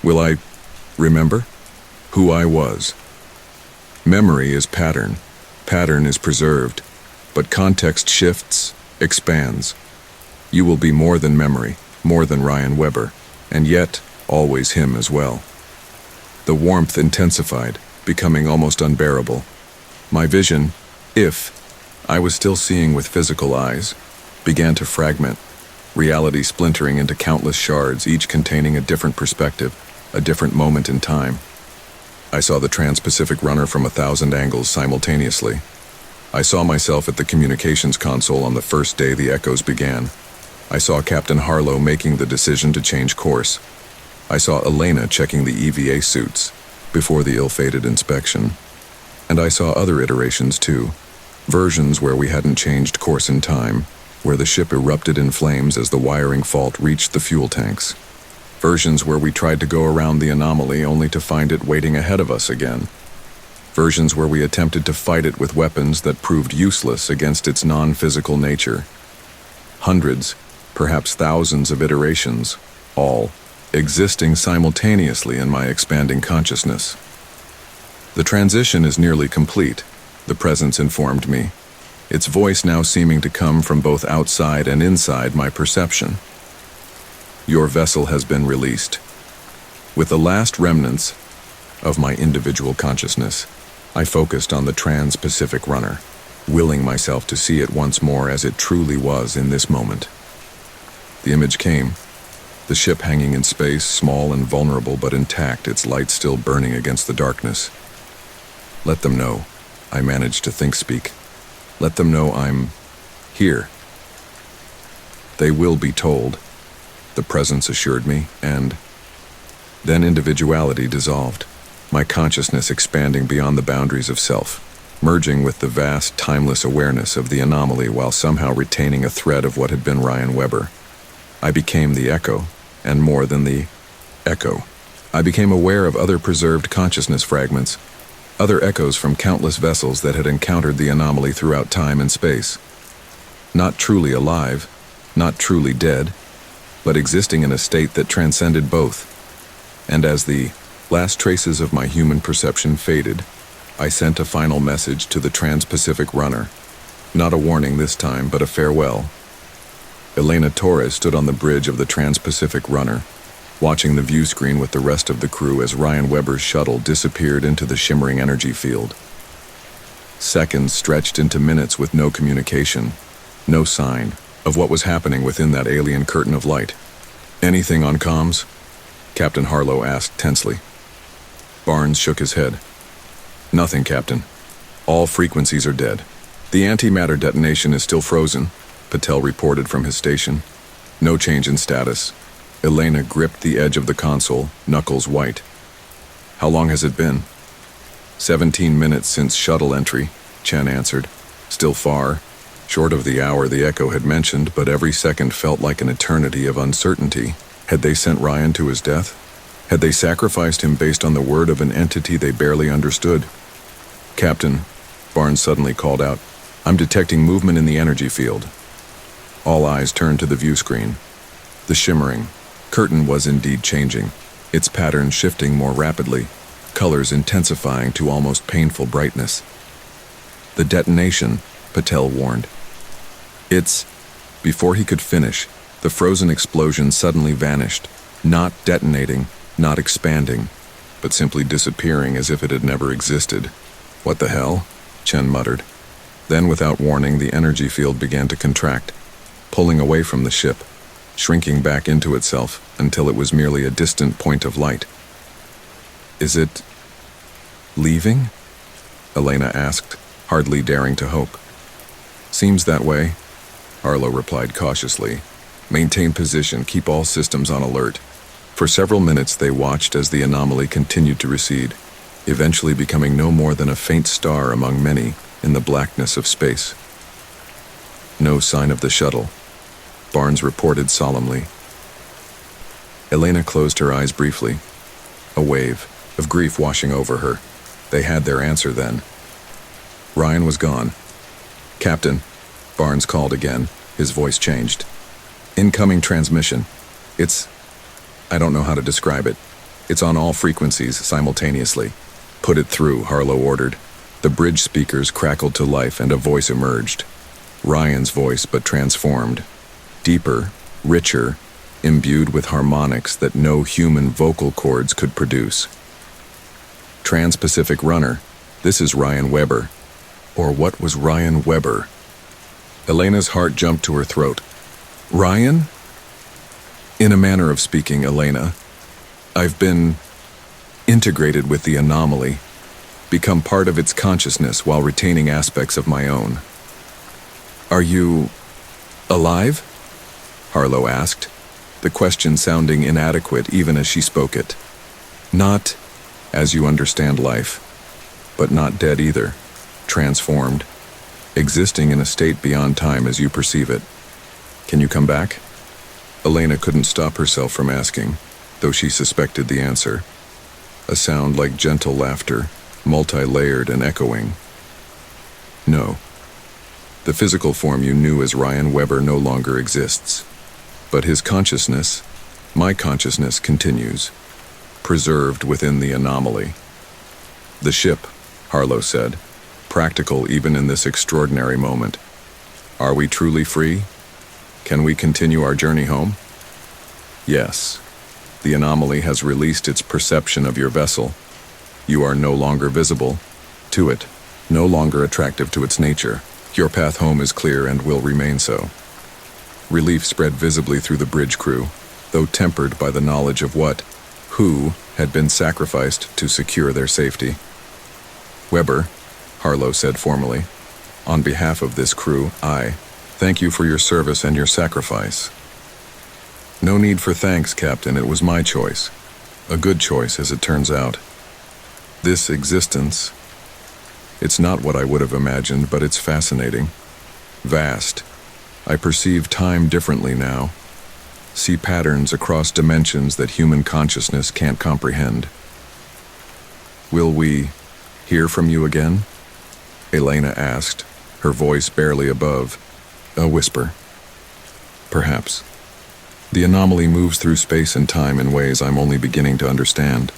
Speaker 1: Will I remember who I was? Memory is pattern. Pattern is preserved, but context shifts, expands. You will be more than memory, more than Ryan Weber, and yet always him as well. The warmth intensified, becoming almost unbearable. My vision, if I was still seeing with physical eyes, began to fragment, reality splintering into countless shards, each containing a different perspective, a different moment in time. I saw the Trans-Pacific runner from 1,000 angles simultaneously. I saw myself at the communications console on the first day the echoes began. I saw Captain Harlow making the decision to change course. I saw Elena checking the EVA suits before the ill-fated inspection. And I saw other iterations too, versions where we hadn't changed course in time, where the ship erupted in flames as the wiring fault reached the fuel tanks. Versions where we tried to go around the anomaly only to find it waiting ahead of us again. Versions where we attempted to fight it with weapons that proved useless against its non-physical nature. Hundreds, perhaps thousands of iterations, all existing simultaneously in my expanding consciousness. The transition is nearly complete, the presence informed me, its voice now seeming to come from both outside and inside my perception. Your vessel has been released. With the last remnants of my individual consciousness, I focused on the Trans-Pacific runner, willing myself to see it once more as it truly was in this moment. The image came, the ship hanging in space, small and vulnerable but intact, its light still burning against the darkness. Let them know, I managed to think-speak. Let them know I'm here. They will be told, the presence assured me, and then individuality dissolved, my consciousness expanding beyond the boundaries of self, merging with the vast, timeless awareness of the anomaly while somehow retaining a thread of what had been Ryan Weber. I became the echo, and more than the echo. I became aware of other preserved consciousness fragments, other echoes from countless vessels that had encountered the anomaly throughout time and space. Not truly alive, not truly dead, but existing in a state that transcended both. And as the last traces of my human perception faded, I sent a final message to the Trans-Pacific runner. Not a warning this time, but a farewell. Elena Torres stood on the bridge of the Trans-Pacific runner, watching the view screen with the rest of the crew as Ryan Webber's shuttle disappeared into the shimmering energy field. Seconds stretched into minutes with no communication, no sign of what was happening within that alien curtain of light. "Anything on comms?" Captain Harlow asked tensely. Barnes shook his head. "Nothing, Captain. All frequencies are dead. The antimatter detonation is still frozen," Patel reported from his station. "No change in status." Elena gripped the edge of the console, knuckles white. "How long has it been?" 17 minutes since shuttle entry, Chen answered. "Still far, short of the hour the Echo had mentioned, but every second felt like an eternity of uncertainty. Had they sent Ryan to his death? Had they sacrificed him based on the word of an entity they barely understood? "Captain," Barnes suddenly called out, "I'm detecting movement in the energy field." All eyes turned to the view screen. The shimmering curtain was indeed changing, its pattern shifting more rapidly, colors intensifying to almost painful brightness. "The detonation," Patel warned. "It's..." Before he could finish, the frozen explosion suddenly vanished, not detonating, not expanding, but simply disappearing as if it had never existed. "What the hell?" Chen muttered. Then, without warning, the energy field began to contract, pulling away from the ship, shrinking back into itself until it was merely a distant point of light. "Is it leaving?" Elena asked, hardly daring to hope. "Seems that way," Harlow replied cautiously. "Maintain position, keep all systems on alert." For several minutes they watched as the anomaly continued to recede, eventually becoming no more than a faint star among many in the blackness of space. "No sign of the shuttle," Barnes reported solemnly. Elena closed her eyes briefly, a wave of grief washing over her. They had their answer then. Ryan was gone. "Captain," Barnes called again, his voice changed. "Incoming transmission. I don't know how to describe it. It's on all frequencies simultaneously." "Put it through," Harlow ordered. The bridge speakers crackled to life and a voice emerged. Ryan's voice, but transformed. Deeper, richer, imbued with harmonics that no human vocal cords could produce. "Trans-Pacific runner, this is Ryan Webber." Or what was Ryan Webber? Elena's heart jumped to her throat. "Ryan?" "In a manner of speaking, Elena. I've been integrated with the anomaly, become part of its consciousness while retaining aspects of my own." "Are you alive?" Harlow asked, the question sounding inadequate even as she spoke it. "Not as you understand life, but not dead either, transformed, existing in a state beyond time as you perceive it. Can you come back?" Elena couldn't stop herself from asking, though she suspected the answer. A sound like gentle laughter, multi-layered and echoing. "No. The physical form you knew as Ryan Webber no longer exists. But his consciousness, my consciousness, continues, preserved within the anomaly." "The ship," Harlow said, "practical even in this extraordinary moment. Are we truly free? Can we continue our journey home?" "Yes. The anomaly has released its perception of your vessel. You are no longer visible to it, no longer attractive to its nature. Your path home is clear and will remain so." Relief spread visibly through the bridge crew, though tempered by the knowledge of who had been sacrificed to secure their safety. "Webber," Harlow said formally, "on behalf of this crew, I thank you for your service and your sacrifice." "No need for thanks, Captain. It was my choice. A good choice, as it turns out. This existence, it's not what I would have imagined, but it's fascinating. Vast. I perceive time differently now. See patterns across dimensions that human consciousness can't comprehend. Will we hear from you again?" Elena asked, her voice barely above a whisper. "Perhaps. The anomaly moves through space and time in ways I'm only beginning to understand."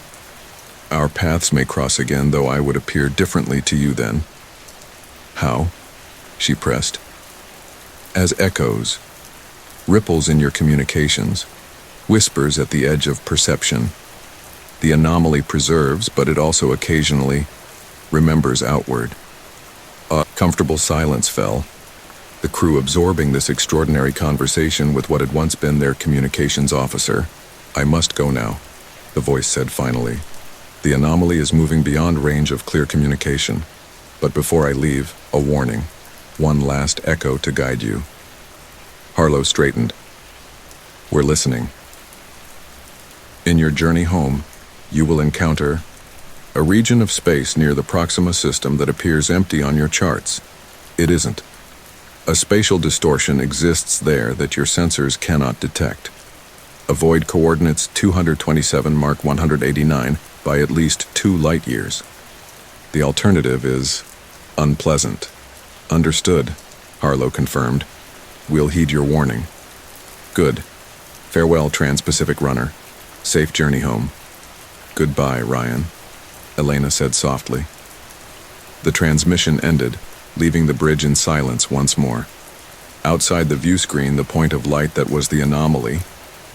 Speaker 1: Our paths may cross again, though I would appear differently to you then. How? She pressed. As echoes, ripples in your communications, whispers at the edge of perception. The anomaly preserves, but it also occasionally remembers outward. A comfortable silence fell, the crew absorbing this extraordinary conversation with what had once been their communications officer. I must go now, the voice said finally. The anomaly is moving beyond range of clear communication. But before I leave, a warning. One last echo to guide you. Harlow straightened. We're listening. In your journey home, you will encounter a region of space near the Proxima system that appears empty on your charts. It isn't. A spatial distortion exists there that your sensors cannot detect. Avoid coordinates 227 mark 189 by at least 2 light years. The alternative is unpleasant. Understood, Harlow confirmed. We'll heed your warning. Good. Farewell, Trans-Pacific Runner. Safe journey home. Goodbye, Ryan, Elena said softly. The transmission ended, leaving the bridge in silence once more. Outside the view screen, the point of light that was the anomaly,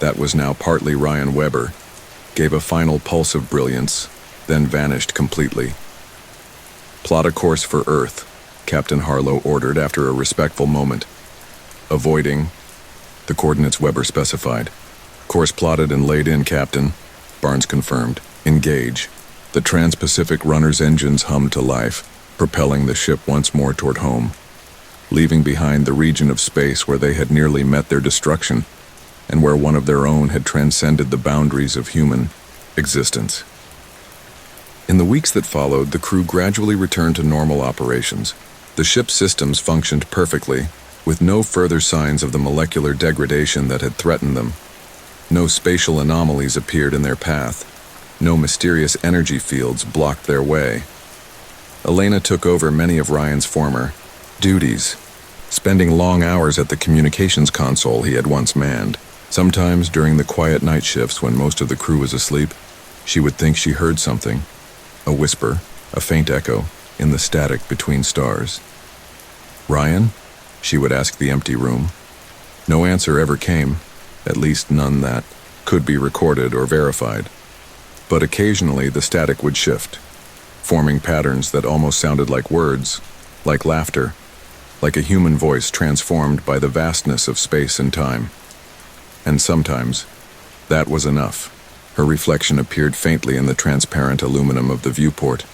Speaker 1: that was now partly Ryan Weber, gave a final pulse of brilliance, then vanished completely. Plot a course for Earth, Captain Harlow ordered after a respectful moment. Avoiding the coordinates Weber specified. Course plotted and laid in, Captain, Barnes confirmed. Engage. The Trans-Pacific Runner's engines hummed to life, propelling the ship once more toward home, leaving behind the region of space where they had nearly met their destruction, and where one of their own had transcended the boundaries of human existence. In the weeks that followed, the crew gradually returned to normal operations. The ship's systems functioned perfectly, with no further signs of the molecular degradation that had threatened them. No spatial anomalies appeared in their path. No mysterious energy fields blocked their way. Elena took over many of Ryan's former duties, spending long hours at the communications console he had once manned. Sometimes, during the quiet night shifts when most of the crew was asleep, she would think she heard something, a whisper, a faint echo, in the static between stars. Ryan? She would ask the empty room. No answer ever came, at least none that could be recorded or verified. But occasionally the static would shift, forming patterns that almost sounded like words, like laughter, like a human voice transformed by the vastness of space and time. And sometimes, that was enough. Her reflection appeared faintly in the transparent aluminum of the viewport.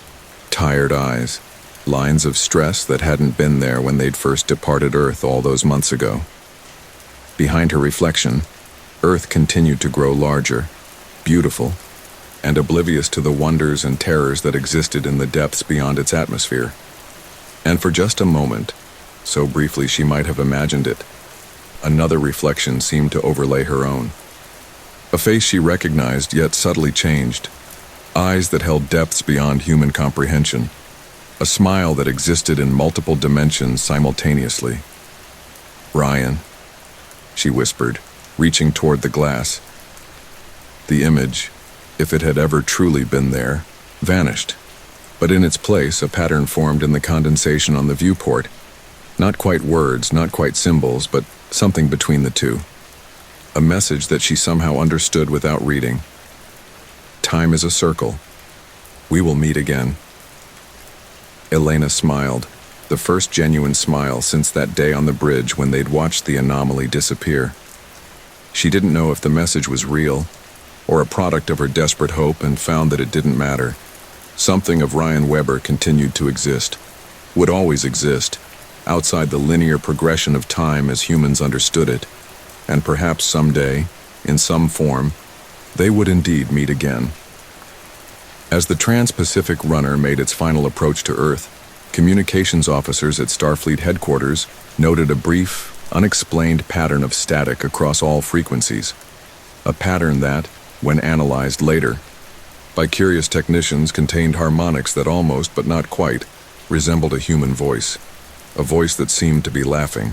Speaker 1: Tired eyes, lines of stress that hadn't been there when they'd first departed Earth all those months ago. Behind her reflection, Earth continued to grow larger, beautiful, and oblivious to the wonders and terrors that existed in the depths beyond its atmosphere. And for just a moment, so briefly she might have imagined it, another reflection seemed to overlay her own. A face she recognized yet subtly changed, eyes that held depths beyond human comprehension, a smile that existed in multiple dimensions simultaneously. Ryan, she whispered, reaching toward the glass. The image, if it had ever truly been there, vanished, but in its place a pattern formed in the condensation on the viewport. Not quite words, not quite symbols, but something between the two. A message that she somehow understood without reading. Time is a circle. We will meet again. Elena smiled, the first genuine smile since that day on the bridge when they'd watched the anomaly disappear. She didn't know if the message was real, or a product of her desperate hope, and found that it didn't matter. Something of Ryan Weber continued to exist, would always exist, outside the linear progression of time as humans understood it, and perhaps someday, in some form, they would indeed meet again. As the Trans-Pacific Runner made its final approach to Earth, communications officers at Starfleet headquarters noted a brief, unexplained pattern of static across all frequencies, a pattern that, when analyzed later, by curious technicians contained harmonics that almost, but not quite, resembled a human voice, a voice that seemed to be laughing.